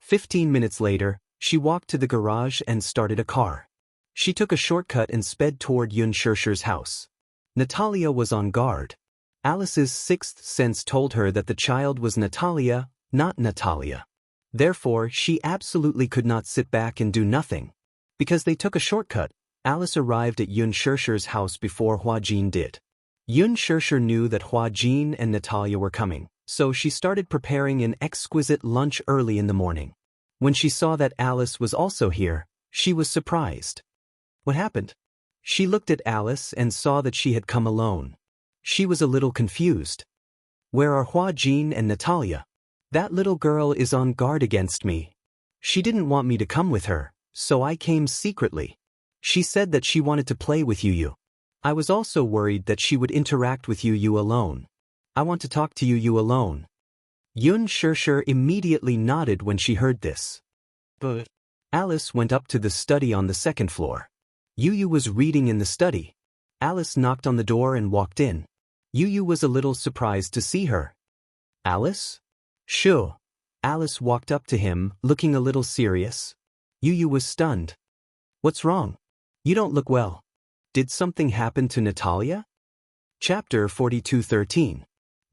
15 minutes later, she walked to the garage and started a car. She took a shortcut and sped toward Xianxia's house. Natalia was on guard. Alice's sixth sense told her that the child was Natalia, not Natalia. Therefore, she absolutely could not sit back and do nothing. Because they took a shortcut, Alice arrived at Xianxia's house before Hua Jin did. Xianxia knew that Hua Jin and Natalia were coming, so she started preparing an exquisite lunch early in the morning. When she saw that Alice was also here, she was surprised. What happened? She looked at Alice and saw that she had come alone. She was a little confused. Where are Hua Jin and Natalia? That little girl is on guard against me. She didn't want me to come with her, so I came secretly. She said that she wanted to play with Yu. I was also worried that she would interact with Yu alone. I want to talk to Yu alone. Xianxia immediately nodded when she heard this. But Alice went up to the study on the second floor. Yu was reading in the study. Alice knocked on the door and walked in. Yu was a little surprised to see her. Alice? Sure. Alice walked up to him, looking a little serious. Yu was stunned. What's wrong? You don't look well. Did something happen to Natalia? Chapter 42:13.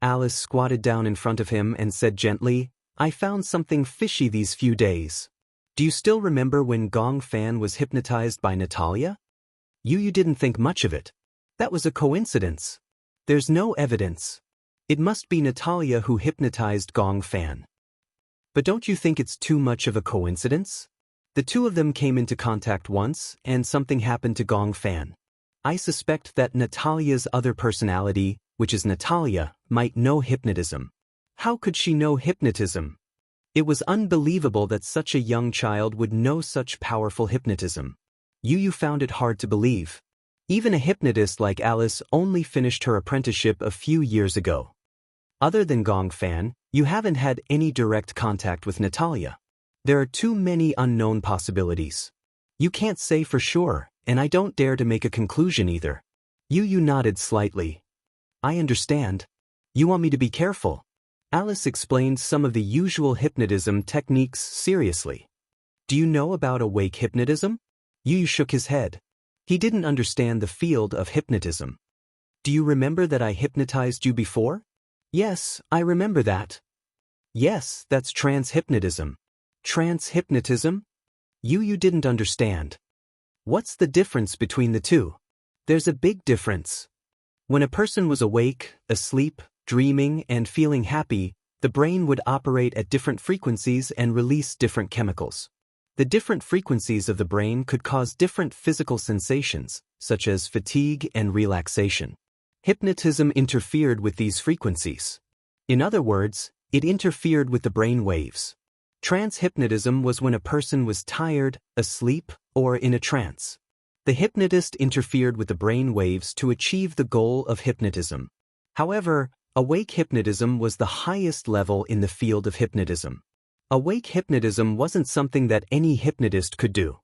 Alice squatted down in front of him and said gently, I found something fishy these few days. Do you still remember when Gong Fan was hypnotized by Natalia? Yu didn't think much of it. That was a coincidence. There's no evidence. It must be Natalia who hypnotized Gong Fan. But don't you think it's too much of a coincidence? The two of them came into contact once, and something happened to Gong Fan. I suspect that Natalia's other personality, which is Natalia, might know hypnotism. How could she know hypnotism? It was unbelievable that such a young child would know such powerful hypnotism. Yu found it hard to believe. Even a hypnotist like Alice only finished her apprenticeship a few years ago. Other than Gong Fan, you haven't had any direct contact with Natalia. There are too many unknown possibilities. You can't say for sure, and I don't dare to make a conclusion either. Yu nodded slightly. I understand. You want me to be careful. Alice explained some of the usual hypnotism techniques seriously. Do you know about awake hypnotism? Yu shook his head. He didn't understand the field of hypnotism. Do you remember that I hypnotized you before? Yes, I remember that. Yes, that's trance-hypnotism. Trance-hypnotism? You didn't understand. What's the difference between the two? There's a big difference. When a person was awake, asleep, dreaming, and feeling happy, the brain would operate at different frequencies and release different chemicals. The different frequencies of the brain could cause different physical sensations, such as fatigue and relaxation. Hypnotism interfered with these frequencies. In other words, it interfered with the brain waves. Trance-hypnotism was when a person was tired, asleep, or in a trance. The hypnotist interfered with the brain waves to achieve the goal of hypnotism. However, awake hypnotism was the highest level in the field of hypnotism. Awake hypnotism wasn't something that any hypnotist could do.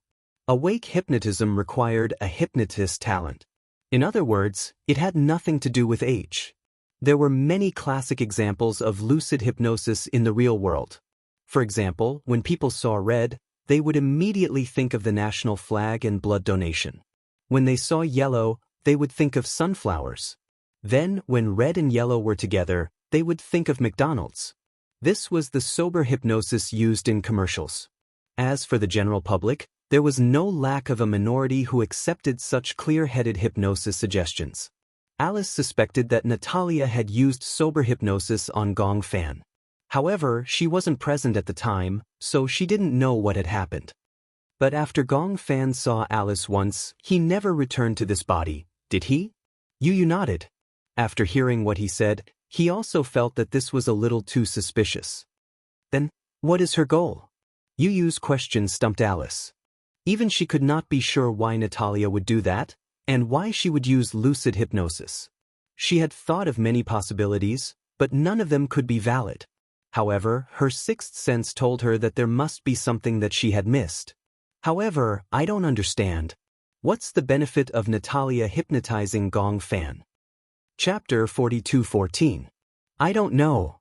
Awake hypnotism required a hypnotist's talent. In other words, it had nothing to do with age. There were many classic examples of lucid hypnosis in the real world. For example, when people saw red, they would immediately think of the national flag and blood donation. When they saw yellow, they would think of sunflowers. Then, when red and yellow were together, they would think of McDonald's. This was the sober hypnosis used in commercials. As for the general public, there was no lack of a minority who accepted such clear-headed hypnosis suggestions. Alice suspected that Natalia had used sober hypnosis on Gong Fan. However, she wasn't present at the time, so she didn't know what had happened. But after Gong Fan saw Alice once, he never returned to this body, did he? Yu nodded. After hearing what he said, he also felt that this was a little too suspicious. Then, what is her goal? Yu's question stumped Alice. Even she could not be sure why Natalia would do that, and why she would use lucid hypnosis. She had thought of many possibilities, but none of them could be valid. However, her sixth sense told her that there must be something that she had missed. However, I don't understand. What's the benefit of Natalia hypnotizing Gong Fan? Chapter 42:14. I don't know.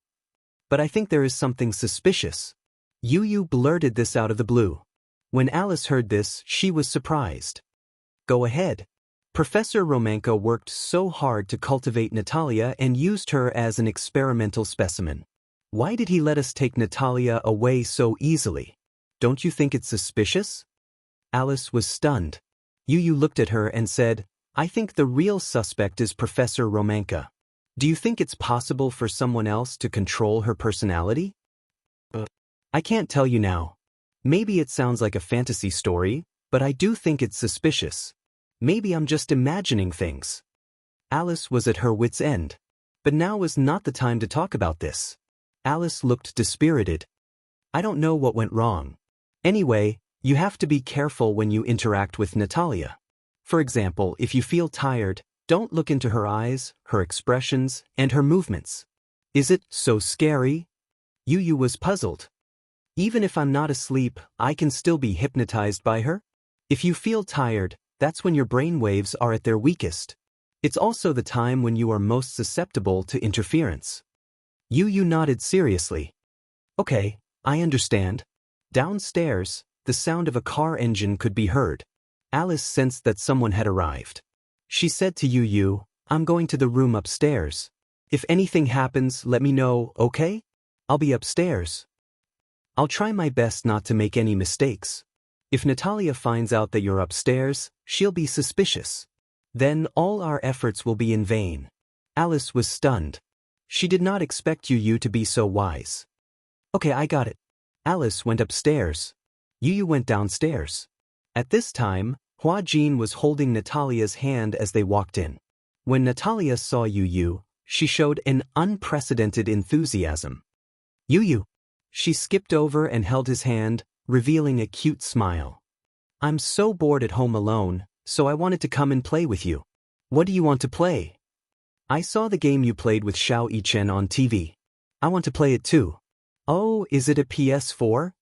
But I think there is something suspicious. Yu blurted this out of the blue. When Alice heard this, she was surprised. Go ahead. Professor Romanka worked so hard to cultivate Natalia and used her as an experimental specimen. Why did he let us take Natalia away so easily? Don't you think it's suspicious? Alice was stunned. Yu looked at her and said, I think the real suspect is Professor Romanka. Do you think it's possible for someone else to control her personality? I can't tell you now. Maybe it sounds like a fantasy story, but I do think it's suspicious. Maybe I'm just imagining things. Alice was at her wit's end. But now was not the time to talk about this. Alice looked dispirited. I don't know what went wrong. Anyway, you have to be careful when you interact with Natalia. For example, if you feel tired, don't look into her eyes, her expressions, and her movements. Is it so scary? Yu was puzzled. Even if I'm not asleep, I can still be hypnotized by her? If you feel tired, that's when your brain waves are at their weakest. It's also the time when you are most susceptible to interference. Yu nodded seriously. Okay, I understand. Downstairs, the sound of a car engine could be heard. Alice sensed that someone had arrived. She said to Yu, I'm going to the room upstairs. If anything happens, let me know, okay? I'll be upstairs. I'll try my best not to make any mistakes. If Natalia finds out that you're upstairs, she'll be suspicious. Then all our efforts will be in vain. Alice was stunned. She did not expect Yu to be so wise. Okay, I got it. Alice went upstairs. Yu went downstairs. At this time, Hua Jin was holding Natalia's hand as they walked in. When Natalia saw Yu, she showed an unprecedented enthusiasm. Yu. She skipped over and held his hand, revealing a cute smile. I'm so bored at home alone, so I wanted to come and play with you. What do you want to play? I saw the game you played with Xianxia on TV. I want to play it too. Oh, is it a PS4?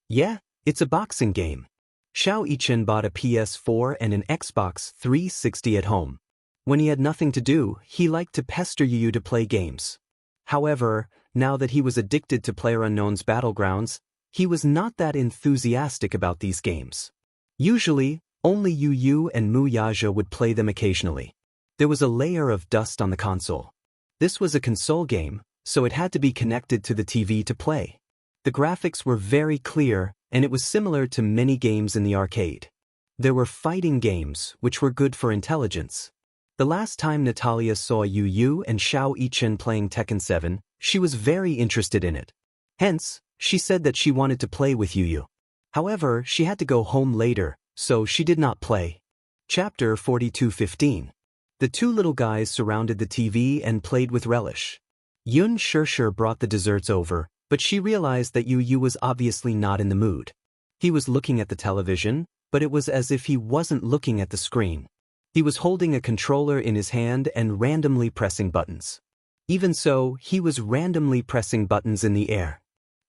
Yeah, it's a boxing game. Xianxia bought a PS4 and an Xbox 360 at home. When he had nothing to do, he liked to pester Yu to play games. However, now that he was addicted to PlayerUnknown's Battlegrounds, he was not that enthusiastic about these games. Usually, Only Yu Yu and Muyaja would play them occasionally. There was a layer of dust on the console. This was a console game, so it had to be connected to the TV to play. The graphics were very clear, and it was similar to many games in the arcade. There were fighting games, which were good for intelligence. The last time Natalia saw Yu Yu and Xiao Yichen playing Tekken 7, she was very interested in it. Hence, she said that she wanted to play with Yu Yu. However, she had to go home later, so she did not play. Chapter 42:15. The two little guys surrounded the TV and played with relish. Yun Shirshir brought the desserts over, but she realized that Yu Yu was obviously not in the mood. He was looking at the television, but it was as if he wasn't looking at the screen. He was holding a controller in his hand and randomly pressing buttons. Even so, he was randomly pressing buttons in the air.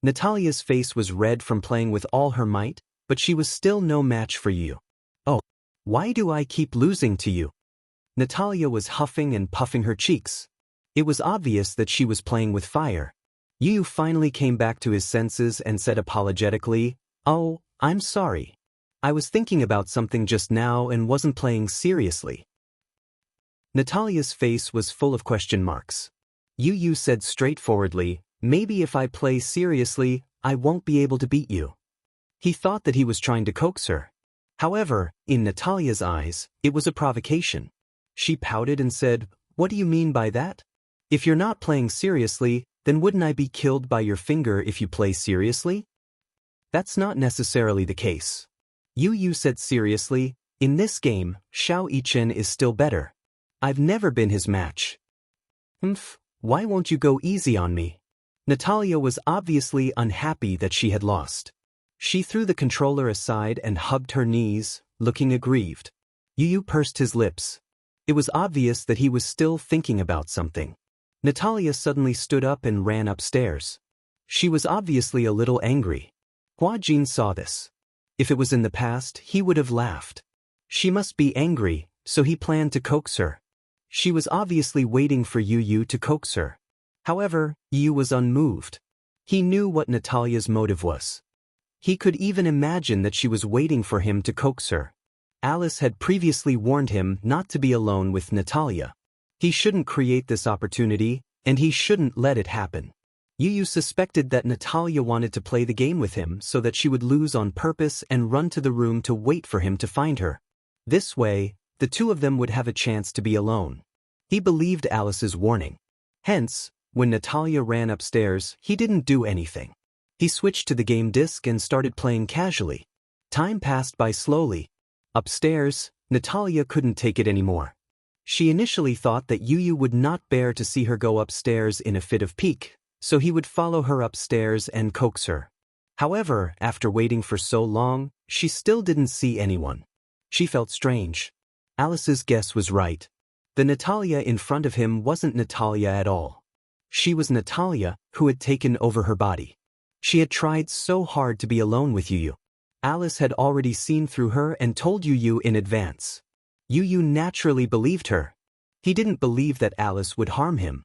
Natalia's face was red from playing with all her might, but she was still no match for Yu. "Oh, why do I keep losing to you?" Natalia was huffing and puffing her cheeks. It was obvious that she was playing with fire. Yu finally came back to his senses and said apologetically, "Oh, I'm sorry. I was thinking about something just now and wasn't playing seriously." Natalia's face was full of question marks. Yu said straightforwardly, "Maybe if I play seriously, I won't be able to beat you." He thought that he was trying to coax her. However, in Natalia's eyes, it was a provocation. She pouted and said, "What do you mean by that? If you're not playing seriously, then wouldn't I be killed by your finger if you play seriously?" "That's not necessarily the case." Yu said seriously, "In this game, Xiao Yichen is still better. I've never been his match." Why won't you go easy on me?" Natalia was obviously unhappy that she had lost. She threw the controller aside and hugged her knees, looking aggrieved. Yu pursed his lips. It was obvious that he was still thinking about something. Natalia suddenly stood up and ran upstairs. She was obviously a little angry. Hua Jin saw this. If it was in the past, he would have laughed. She must be angry, so he planned to coax her. She was obviously waiting for Yu to coax her. However, Yu was unmoved. He knew what Natalia's motive was. He could even imagine that she was waiting for him to coax her. Alice had previously warned him not to be alone with Natalia. He shouldn't create this opportunity, and he shouldn't let it happen. Yu suspected that Natalia wanted to play the game with him so that she would lose on purpose and run to the room to wait for him to find her. This way, the two of them would have a chance to be alone. He believed Alice's warning. Hence, when Natalia ran upstairs, he didn't do anything. He switched to the game disc and started playing casually. Time passed by slowly. Upstairs, Natalia couldn't take it anymore. She initially thought that Yu would not bear to see her go upstairs in a fit of pique, so he would follow her upstairs and coax her. However, after waiting for so long, she still didn't see anyone. She felt strange. Alice's guess was right. The Natalia in front of him wasn't Natalia at all. She was Natalia who had taken over her body. She had tried so hard to be alone with Yu. Alice had already seen through her and told Yu in advance. Yu naturally believed her. He didn't believe that Alice would harm him.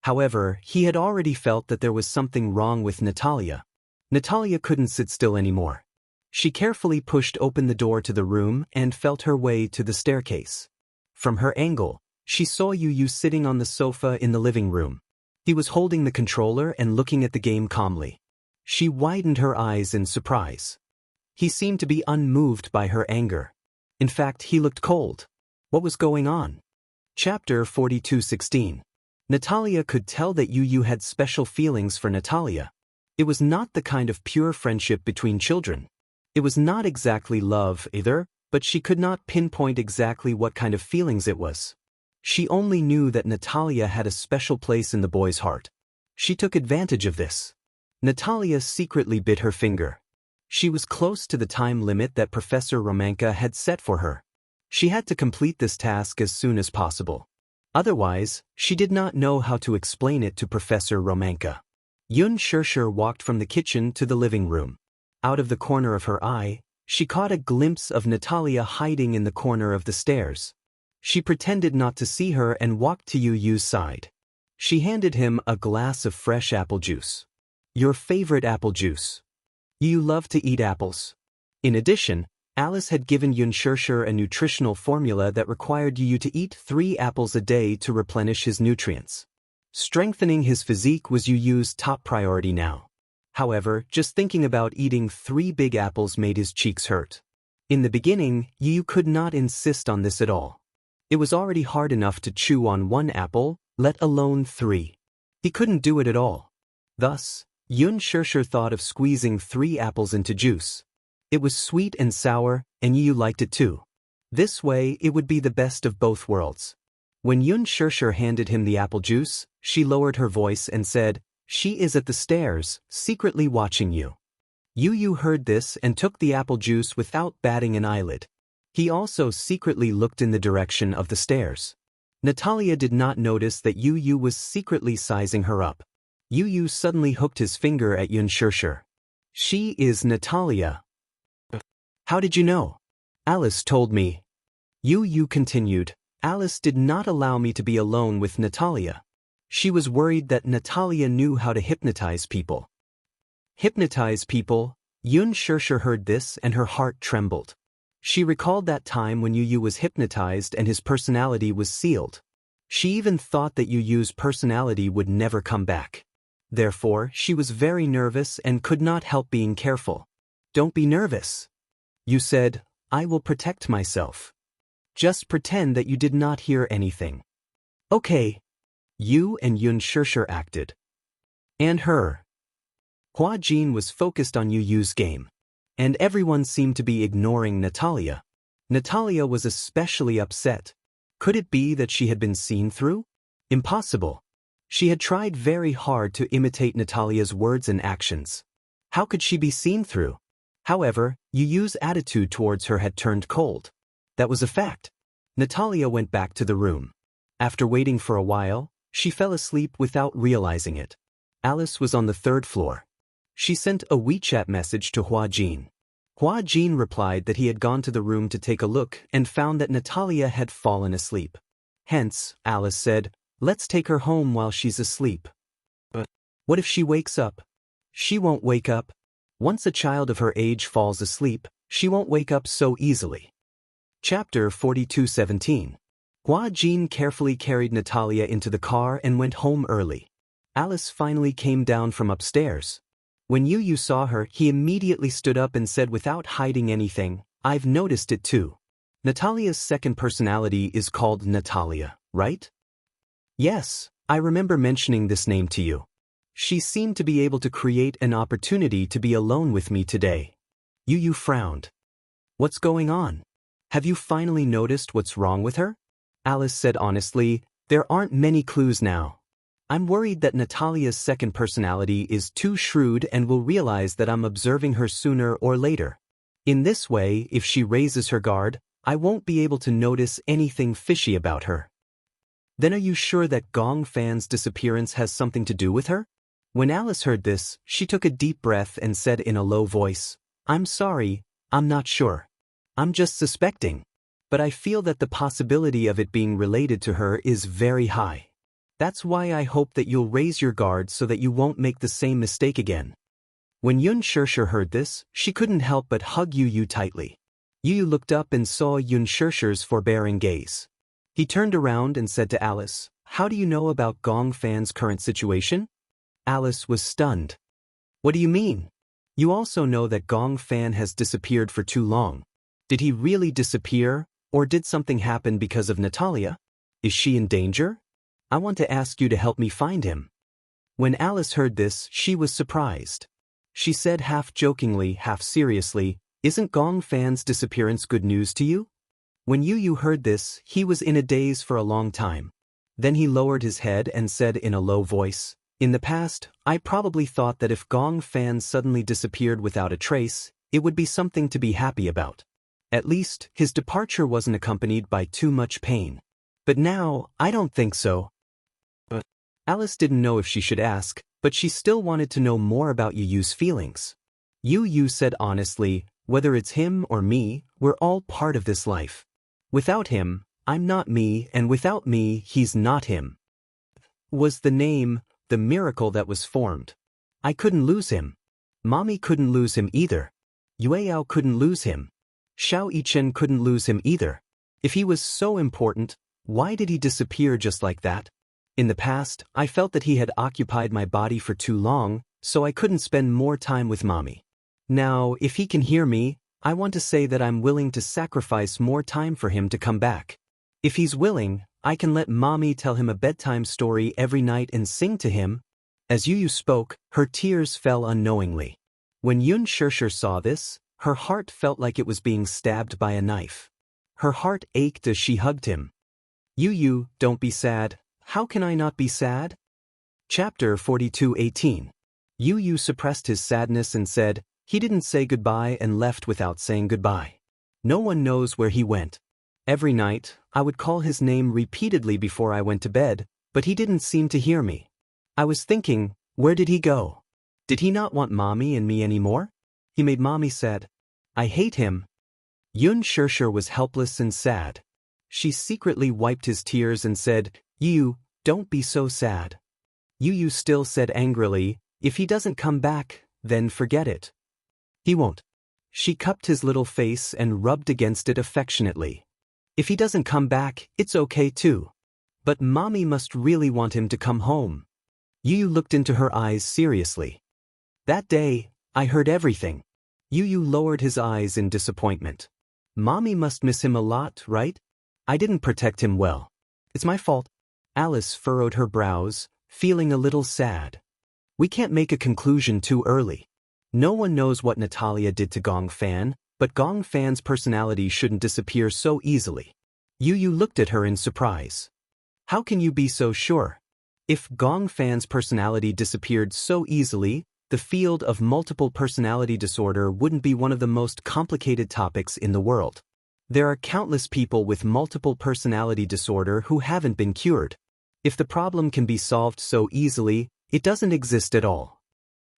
However, he had already felt that there was something wrong with Natalia. Natalia couldn't sit still anymore. She carefully pushed open the door to the room and felt her way to the staircase. From her angle, she saw Yu sitting on the sofa in the living room. He was holding the controller and looking at the game calmly. She widened her eyes in surprise. He seemed to be unmoved by her anger. In fact, he looked cold. What was going on? Chapter 42:16. Natalia could tell that Yu had special feelings for Natalia. It was not the kind of pure friendship between children. It was not exactly love either, but she could not pinpoint exactly what kind of feelings it was. She only knew that Natalia had a special place in the boy's heart. She took advantage of this. Natalia secretly bit her finger. She was close to the time limit that Professor Romanka had set for her. She had to complete this task as soon as possible. Otherwise, she did not know how to explain it to Professor Romanka. Yun Shirshir walked from the kitchen to the living room. Out of the corner of her eye, she caught a glimpse of Natalia hiding in the corner of the stairs. She pretended not to see her and walked to Yu's side. She handed him a glass of fresh apple juice. "Your favorite apple juice. You love to eat apples." In addition, Alice had given Xianxia a nutritional formula that required Yu to eat 3 apples a day to replenish his nutrients. Strengthening his physique was Yu's top priority now. However, just thinking about eating 3 big apples made his cheeks hurt. In the beginning, Yu could not insist on this at all. It was already hard enough to chew on 1 apple, let alone 3. He couldn't do it at all. Thus, Xianxia thought of squeezing 3 apples into juice. It was sweet and sour, and Yu liked it too. This way, it would be the best of both worlds. When Xianxia handed him the apple juice, she lowered her voice and said, "She is at the stairs, secretly watching you." Yu heard this and took the apple juice without batting an eyelid. He also secretly looked in the direction of the stairs. Natalia did not notice that Yu was secretly sizing her up. Yu suddenly hooked his finger at Xianxia. "She is Natalia." "How did you know?" "Alice told me." Yu continued, "Alice did not allow me to be alone with Natalia. She was worried that Natalia knew how to hypnotize people." Hypnotize people? Xianxia heard this and her heart trembled. She recalled that time when Yu was hypnotized and his personality was sealed. She even thought that Yu's personality would never come back. Therefore, she was very nervous and could not help being careful. "Don't be nervous." Yu said, "I will protect myself. Just pretend that you did not hear anything." "Okay." Yu and Xianxia acted. And her. Hua Jin was focused on Yu's game. And everyone seemed to be ignoring Natalia. Natalia was especially upset. Could it be that she had been seen through? Impossible. She had tried very hard to imitate Natalia's words and actions. How could she be seen through? However, Yu's attitude towards her had turned cold. That was a fact. Natalia went back to the room. After waiting for a while, she fell asleep without realizing it. Alice was on the 3rd floor. She sent a WeChat message to Hua Jin. Hua Jin replied that he had gone to the room to take a look and found that Natalia had fallen asleep. Hence, Alice said, "Let's take her home while she's asleep." "But what if she wakes up?" "She won't wake up. Once a child of her age falls asleep, she won't wake up so easily." Chapter 42:17. Hua Jin carefully carried Natalia into the car and went home early. Alice finally came down from upstairs. When Yu saw her, he immediately stood up and said without hiding anything, "I've noticed it too. Natalia's second personality is called Natalia, right?" "Yes, I remember mentioning this name to you. She seemed to be able to create an opportunity to be alone with me today." Yu frowned. "What's going on? Have you finally noticed what's wrong with her?" Alice said honestly, "There aren't many clues now. I'm worried that Natalia's second personality is too shrewd and will realize that I'm observing her sooner or later. In this way, if she raises her guard, I won't be able to notice anything fishy about her." "Then are you sure that Gong Fan's disappearance has something to do with her?" When Alice heard this, she took a deep breath and said in a low voice, "I'm sorry, I'm not sure. I'm just suspecting. But I feel that the possibility of it being related to her is very high. That's why I hope that you'll raise your guard so that you won't make the same mistake again." When Xianxia heard this, she couldn't help but hug Yu tightly. Yu looked up and saw Xianxia's forbearing gaze. He turned around and said to Alice, "How do you know about Gong Fan's current situation?" Alice was stunned. "What do you mean? You also know that Gong Fan has disappeared for too long. Did he really disappear, or did something happen because of Natalia? Is she in danger? I want to ask you to help me find him." When Alice heard this, she was surprised. She said half jokingly, half seriously, "Isn't Gong Fan's disappearance good news to you?" When Yu heard this, he was in a daze for a long time. Then he lowered his head and said in a low voice, "In the past, I probably thought that if Gong Fan suddenly disappeared without a trace, it would be something to be happy about. At least, his departure wasn't accompanied by too much pain. But now, I don't think so." Alice didn't know if she should ask, but she still wanted to know more about Yu's feelings. Yu said honestly, "Whether it's him or me, we're all part of this life. Without him, I'm not me, and without me, he's not him." Was the name, the miracle that was formed. I couldn't lose him. Mommy couldn't lose him either. Yueyao couldn't lose him. Xiao Yichen couldn't lose him either. If he was so important, why did he disappear just like that? In the past, I felt that he had occupied my body for too long, so I couldn't spend more time with mommy. Now, if he can hear me, I want to say that I'm willing to sacrifice more time for him to come back. If he's willing, I can let mommy tell him a bedtime story every night and sing to him. As Yu spoke, her tears fell unknowingly. When Xianxia saw this, her heart felt like it was being stabbed by a knife. Her heart ached as she hugged him. Yu, don't be sad. How can I not be sad? Chapter 42:18. Yu suppressed his sadness and said, he didn't say goodbye and left without saying goodbye. No one knows where he went. Every night, I would call his name repeatedly before I went to bed, but he didn't seem to hear me. I was thinking, where did he go? Did he not want mommy and me anymore? He made mommy sad. I hate him. Xianxia was helpless and sad. She secretly wiped his tears and said, Yu, don't be so sad. Yu still said angrily, if he doesn't come back, then forget it. He won't. She cupped his little face and rubbed against it affectionately. If he doesn't come back, it's okay too. But mommy must really want him to come home. Yu looked into her eyes seriously. That day, I heard everything. Yu lowered his eyes in disappointment. Mommy must miss him a lot, right? I didn't protect him well. It's my fault. Alice furrowed her brows, feeling a little sad. We can't make a conclusion too early. No one knows what Natalia did to Gong Fan, but Gong Fan's personality shouldn't disappear so easily. Yu looked at her in surprise. How can you be so sure? If Gong Fan's personality disappeared so easily, the field of multiple personality disorder wouldn't be one of the most complicated topics in the world. There are countless people with multiple personality disorder who haven't been cured. If the problem can be solved so easily, it doesn't exist at all.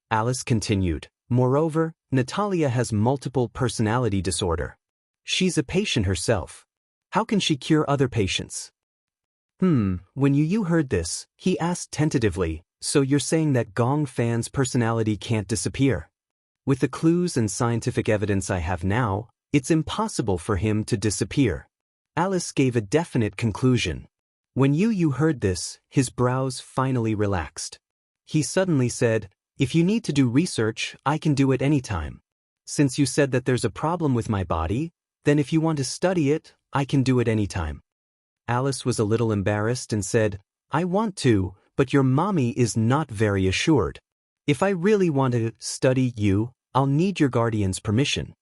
Alice continued. Moreover, Natalia has multiple personality disorder. She's a patient herself. How can she cure other patients? When Yu heard this, he asked tentatively, so you're saying that Gong Fan's personality can't disappear? With the clues and scientific evidence I have now, it's impossible for him to disappear. Alice gave a definite conclusion. When Yu heard this, his brows finally relaxed. He suddenly said, if you need to do research, I can do it anytime. Since you said that there's a problem with my body, then if you want to study it, I can do it anytime. Alice was a little embarrassed and said, I want to, but your mommy is not very assured. If I really want to study you, I'll need your guardian's permission.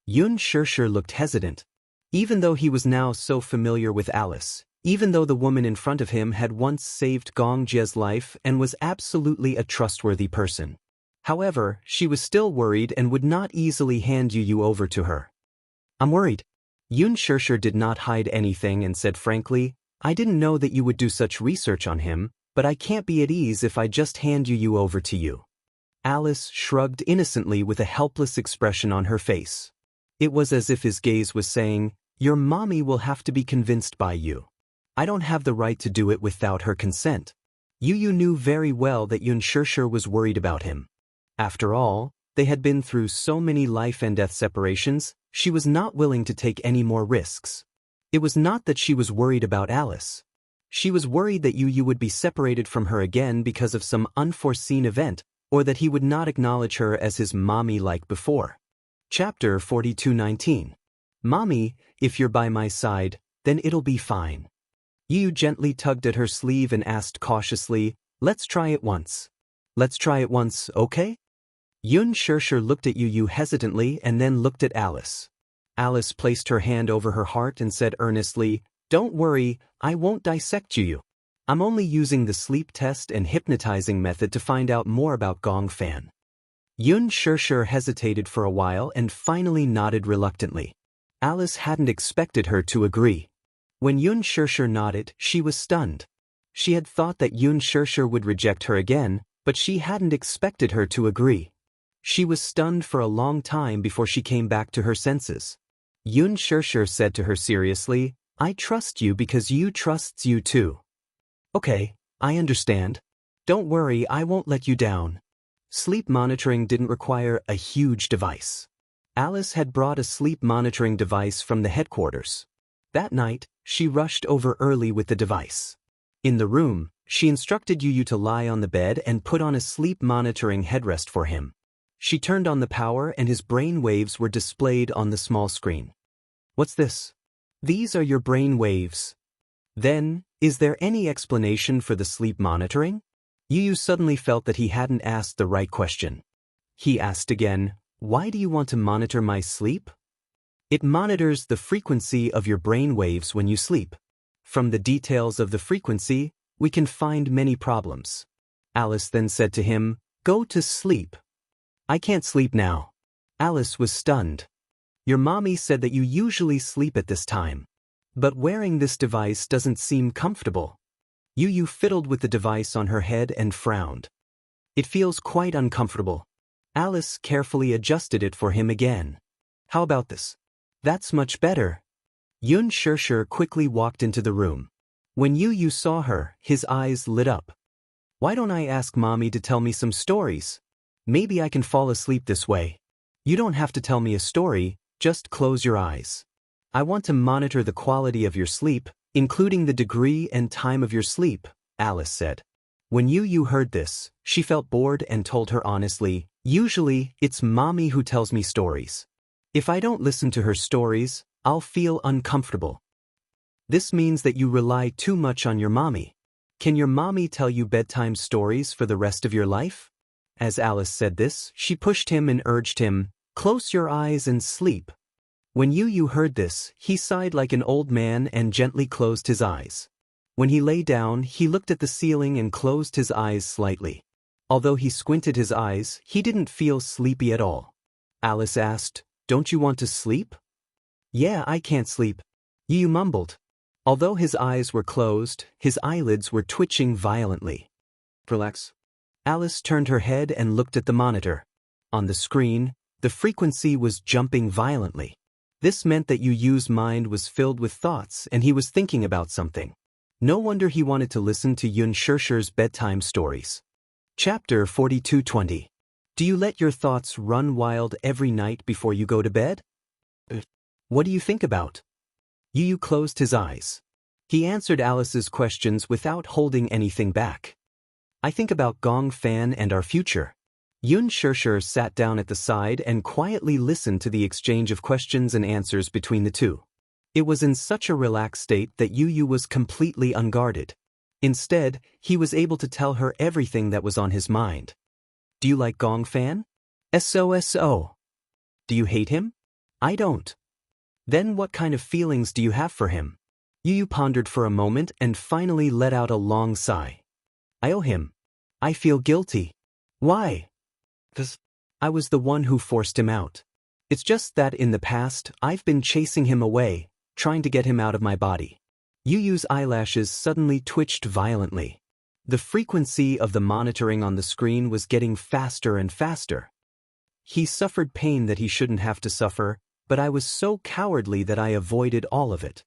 Xianxia looked hesitant. Even though he was now so familiar with Alice, even though the woman in front of him had once saved Gong Jie's life and was absolutely a trustworthy person. However, she was still worried and would not easily hand Yu over to her. I'm worried. Xianxia did not hide anything and said frankly, I didn't know that you would do such research on him, but I can't be at ease if I just hand Yu over to you. Alice shrugged innocently with a helpless expression on her face. It was as if his gaze was saying, your mommy will have to be convinced by you. I don't have the right to do it without her consent. Yu knew very well that Xianxia was worried about him. After all, they had been through so many life and death separations, she was not willing to take any more risks. It was not that she was worried about Alice. She was worried that Yu would be separated from her again because of some unforeseen event, or that he would not acknowledge her as his mommy like before. Chapter 42:19. Mommy, if you're by my side, then it'll be fine. Yu gently tugged at her sleeve and asked cautiously, let's try it once. Let's try it once, okay? Xianxia looked at Yu hesitantly and then looked at Alice. Alice placed her hand over her heart and said earnestly, don't worry, I won't dissect Yu. I'm only using the sleep test and hypnotizing method to find out more about Gong Fan. Xianxia hesitated for a while and finally nodded reluctantly. Alice hadn't expected her to agree. When Xianxia nodded, she was stunned. She had thought that Xianxia would reject her again, but she hadn't expected her to agree. She was stunned for a long time before she came back to her senses. Xianxia said to her seriously, I trust you because you trusts you too. Okay, I understand. Don't worry, I won't let you down. Sleep monitoring didn't require a huge device. Alice had brought a sleep monitoring device from the headquarters. That night, she rushed over early with the device. In the room, she instructed Yu Yu to lie on the bed and put on a sleep monitoring headrest for him. She turned on the power and his brain waves were displayed on the small screen. What's this? These are your brain waves. Then, is there any explanation for the sleep monitoring? Yu Yu suddenly felt that he hadn't asked the right question. He asked again, why do you want to monitor my sleep? It monitors the frequency of your brain waves when you sleep. From the details of the frequency, we can find many problems. Alice then said to him, go to sleep. I can't sleep now. Alice was stunned. Your mommy said that you usually sleep at this time. But wearing this device doesn't seem comfortable. Yu Yu fiddled with the device on her head and frowned. It feels quite uncomfortable. Alice carefully adjusted it for him again. How about this? That's much better. Xianxia quickly walked into the room. When Yu Yu saw her, his eyes lit up. Why don't I ask mommy to tell me some stories? Maybe I can fall asleep this way. You don't have to tell me a story, just close your eyes. I want to monitor the quality of your sleep, including the degree and time of your sleep, Alice said. When Yu Yu heard this, she felt bored and told her honestly, usually, it's mommy who tells me stories. If I don't listen to her stories, I'll feel uncomfortable. This means that you rely too much on your mommy. Can your mommy tell you bedtime stories for the rest of your life? As Alice said this, she pushed him and urged him, close your eyes and sleep. When Yu Yu heard this, he sighed like an old man and gently closed his eyes. When he lay down, he looked at the ceiling and closed his eyes slightly. Although he squinted his eyes, he didn't feel sleepy at all. Alice asked, don't you want to sleep? Yeah, I can't sleep. Yu Yu mumbled. Although his eyes were closed, his eyelids were twitching violently. Relax. Alice turned her head and looked at the monitor. On the screen, the frequency was jumping violently. This meant that Yu Yu's mind was filled with thoughts and he was thinking about something. No wonder he wanted to listen to Xianxia's bedtime stories. Chapter 42:20. Do you let your thoughts run wild every night before you go to bed? What do you think about? Yu Yu closed his eyes. He answered Alice's questions without holding anything back. I think about Gong Fan and our future. Xianxia sat down at the side and quietly listened to the exchange of questions and answers between the two. It was in such a relaxed state that Yu Yu was completely unguarded. Instead, he was able to tell her everything that was on his mind. Do you like Gong Fan? So. Do you hate him? I don't. Then what kind of feelings do you have for him? Yu Yu pondered for a moment and finally let out a long sigh. I owe him. I feel guilty. Why? 'Cause I was the one who forced him out. It's just that in the past, I've been chasing him away, trying to get him out of my body. Yu Yu's eyelashes suddenly twitched violently. The frequency of the monitoring on the screen was getting faster and faster. He suffered pain that he shouldn't have to suffer, but I was so cowardly that I avoided all of it.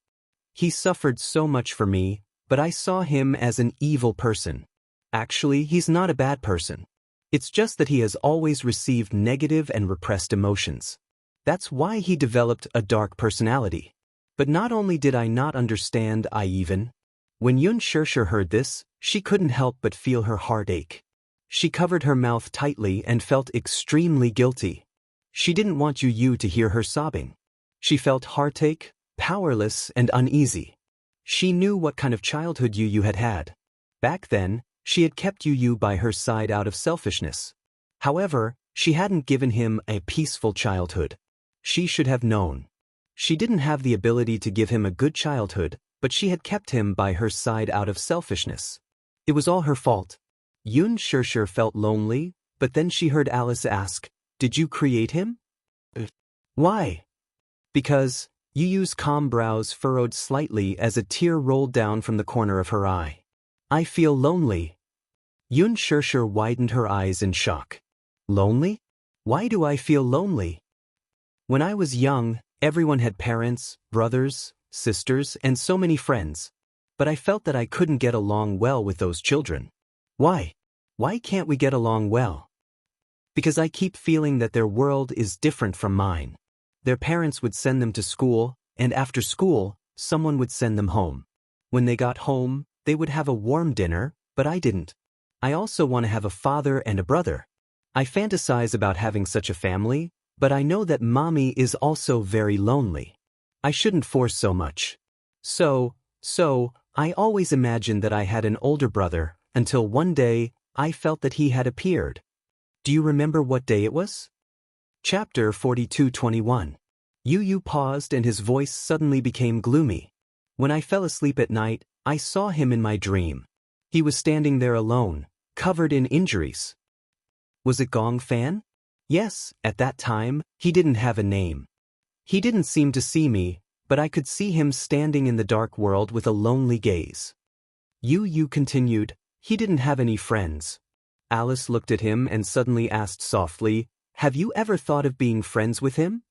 He suffered so much for me, but I saw him as an evil person. Actually, he's not a bad person. It's just that he has always received negative and repressed emotions. That's why he developed a dark personality. But not only did I not understand, when Xianxia heard this, she couldn't help but feel her heart ache. She covered her mouth tightly and felt extremely guilty. She didn't want Yu Yu to hear her sobbing. She felt heartache, powerless, and uneasy. She knew what kind of childhood Yu Yu had had. Back then, she had kept Yu Yu by her side out of selfishness. However, she hadn't given him a peaceful childhood. She should have known. She didn't have the ability to give him a good childhood, but she had kept him by her side out of selfishness. It was all her fault. Xianxia felt lonely, but then she heard Alice ask, did you create him? Why? Because, Yu Yu's calm brows furrowed slightly as a tear rolled down from the corner of her eye. I feel lonely. Xianxia widened her eyes in shock. Lonely? Why do I feel lonely? When I was young, everyone had parents, brothers, sisters, and so many friends. But I felt that I couldn't get along well with those children. Why? Why can't we get along well? Because I keep feeling that their world is different from mine. Their parents would send them to school, and after school, someone would send them home. When they got home, they would have a warm dinner, but I didn't. I also want to have a father and a brother. I fantasize about having such a family, but I know that mommy is also very lonely. I shouldn't force so much. So, I always imagined that I had an older brother, until one day, I felt that he had appeared. Do you remember what day it was? Chapter 42:21. Yu paused and his voice suddenly became gloomy. When I fell asleep at night, I saw him in my dream. He was standing there alone, covered in injuries. Was it Gong Fan? Yes, at that time, he didn't have a name. He didn't seem to see me, but I could see him standing in the dark world with a lonely gaze. Yu continued, he didn't have any friends. Alice looked at him and suddenly asked softly, have you ever thought of being friends with him?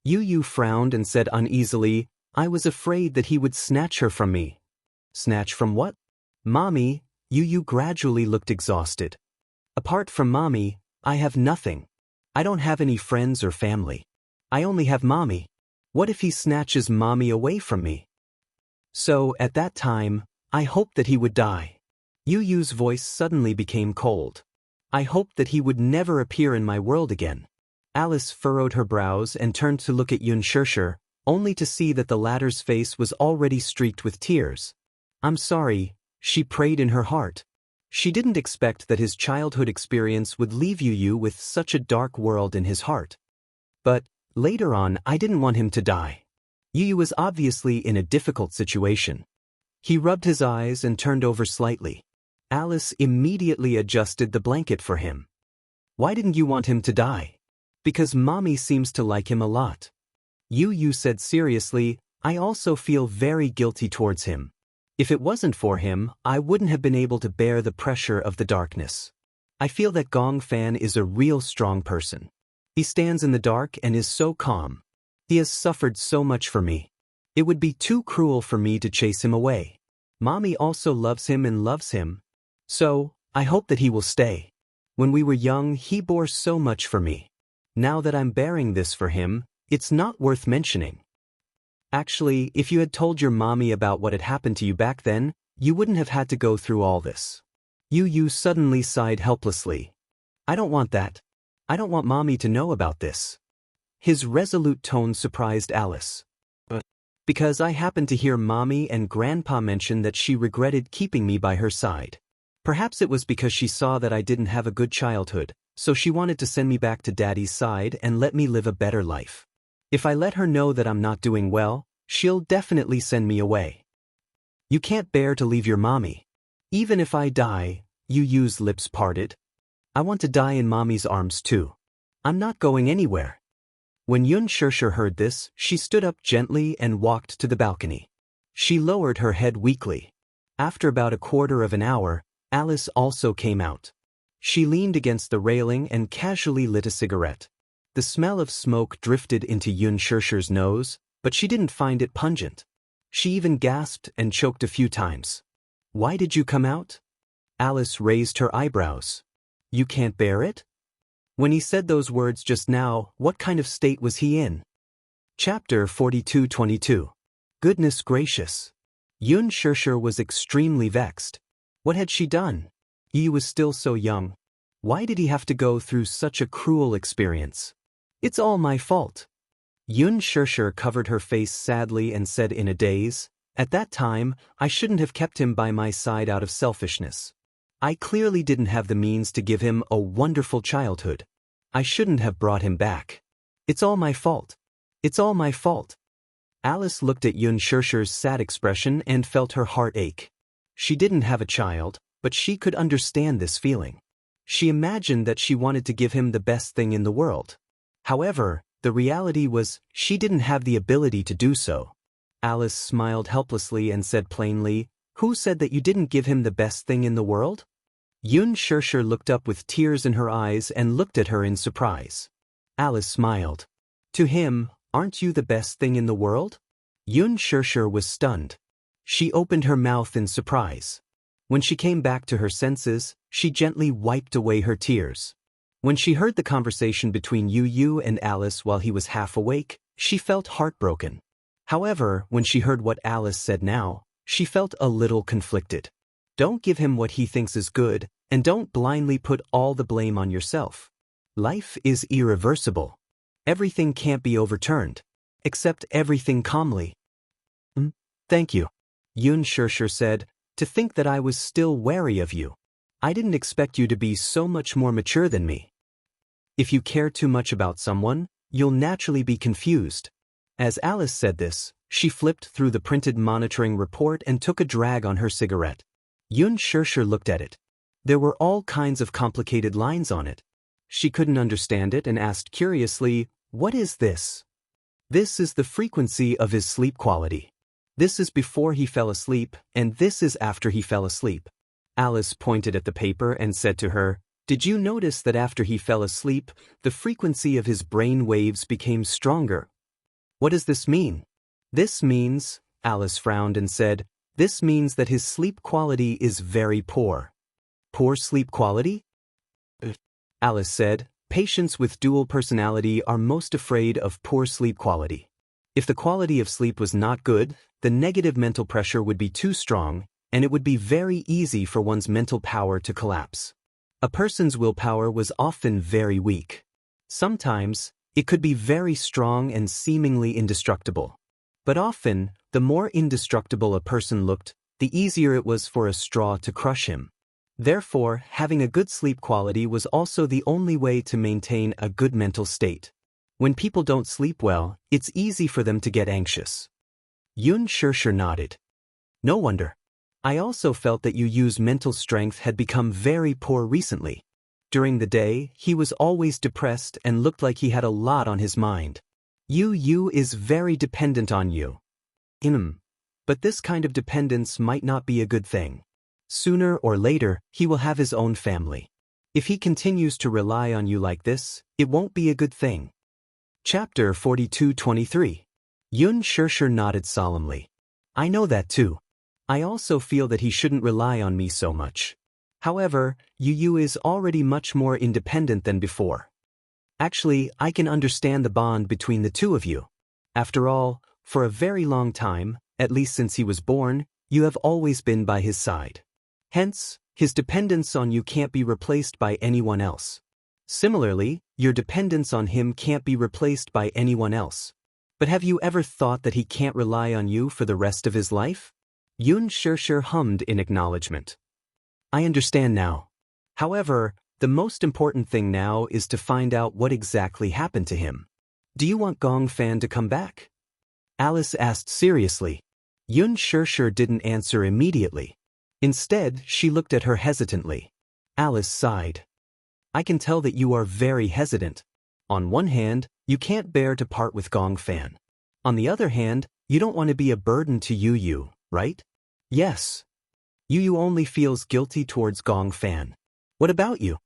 Yu frowned and said uneasily, I was afraid that he would snatch her from me. Snatch from what? Mommy. Yu gradually looked exhausted. Apart from mommy, I have nothing. I don't have any friends or family. I only have mommy. What if he snatches mommy away from me? So, at that time, I hoped that he would die. Yu's voice suddenly became cold. I hoped that he would never appear in my world again. Alice furrowed her brows and turned to look at Xianxia, only to see that the latter's face was already streaked with tears. I'm sorry, she prayed in her heart. She didn't expect that his childhood experience would leave Yu with such a dark world in his heart. But, later on, I didn't want him to die. Yu was obviously in a difficult situation. He rubbed his eyes and turned over slightly. Alice immediately adjusted the blanket for him. Why didn't you want him to die? Because mommy seems to like him a lot. Yu said seriously, I also feel very guilty towards him. If it wasn't for him, I wouldn't have been able to bear the pressure of the darkness. I feel that Gong Fan is a real strong person. He stands in the dark and is so calm. He has suffered so much for me. It would be too cruel for me to chase him away. Mommy also loves him and loves him. So, I hope that he will stay. When we were young, he bore so much for me. Now that I'm bearing this for him, it's not worth mentioning. Actually, if you had told your mommy about what had happened to you back then, you wouldn't have had to go through all this. Yu suddenly sighed helplessly. I don't want that. I don't want mommy to know about this. His resolute tone surprised Alice. Because I happened to hear mommy and grandpa mention that she regretted keeping me by her side. Perhaps it was because she saw that I didn't have a good childhood, so she wanted to send me back to daddy's side and let me live a better life. If I let her know that I'm not doing well, she'll definitely send me away. You can't bear to leave your mommy. Even if I die, Yu's lips parted. I want to die in mommy's arms too. I'm not going anywhere. When Xianxia heard this, she stood up gently and walked to the balcony. She lowered her head weakly. After about a quarter of an hour, Alice also came out. She leaned against the railing and casually lit a cigarette. The smell of smoke drifted into Xianxia's nose, but she didn't find it pungent. She even gasped and choked a few times. Why did you come out? Alice raised her eyebrows. You can't bear it? When he said those words just now, what kind of state was he in? Chapter 42:22. Goodness gracious. Xianxia was extremely vexed. What had she done? He was still so young. Why did he have to go through such a cruel experience? It's all my fault. Xianxia covered her face sadly and said in a daze, at that time, I shouldn't have kept him by my side out of selfishness. I clearly didn't have the means to give him a wonderful childhood. I shouldn't have brought him back. It's all my fault. It's all my fault. Alice looked at Xianxia's sad expression and felt her heart ache. She didn't have a child, but she could understand this feeling. She imagined that she wanted to give him the best thing in the world. However, the reality was, she didn't have the ability to do so. Alice smiled helplessly and said plainly, Who said that you didn't give him the best thing in the world? Xianxia looked up with tears in her eyes and looked at her in surprise. Alice smiled. To him, aren't you the best thing in the world? Xianxia was stunned. She opened her mouth in surprise. When she came back to her senses, she gently wiped away her tears. When she heard the conversation between Yu Yu and Alice while he was half awake, she felt heartbroken. However, when she heard what Alice said now, she felt a little conflicted. Don't give him what he thinks is good, and don't blindly put all the blame on yourself. Life is irreversible. Everything can't be overturned. Accept everything calmly. Thank you. Xianxia said, to think that I was still wary of you. I didn't expect you to be so much more mature than me. If you care too much about someone, you'll naturally be confused. As Alice said this, she flipped through the printed monitoring report and took a drag on her cigarette. Xianxia looked at it. There were all kinds of complicated lines on it. She couldn't understand it and asked curiously, what is this? This is the frequency of his sleep quality. This is before he fell asleep, and this is after he fell asleep. Alice pointed at the paper and said to her, did you notice that after he fell asleep, the frequency of his brain waves became stronger? What does this mean? This means, Alice frowned and said, this means that his sleep quality is very poor. Poor sleep quality? Alice said, patients with dual personality are most afraid of poor sleep quality. If the quality of sleep was not good, the negative mental pressure would be too strong, and it would be very easy for one's mental power to collapse. A person's willpower was often very weak. Sometimes, it could be very strong and seemingly indestructible. But often, the more indestructible a person looked, the easier it was for a straw to crush him. Therefore, having a good sleep quality was also the only way to maintain a good mental state. When people don't sleep well, it's easy for them to get anxious. Xianxia nodded. No wonder. I also felt that Yu Yu's mental strength had become very poor recently. During the day, he was always depressed and looked like he had a lot on his mind. Yu Yu is very dependent on you. But this kind of dependence might not be a good thing. Sooner or later, he will have his own family. If he continues to rely on you like this, it won't be a good thing. Chapter 42:23. Xianxia nodded solemnly. I know that too. I also feel that he shouldn't rely on me so much. However, Yu Yu is already much more independent than before. Actually, I can understand the bond between the two of you. After all, for a very long time, at least since he was born, you have always been by his side. Hence, his dependence on you can't be replaced by anyone else. Similarly, your dependence on him can't be replaced by anyone else. But have you ever thought that he can't rely on you for the rest of his life? Xianxia hummed in acknowledgement. I understand now. However, the most important thing now is to find out what exactly happened to him. Do you want Gongfan to come back? Alice asked seriously. Xianxia didn't answer immediately. Instead, she looked at her hesitantly. Alice sighed. I can tell that you are very hesitant. On one hand, you can't bear to part with Gongfan. On the other hand, you don't want to be a burden to Yu Yu, right? Yes. Yu Yu only feels guilty towards Gongfan. What about you?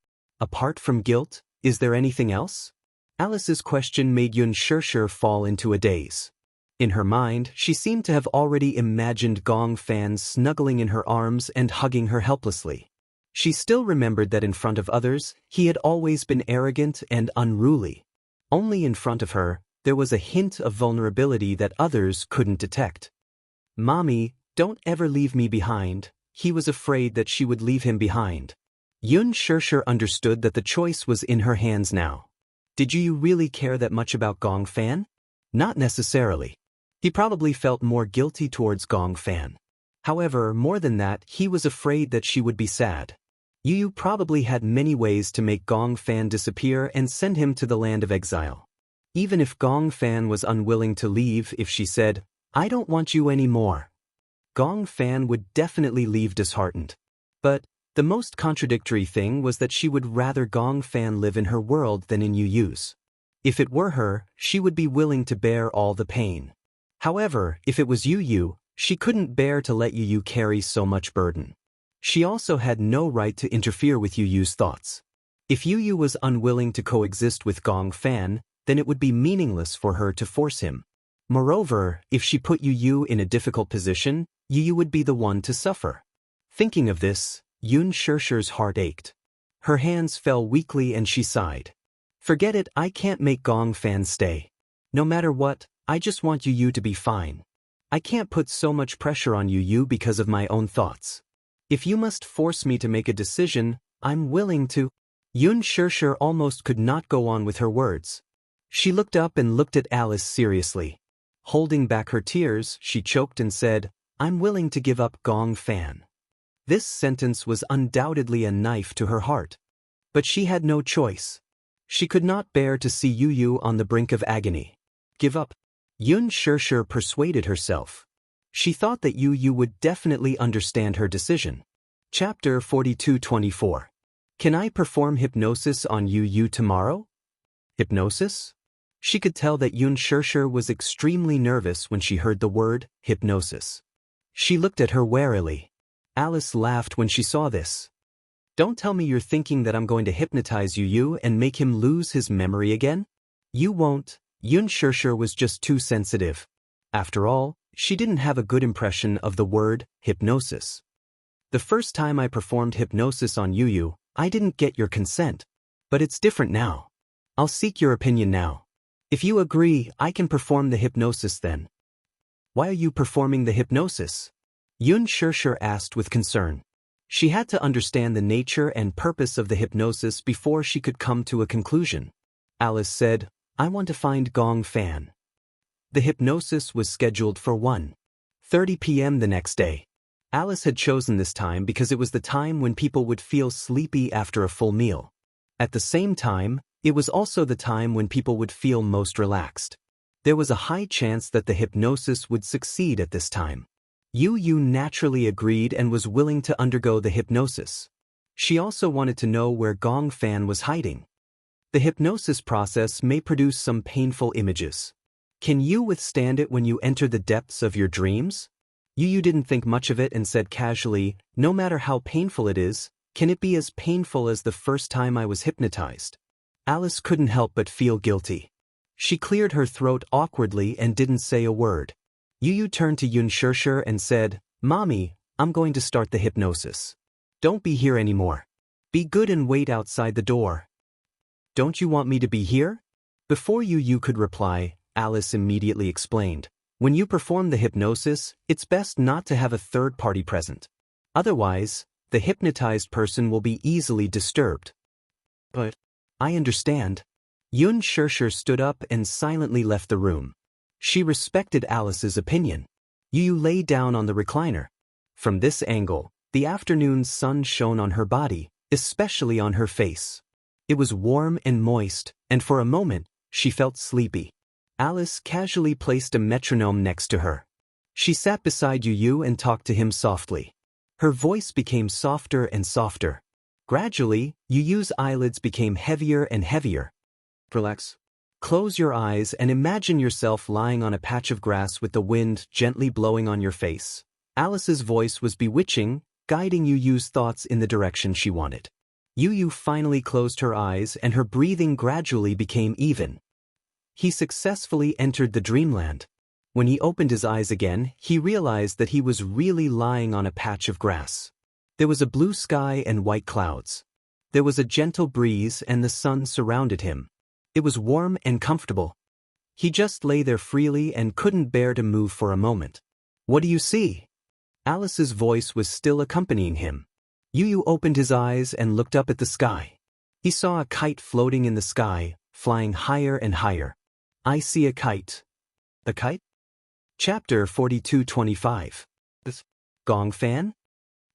Apart from guilt, is there anything else? Alice's question made Xianxia fall into a daze. In her mind, she seemed to have already imagined Gongfan snuggling in her arms and hugging her helplessly. She still remembered that in front of others, he had always been arrogant and unruly. Only in front of her, there was a hint of vulnerability that others couldn't detect. Mommy, don't ever leave me behind. He was afraid that she would leave him behind. Xianxia understood that the choice was in her hands now. Did you really care that much about Gongfan? Not necessarily. He probably felt more guilty towards Gongfan. However, more than that, he was afraid that she would be sad. Yu Yu probably had many ways to make Gongfan disappear and send him to the land of exile. Even if Gongfan was unwilling to leave, if she said, I don't want you anymore, Gongfan would definitely leave disheartened. But the most contradictory thing was that she would rather Gongfan live in her world than in Yu Yu's. If it were her, she would be willing to bear all the pain. However, if it was Yu Yu, she couldn't bear to let Yu Yu carry so much burden. She also had no right to interfere with Yu Yu's thoughts. If Yu Yu was unwilling to coexist with Gongfan, then it would be meaningless for her to force him. Moreover, if she put Yu Yu in a difficult position, Yu Yu would be the one to suffer. Thinking of this, Xianxia's heart ached. Her hands fell weakly and she sighed. Forget it, I can't make Gong Fan stay. No matter what, I just want you to be fine. I can't put so much pressure on you because of my own thoughts. If you must force me to make a decision, I'm willing to. Xianxia almost could not go on with her words. She looked up and looked at Alice seriously. Holding back her tears, she choked and said, I'm willing to give up Gong Fan. This sentence was undoubtedly a knife to her heart. But she had no choice. She could not bear to see Yu on the brink of agony. Give up. Xianxia persuaded herself. She thought that Yu would definitely understand her decision. Chapter 42-24. Can I perform hypnosis on Yu tomorrow? Hypnosis? She could tell that Xianxia was extremely nervous when she heard the word hypnosis. She looked at her warily. Alice laughed when she saw this. Don't tell me you're thinking that I'm going to hypnotize Yu and make him lose his memory again? You won't. Xianxia was just too sensitive. After all, she didn't have a good impression of the word hypnosis. The first time I performed hypnosis on Yu, I didn't get your consent. But it's different now. I'll seek your opinion now. If you agree, I can perform the hypnosis then. Why are you performing the hypnosis? Xianxia asked with concern. She had to understand the nature and purpose of the hypnosis before she could come to a conclusion. Alice said, I want to find Gong Fan. The hypnosis was scheduled for 1:30 p.m. the next day. Alice had chosen this time because it was the time when people would feel sleepy after a full meal. At the same time, it was also the time when people would feel most relaxed. There was a high chance that the hypnosis would succeed at this time. Yu naturally agreed and was willing to undergo the hypnosis. She also wanted to know where Gong Fan was hiding. The hypnosis process may produce some painful images. Can you withstand it when you enter the depths of your dreams? Yu didn't think much of it and said casually, no matter how painful it is, can it be as painful as the first time I was hypnotized? Alice couldn't help but feel guilty. She cleared her throat awkwardly and didn't say a word. Yu turned to Xianxia and said, Mommy, I'm going to start the hypnosis. Don't be here anymore. Be good and wait outside the door. Don't you want me to be here? Before Yu could reply, Alice immediately explained. When you perform the hypnosis, it's best not to have a third party present. Otherwise, the hypnotized person will be easily disturbed. But I understand. Xianxia stood up and silently left the room. She respected Alice's opinion. Yu lay down on the recliner. From this angle, the afternoon sun shone on her body, especially on her face. It was warm and moist, and for a moment, she felt sleepy. Alice casually placed a metronome next to her. She sat beside Yu and talked to him softly. Her voice became softer and softer. Gradually, Yu's eyelids became heavier and heavier. Relax. Close your eyes and imagine yourself lying on a patch of grass with the wind gently blowing on your face. Alice's voice was bewitching, guiding Yu's thoughts in the direction she wanted. Yu finally closed her eyes and her breathing gradually became even. He successfully entered the dreamland. When he opened his eyes again, he realized that he was really lying on a patch of grass. There was a blue sky and white clouds. There was a gentle breeze and the sun surrounded him. It was warm and comfortable. He just lay there freely and couldn't bear to move for a moment. What do you see? Alice's voice was still accompanying him. Yu opened his eyes and looked up at the sky. He saw a kite floating in the sky, flying higher and higher. I see a kite. A kite? Chapter 42-25. This Gong Fan?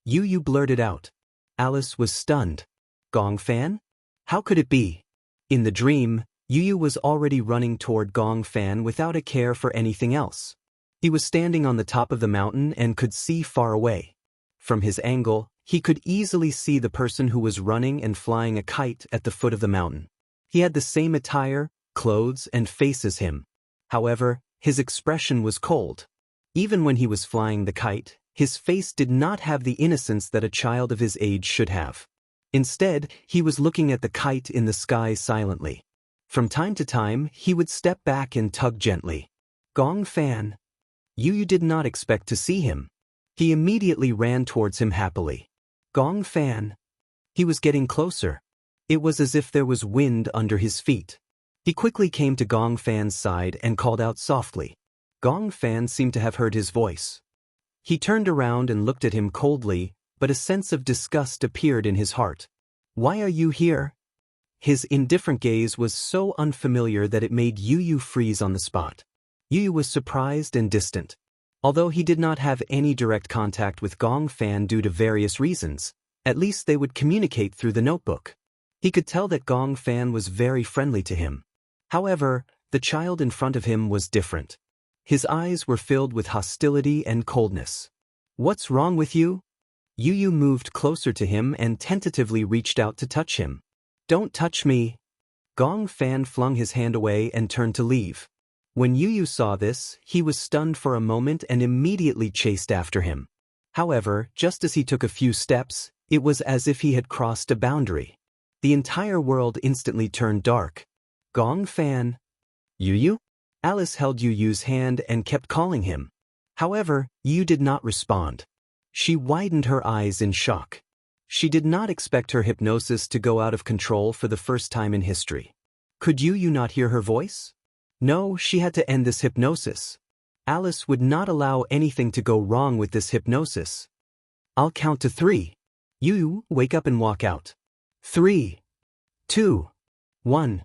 Yu blurted out. Alice was stunned. Gong Fan? How could it be? In the dream, Yu was already running toward Gong Fan without a care for anything else. He was standing on the top of the mountain and could see far away. From his angle, he could easily see the person who was running and flying a kite at the foot of the mountain. He had the same attire, clothes, and face as him. However, his expression was cold. Even when he was flying the kite, his face did not have the innocence that a child of his age should have. Instead, he was looking at the kite in the sky silently. From time to time, he would step back and tug gently. Gong Fan. Yu did not expect to see him. He immediately ran towards him happily. Gong Fan. He was getting closer. It was as if there was wind under his feet. He quickly came to Gong Fan's side and called out softly. Gong Fan seemed to have heard his voice. He turned around and looked at him coldly, but a sense of disgust appeared in his heart. "Why are you here?" His indifferent gaze was so unfamiliar that it made Yu Yu freeze on the spot. Yu Yu was surprised and distant. Although he did not have any direct contact with Gong Fan due to various reasons, at least they would communicate through the notebook. He could tell that Gong Fan was very friendly to him. However, the child in front of him was different. His eyes were filled with hostility and coldness. "What's wrong with you?" Yu Yu moved closer to him and tentatively reached out to touch him. "Don't touch me." Gong Fan flung his hand away and turned to leave. When Yu Yu saw this, he was stunned for a moment and immediately chased after him. However, just as he took a few steps, it was as if he had crossed a boundary. The entire world instantly turned dark. "Gong Fan." "Yu Yu?" Alice held Yu Yu's hand and kept calling him. However, Yu did not respond. She widened her eyes in shock. She did not expect her hypnosis to go out of control for the first time in history. Could Yu Yu not hear her voice? No, she had to end this hypnosis. Alice would not allow anything to go wrong with this hypnosis. "I'll count to 3. Yu Yu, wake up and walk out. 3, 2, 1.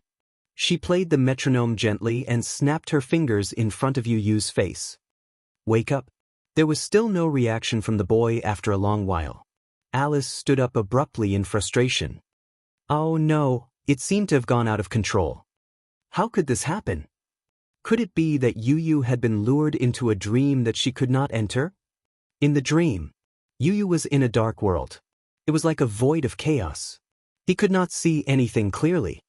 She played the metronome gently and snapped her fingers in front of Yu Yu's face. "Wake up." There was still no reaction from the boy after a long while. Alice stood up abruptly in frustration. Oh no, it seemed to have gone out of control. How could this happen? Could it be that Yu Yu had been lured into a dream that she could not enter? In the dream, Yu Yu was in a dark world. It was like a void of chaos. He could not see anything clearly.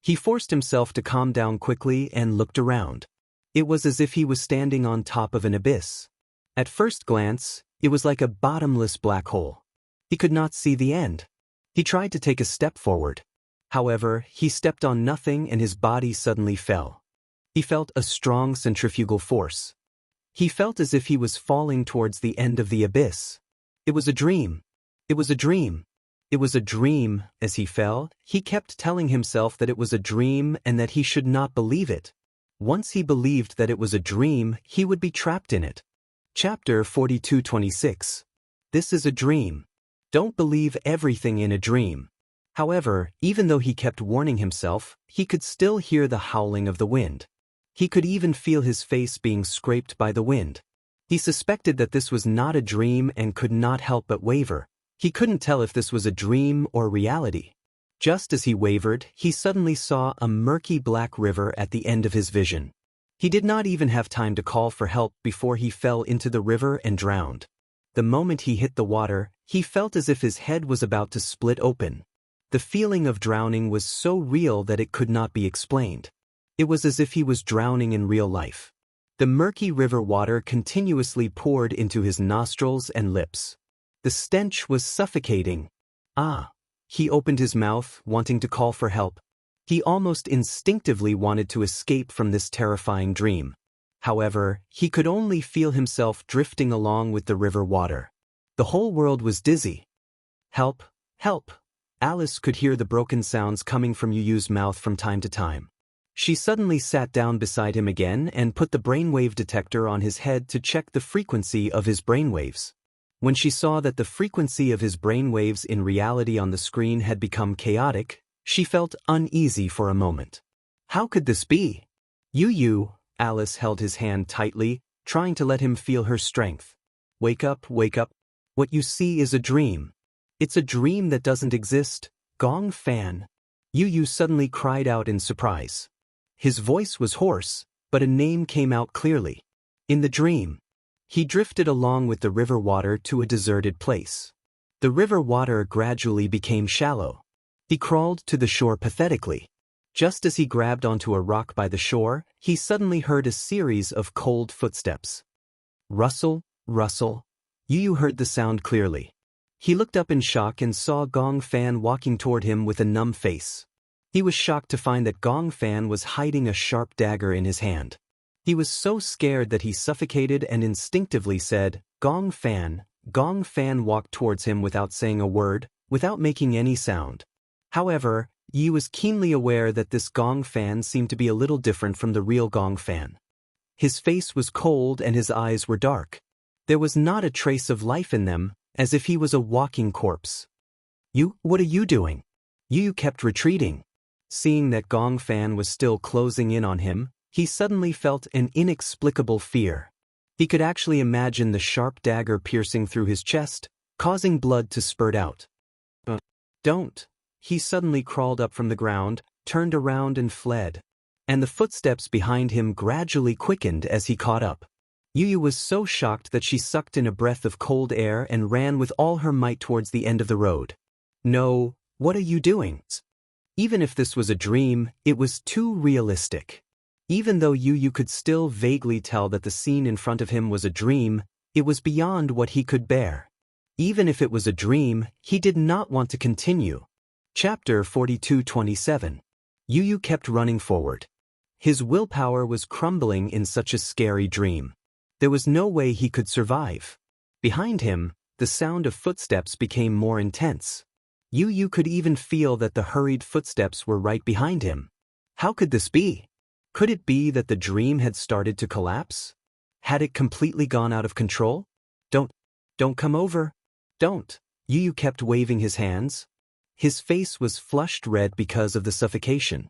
He forced himself to calm down quickly and looked around. It was as if he was standing on top of an abyss. At first glance, it was like a bottomless black hole. He could not see the end. He tried to take a step forward. However, he stepped on nothing and his body suddenly fell. He felt a strong centrifugal force. He felt as if he was falling towards the end of the abyss. It was a dream. It was a dream. It was a dream. As he fell, he kept telling himself that it was a dream and that he should not believe it. Once he believed that it was a dream, he would be trapped in it. Chapter 42:26. This is a dream. Don't believe everything in a dream. However, even though he kept warning himself, he could still hear the howling of the wind. He could even feel his face being scraped by the wind. He suspected that this was not a dream and could not help but waver. He couldn't tell if this was a dream or reality. Just as he wavered, he suddenly saw a murky black river at the end of his vision. He did not even have time to call for help before he fell into the river and drowned. The moment he hit the water, he felt as if his head was about to split open. The feeling of drowning was so real that it could not be explained. It was as if he was drowning in real life. The murky river water continuously poured into his nostrils and lips. The stench was suffocating. He opened his mouth, wanting to call for help. He almost instinctively wanted to escape from this terrifying dream. However, he could only feel himself drifting along with the river water. The whole world was dizzy. Help! Help! Alice could hear the broken sounds coming from Yu Yu's mouth from time to time. She suddenly sat down beside him again and put the brainwave detector on his head to check the frequency of his brainwaves. When she saw that the frequency of his brainwaves in reality on the screen had become chaotic, she felt uneasy for a moment. How could this be? Yu Yu, Alice held his hand tightly, trying to let him feel her strength. Wake up, wake up. What you see is a dream. It's a dream that doesn't exist. Gong Fan. Yu Yu suddenly cried out in surprise. His voice was hoarse, but a name came out clearly. In the dream, he drifted along with the river water to a deserted place. The river water gradually became shallow. He crawled to the shore pathetically. Just as he grabbed onto a rock by the shore, he suddenly heard a series of cold footsteps. Rustle, rustle. Yu Yu heard the sound clearly. He looked up in shock and saw Gong Fan walking toward him with a numb face. He was shocked to find that Gong Fan was hiding a sharp dagger in his hand. He was so scared that he suffocated and instinctively said, "Gong Fan." Gong Fan walked towards him without saying a word, without making any sound. However, Yi was keenly aware that this gong fan seemed to be a little different from the real gong fan. His face was cold and his eyes were dark. There was not a trace of life in them, as if he was a walking corpse. What are you doing? Yu kept retreating. Seeing that Gong Fan was still closing in on him, he suddenly felt an inexplicable fear. He could actually imagine the sharp dagger piercing through his chest, causing blood to spurt out. Don't. He suddenly crawled up from the ground, turned around and fled. And the footsteps behind him gradually quickened as he caught up. Yu was so shocked that she sucked in a breath of cold air and ran with all her might towards the end of the road. No, what are you doing? Even if this was a dream, it was too realistic. Even though Yu could still vaguely tell that the scene in front of him was a dream, it was beyond what he could bear. Even if it was a dream, he did not want to continue. Chapter 42:27. Yu kept running forward. His willpower was crumbling in such a scary dream. There was no way he could survive. Behind him, the sound of footsteps became more intense. Yu could even feel that the hurried footsteps were right behind him. How could this be? Could it be that the dream had started to collapse? Had it completely gone out of control? Don't come over. Don't. Yu kept waving his hands. His face was flushed red because of the suffocation.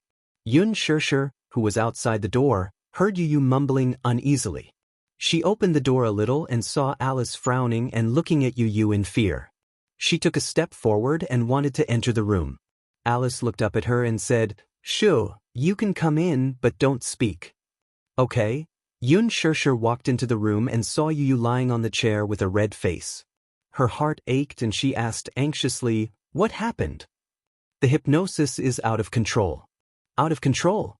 Xianxia, who was outside the door, heard Yu mumbling uneasily. She opened the door a little and saw Alice frowning and looking at Yu in fear. She took a step forward and wanted to enter the room. Alice looked up at her and said, "Sure, you can come in, but don't speak." Okay. Xianxia walked into the room and saw Yu lying on the chair with a red face. Her heart ached and she asked anxiously, "What happened?" "The hypnosis is out of control." Out of control?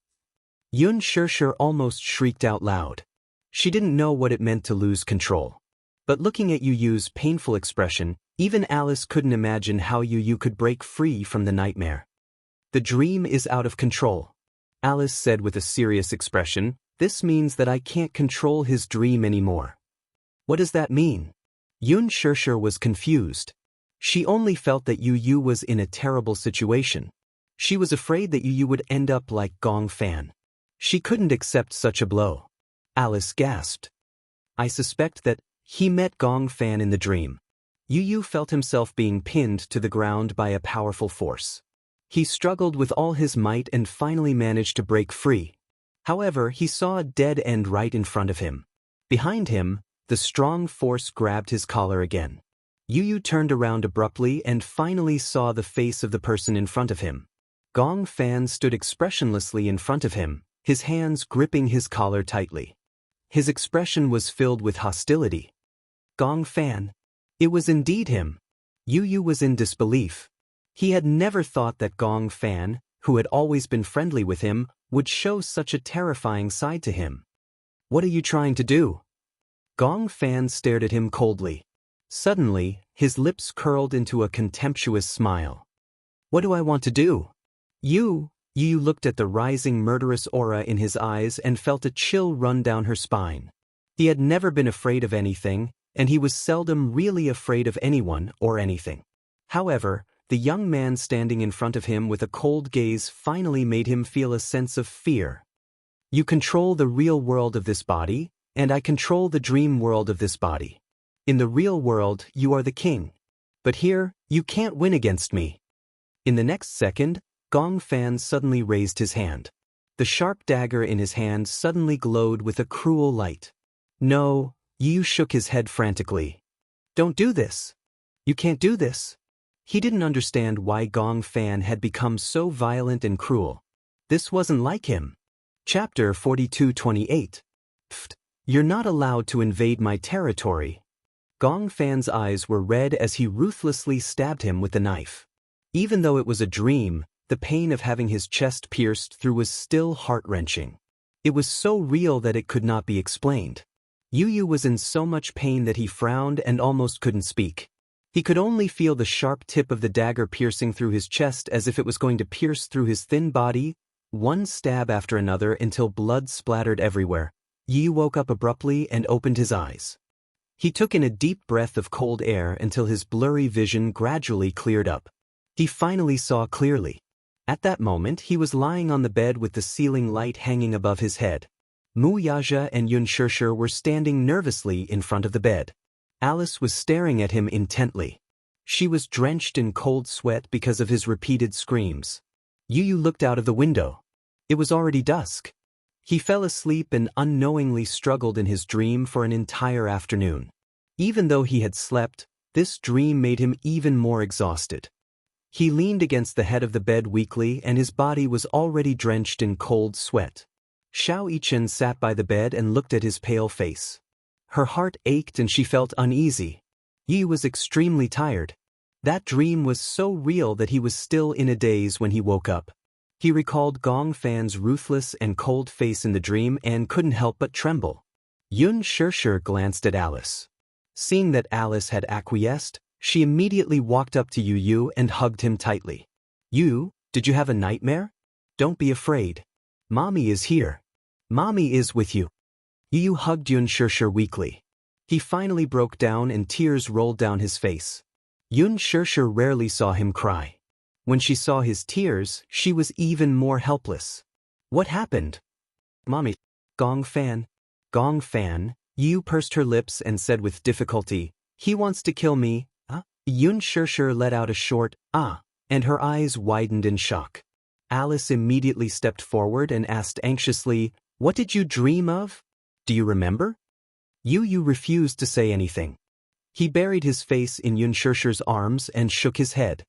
Xianxia almost shrieked out loud. She didn't know what it meant to lose control. But looking at Yu's painful expression, even Alice couldn't imagine how Yu could break free from the nightmare. "The dream is out of control," Alice said with a serious expression. "This means that I can't control his dream anymore." "What does that mean?" Xianxia was confused. She only felt that Yu was in a terrible situation. She was afraid that Yu would end up like Gong Fan. She couldn't accept such a blow. Alice gasped. "I suspect that he met Gong Fan in the dream." Yu felt himself being pinned to the ground by a powerful force. He struggled with all his might and finally managed to break free. However, he saw a dead end right in front of him. Behind him, the strong force grabbed his collar again. Yu turned around abruptly and finally saw the face of the person in front of him. Gong Fan stood expressionlessly in front of him, his hands gripping his collar tightly. His expression was filled with hostility. Gong Fan. It was indeed him. Yu was in disbelief. He had never thought that Gong Fan, who had always been friendly with him, would show such a terrifying side to him. "What are you trying to do?" Gong Fan stared at him coldly. Suddenly, his lips curled into a contemptuous smile. "What do I want to do?" Yu looked at the rising murderous aura in his eyes and felt a chill run down her spine. He had never been afraid of anything, and he was seldom really afraid of anyone or anything. However, the young man standing in front of him with a cold gaze finally made him feel a sense of fear. "You control the real world of this body, and I control the dream world of this body. In the real world, you are the king. But here, you can't win against me." In the next second, Gong Fan suddenly raised his hand. The sharp dagger in his hand suddenly glowed with a cruel light. "No," Yu shook his head frantically. "Don't do this. You can't do this." He didn't understand why Gong Fan had become so violent and cruel. This wasn't like him. Chapter 42:28. "Pfft, you're not allowed to invade my territory." Gong Fan's eyes were red as he ruthlessly stabbed him with the knife. Even though it was a dream, the pain of having his chest pierced through was still heart-wrenching. It was so real that it could not be explained. Yu was in so much pain that he frowned and almost couldn't speak. He could only feel the sharp tip of the dagger piercing through his chest as if it was going to pierce through his thin body, one stab after another until blood splattered everywhere. Yi woke up abruptly and opened his eyes. He took in a deep breath of cold air until his blurry vision gradually cleared up. He finally saw clearly. At that moment he was lying on the bed with the ceiling light hanging above his head. Wuxia and Xianxia were standing nervously in front of the bed. Alice was staring at him intently. She was drenched in cold sweat because of his repeated screams. Yu looked out of the window. It was already dusk. He fell asleep and unknowingly struggled in his dream for an entire afternoon. Even though he had slept, this dream made him even more exhausted. He leaned against the head of the bed weakly and his body was already drenched in cold sweat. Xianxia sat by the bed and looked at his pale face. Her heart ached and she felt uneasy. Yi was extremely tired. That dream was so real that he was still in a daze when he woke up. He recalled Gong Fan's ruthless and cold face in the dream and couldn't help but tremble. Xianxia glanced at Alice. Seeing that Alice had acquiesced, she immediately walked up to Yu and hugged him tightly. "Yu, did you have a nightmare? Don't be afraid. Mommy is here. Mommy is with you." Yu hugged Xianxia weakly. He finally broke down and tears rolled down his face. Xianxia rarely saw him cry. When she saw his tears, she was even more helpless. "What happened?" "Mommy." Gong Fan. Gong Fan. Yu pursed her lips and said with difficulty, "He wants to kill me." Xianxia let out a short, "Ah," and her eyes widened in shock. Alice immediately stepped forward and asked anxiously, "What did you dream of? Do you remember?" Yu refused to say anything. He buried his face in Xianxia's arms and shook his head.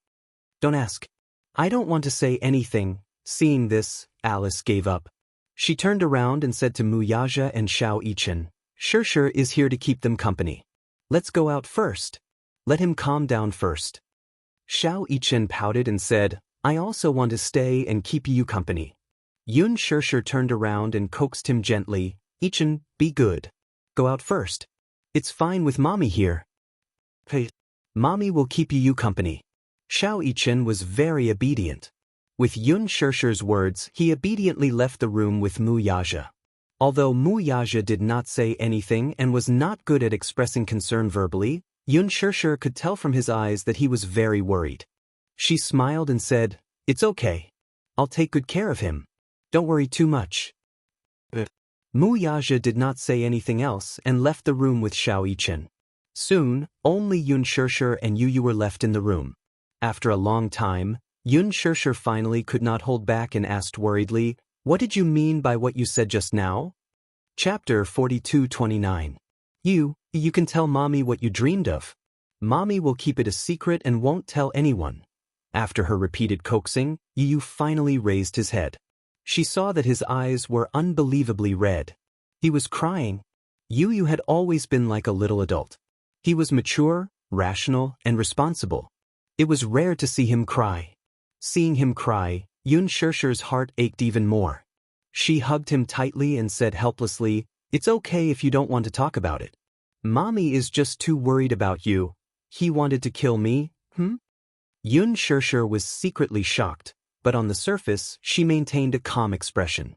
"Don't ask. I don't want to say anything." Seeing this, Alice gave up. She turned around and said to Wuxia and Xianxia, "Xianxia is here to keep them company. Let's go out first. Let him calm down first." Xianxia pouted and said, "I also want to stay and keep you company." Xianxia turned around and coaxed him gently, "Ichin, be good. Go out first. It's fine with Mommy here. Hey, Mommy will keep you company." Xianxia was very obedient. With Xianxia's words, he obediently left the room with Wuxia. Although Wuxia did not say anything and was not good at expressing concern verbally, Xianxia could tell from his eyes that he was very worried. She smiled and said, "It's okay. I'll take good care of him. Don't worry too much." Wuxia did not say anything else and left the room with Xianxia. Soon, only Xianxia and Yu were left in the room. After a long time, Xianxia finally could not hold back and asked worriedly, "What did you mean by what you said just now?" Chapter 42:29. You can tell Mommy what you dreamed of. Mommy will keep it a secret and won't tell anyone." After her repeated coaxing, Yu finally raised his head. She saw that his eyes were unbelievably red. He was crying. Yu had always been like a little adult. He was mature, rational, and responsible. It was rare to see him cry. Seeing him cry, Xianxia's heart ached even more. She hugged him tightly and said helplessly, "It's okay if you don't want to talk about it. Mommy is just too worried about you. He wanted to kill me, Xianxia was secretly shocked, but on the surface, she maintained a calm expression.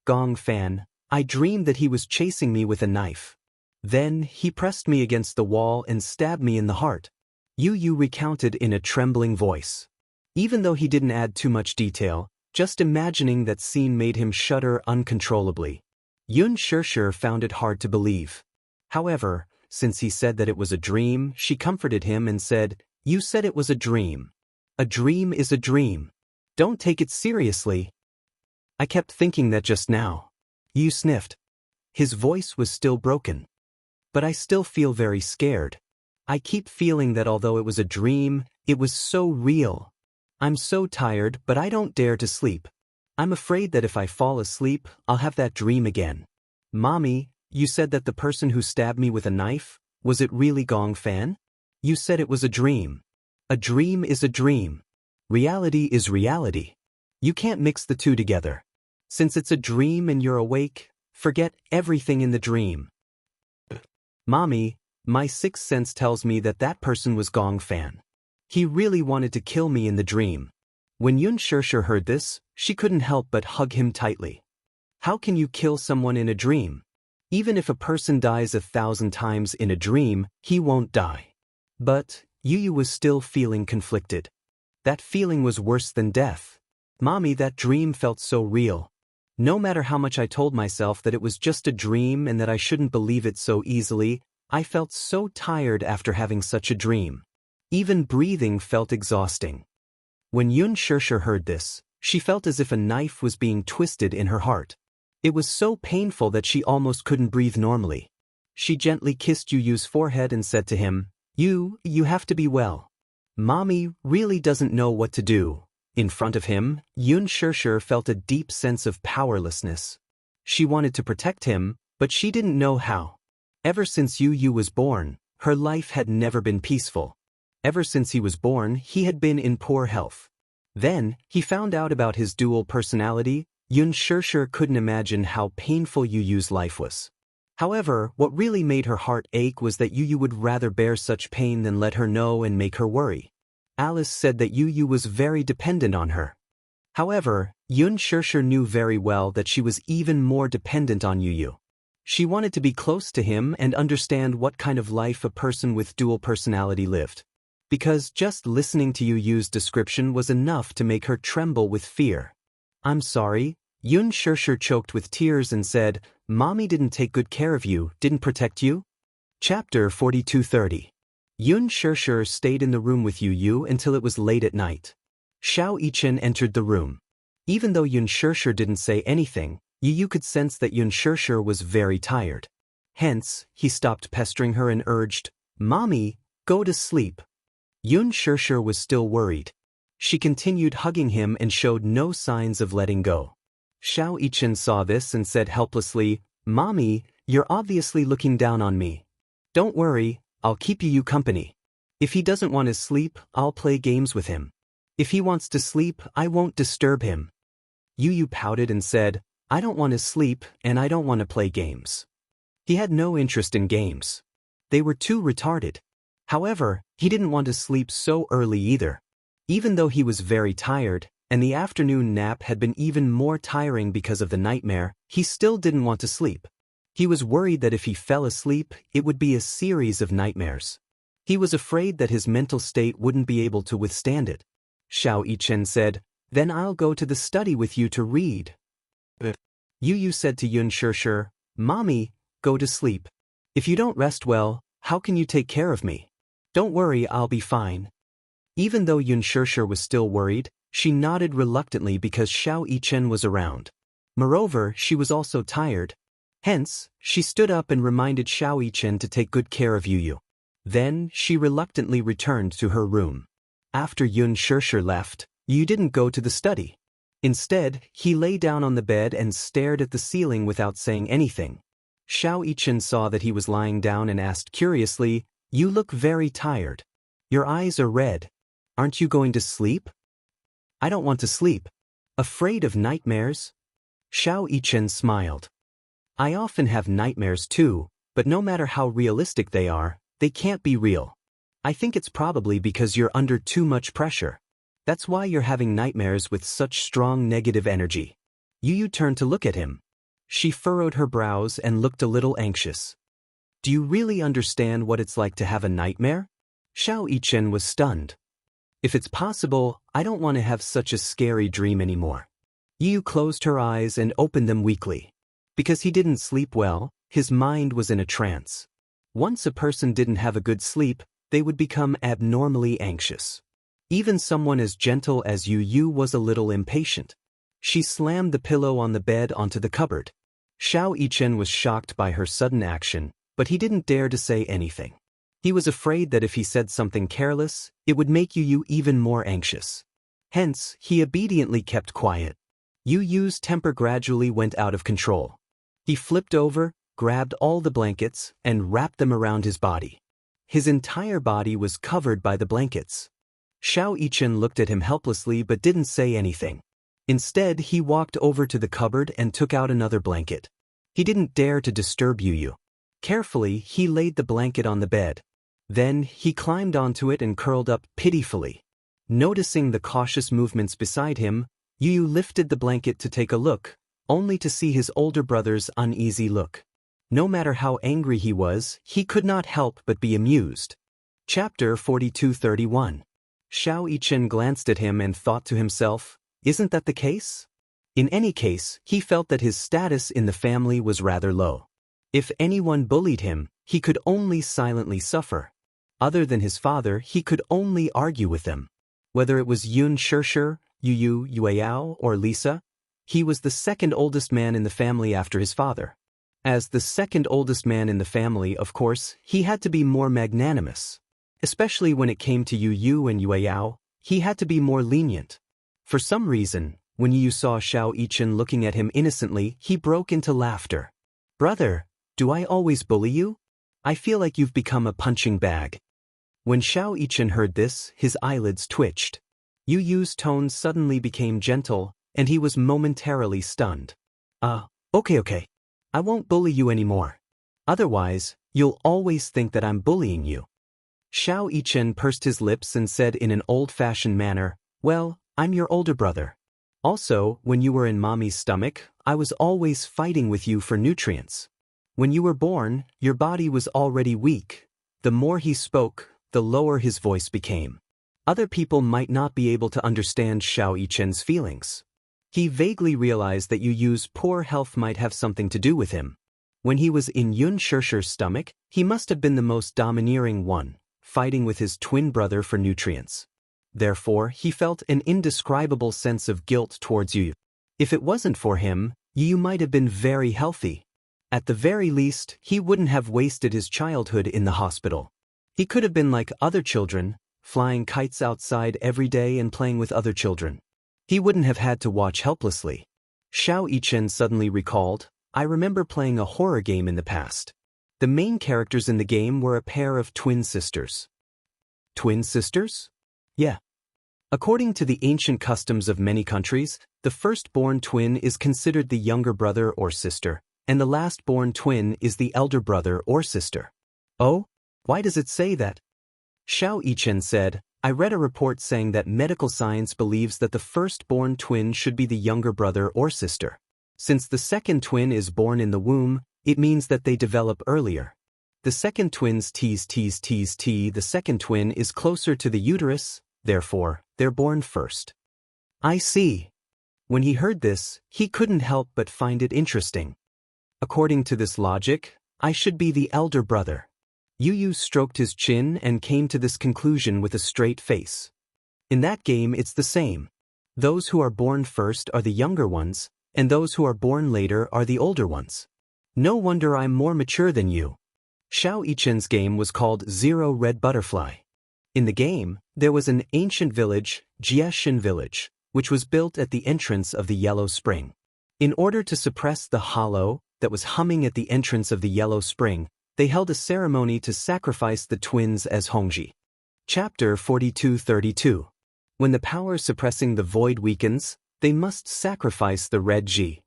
"Gong Fan, I dreamed that he was chasing me with a knife. Then, he pressed me against the wall and stabbed me in the heart." Yu recounted in a trembling voice. Even though he didn't add too much detail, just imagining that scene made him shudder uncontrollably. Xianxia found it hard to believe. However, since he said that it was a dream, she comforted him and said, "You said it was a dream. A dream is a dream. Don't take it seriously." "I kept thinking that just now." Yu sniffed. His voice was still broken. "But I still feel very scared. I keep feeling that although it was a dream, it was so real. I'm so tired, but I don't dare to sleep. I'm afraid that if I fall asleep, I'll have that dream again." "Mommy, you said that the person who stabbed me with a knife, was it really Gong Fan? You said it was a dream. A dream is a dream. Reality is reality. You can't mix the two together. Since it's a dream and you're awake, forget everything in the dream." "Mommy, my sixth sense tells me that that person was Gong Fan. He really wanted to kill me in the dream." When Xianxia heard this, she couldn't help but hug him tightly. "How can you kill someone in a dream?" Even if a person dies 1,000 times in a dream, he won't die. But Yu was still feeling conflicted. That feeling was worse than death. Mommy, that dream felt so real. No matter how much I told myself that it was just a dream and that I shouldn't believe it so easily, I felt so tired after having such a dream. Even breathing felt exhausting. When Xianxia heard this, she felt as if a knife was being twisted in her heart. It was so painful that she almost couldn't breathe normally. She gently kissed Yu's forehead and said to him, You have to be well. Mommy really doesn't know what to do. In front of him, Xianxia felt a deep sense of powerlessness. She wanted to protect him, but she didn't know how. Ever since Yu was born, her life had never been peaceful. Ever since he was born, he had been in poor health. Then, he found out about his dual personality. Xianxia couldn't imagine how painful Yu's life was. However, what really made her heart ache was that Yu would rather bear such pain than let her know and make her worry. Alice said that Yu was very dependent on her. However, Xianxia knew very well that she was even more dependent on Yu. She wanted to be close to him and understand what kind of life a person with dual personality lived. Because just listening to Yu's description was enough to make her tremble with fear. I'm sorry, Xianxia choked with tears and said, Mommy didn't take good care of you, didn't protect you? Chapter 42:30. Xianxia stayed in the room with Yu until it was late at night. Xianxia entered the room. Even though Xianxia didn't say anything, Yu could sense that Xianxia was very tired. Hence, he stopped pestering her and urged, Mommy, go to sleep. Xianxia was still worried. She continued hugging him and showed no signs of letting go. Xianxia saw this and said helplessly, Mommy, you're obviously looking down on me. Don't worry, I'll keep Yu company. If he doesn't want to sleep, I'll play games with him. If he wants to sleep, I won't disturb him. Yu pouted and said, I don't want to sleep and I don't want to play games. He had no interest in games. They were too retarded. However, he didn't want to sleep so early either. Even though he was very tired, and the afternoon nap had been even more tiring because of the nightmare, he still didn't want to sleep. He was worried that if he fell asleep, it would be a series of nightmares. He was afraid that his mental state wouldn't be able to withstand it. Xianxia said, Then I'll go to the study with you to read. Yu said to Xianxia, Mommy, go to sleep. If you don't rest well, how can you take care of me? Don't worry, I'll be fine. Even though Xianxia was still worried, she nodded reluctantly because Xianxia was around. Moreover, she was also tired. Hence, she stood up and reminded Xianxia to take good care of Yu. Then, she reluctantly returned to her room. After Xianxia left, Yu didn't go to the study. Instead, he lay down on the bed and stared at the ceiling without saying anything. Xianxia saw that he was lying down and asked curiously, You look very tired. Your eyes are red. Aren't you going to sleep? I don't want to sleep. Afraid of nightmares? Xianxia smiled. I often have nightmares too, but no matter how realistic they are, they can't be real. I think it's probably because you're under too much pressure. That's why you're having nightmares with such strong negative energy. Yu turned to look at him. She furrowed her brows and looked a little anxious. Do you really understand what it's like to have a nightmare? Xianxia was stunned. If it's possible, I don't want to have such a scary dream anymore. Yu closed her eyes and opened them weakly. Because he didn't sleep well, his mind was in a trance. Once a person didn't have a good sleep, they would become abnormally anxious. Even someone as gentle as Yu was a little impatient. She slammed the pillow on the bed onto the cupboard. Xianxia was shocked by her sudden action, but he didn't dare to say anything. He was afraid that if he said something careless, it would make Yu even more anxious. Hence, he obediently kept quiet. Yu's temper gradually went out of control. He flipped over, grabbed all the blankets, and wrapped them around his body. His entire body was covered by the blankets. Xianxia looked at him helplessly but didn't say anything. Instead, he walked over to the cupboard and took out another blanket. He didn't dare to disturb Yu. Carefully, he laid the blanket on the bed. Then, he climbed onto it and curled up pitifully. Noticing the cautious movements beside him, Yu lifted the blanket to take a look, only to see his older brother's uneasy look. No matter how angry he was, he could not help but be amused. Chapter 42:31. Xiao Yichen glanced at him and thought to himself, isn't that the case? In any case, he felt that his status in the family was rather low. If anyone bullied him, he could only silently suffer. Other than his father, he could only argue with them. Whether it was Yun Shishir, Yu Yueyao, or Lisa, he was the second oldest man in the family after his father. As the second oldest man in the family, of course, he had to be more magnanimous. Especially when it came to Yu and Yueyao, he had to be more lenient. For some reason, when Yu saw Xiao Yichen looking at him innocently, he broke into laughter. Brother, do I always bully you? I feel like you've become a punching bag. When Xiao Yichen heard this, his eyelids twitched. Yu's tone suddenly became gentle, and he was momentarily stunned. Okay. I won't bully you anymore. Otherwise, you'll always think that I'm bullying you. Xiao Yichen pursed his lips and said in an old-fashioned manner, well, I'm your older brother. Also, when you were in mommy's stomach, I was always fighting with you for nutrients. When you were born, your body was already weak. The more he spoke, the lower his voice became. Other people might not be able to understand Xiao Yichen's feelings. He vaguely realized that Yu's poor health might have something to do with him. When he was in Yun Shishir's stomach, he must have been the most domineering one, fighting with his twin brother for nutrients. Therefore, he felt an indescribable sense of guilt towards Yu. If it wasn't for him, Yu might have been very healthy. At the very least, he wouldn't have wasted his childhood in the hospital. He could have been like other children, flying kites outside every day and playing with other children. He wouldn't have had to watch helplessly. Xiao Yichen suddenly recalled, I remember playing a horror game in the past. The main characters in the game were a pair of twin sisters. Twin sisters? Yeah. According to the ancient customs of many countries, the firstborn twin is considered the younger brother or sister, and the last-born twin is the elder brother or sister. Oh? Why does it say that? Xiao Yichen said, I read a report saying that medical science believes that the firstborn twin should be the younger brother or sister. Since the second twin is born in the womb, it means that they develop earlier. The second twin's the second twin is closer to the uterus, therefore, they're born first. I see. When he heard this, he couldn't help but find it interesting. According to this logic, I should be the elder brother. Yu stroked his chin and came to this conclusion with a straight face. In that game it's the same. Those who are born first are the younger ones, and those who are born later are the older ones. No wonder I'm more mature than you. Xiao Yichen's game was called Zero Red Butterfly. In the game, there was an ancient village, Jieshin Village, which was built at the entrance of the Yellow Spring. In order to suppress the hollow that was humming at the entrance of the Yellow Spring, they held a ceremony to sacrifice the twins as Hongji. Chapter 42:32. When the power suppressing the void weakens, they must sacrifice the red Ji.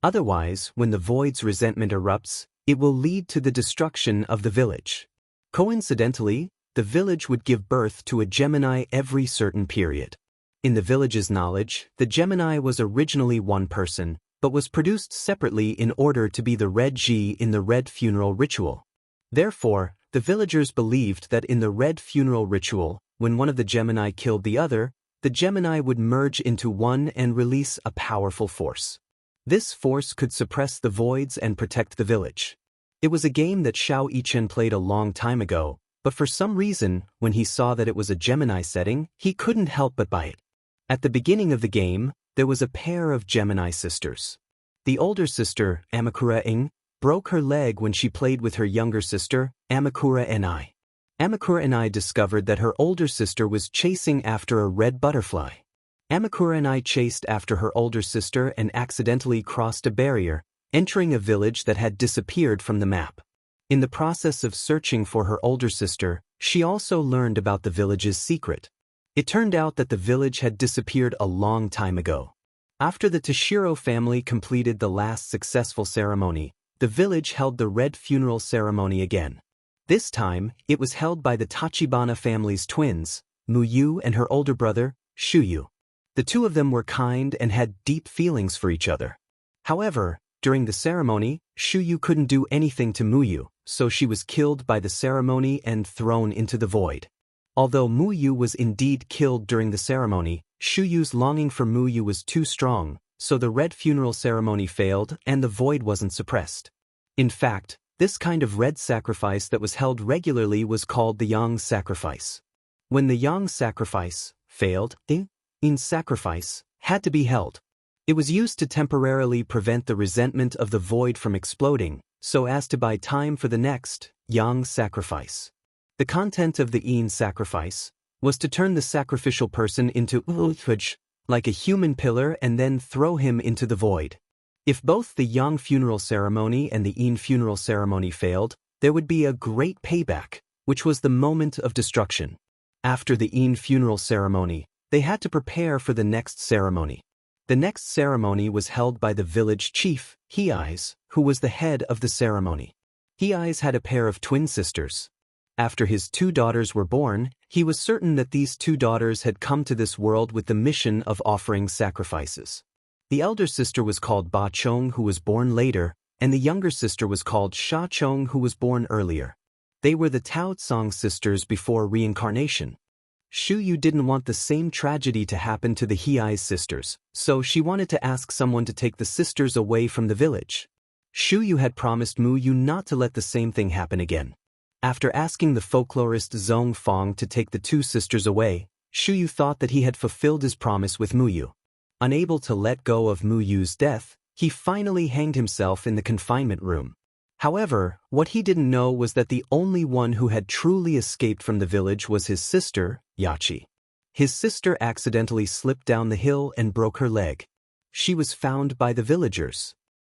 Otherwise, when the void's resentment erupts, it will lead to the destruction of the village. Coincidentally, the village would give birth to a Gemini every certain period. In the village's knowledge, the Gemini was originally one person, but was produced separately in order to be the red Ji in the red funeral ritual. Therefore, the villagers believed that in the red funeral ritual, when one of the Gemini killed the other, the Gemini would merge into one and release a powerful force. This force could suppress the voids and protect the village. It was a game that Xiao Yichen played a long time ago, but for some reason, when he saw that it was a Gemini setting, he couldn't help but buy it. At the beginning of the game, there was a pair of Gemini sisters. The older sister, Amakura-ing, broke her leg when she played with her younger sister, Amakura-ni. Amakura-ni discovered that her older sister was chasing after a red butterfly. Amakura-ni chased after her older sister and accidentally crossed a barrier, entering a village that had disappeared from the map. In the process of searching for her older sister, she also learned about the village's secret. It turned out that the village had disappeared a long time ago. After the Toshiro family completed the last successful ceremony, the village held the red funeral ceremony again. This time, it was held by the Tachibana family's twins, Muyu and her older brother, Shuyu. The two of them were kind and had deep feelings for each other. However, During the ceremony, Shuyu couldn't do anything to Muyu, so she was killed by the ceremony and thrown into the void. Although Muyu was indeed killed during the ceremony, Shuyu's longing for Muyu was too strong, so the red funeral ceremony failed and the void wasn't suppressed. In fact, this kind of red sacrifice that was held regularly was called the Yang sacrifice. When the Yang sacrifice failed, the Yin sacrifice had to be held. It was used to temporarily prevent the resentment of the void from exploding, so as to buy time for the next Yang sacrifice. The content of the Yin sacrifice was to turn the sacrificial person into like a human pillar and then throw him into the void. If both the Yang funeral ceremony and the Yin funeral ceremony failed, there would be a great payback, which was the moment of destruction. After the Yin funeral ceremony, they had to prepare for the next ceremony. The next ceremony was held by the village chief, Hei's, who was the head of the ceremony. Hei's had a pair of twin sisters. After his 2 daughters were born, he was certain that these 2 daughters had come to this world with the mission of offering sacrifices. The elder sister was called Ba Chong, who was born later, and the younger sister was called Sha Chong, who was born earlier. They were the Tao Tsang sisters before reincarnation. Shuyu didn't want the same tragedy to happen to the Hei's sisters, so she wanted to ask someone to take the sisters away from the village. Shuyu had promised Muyu not to let the same thing happen again. After asking the folklorist Zhong Fong to take the 2 sisters away, Shuyu thought that he had fulfilled his promise with Muyu. Unable to let go of Muyu's death, he finally hanged himself in the confinement room. However, what he didn't know was that the only one who had truly escaped from the village was his sister, Yachi. His sister accidentally slipped down the hill and broke her leg. She was found by the villagers.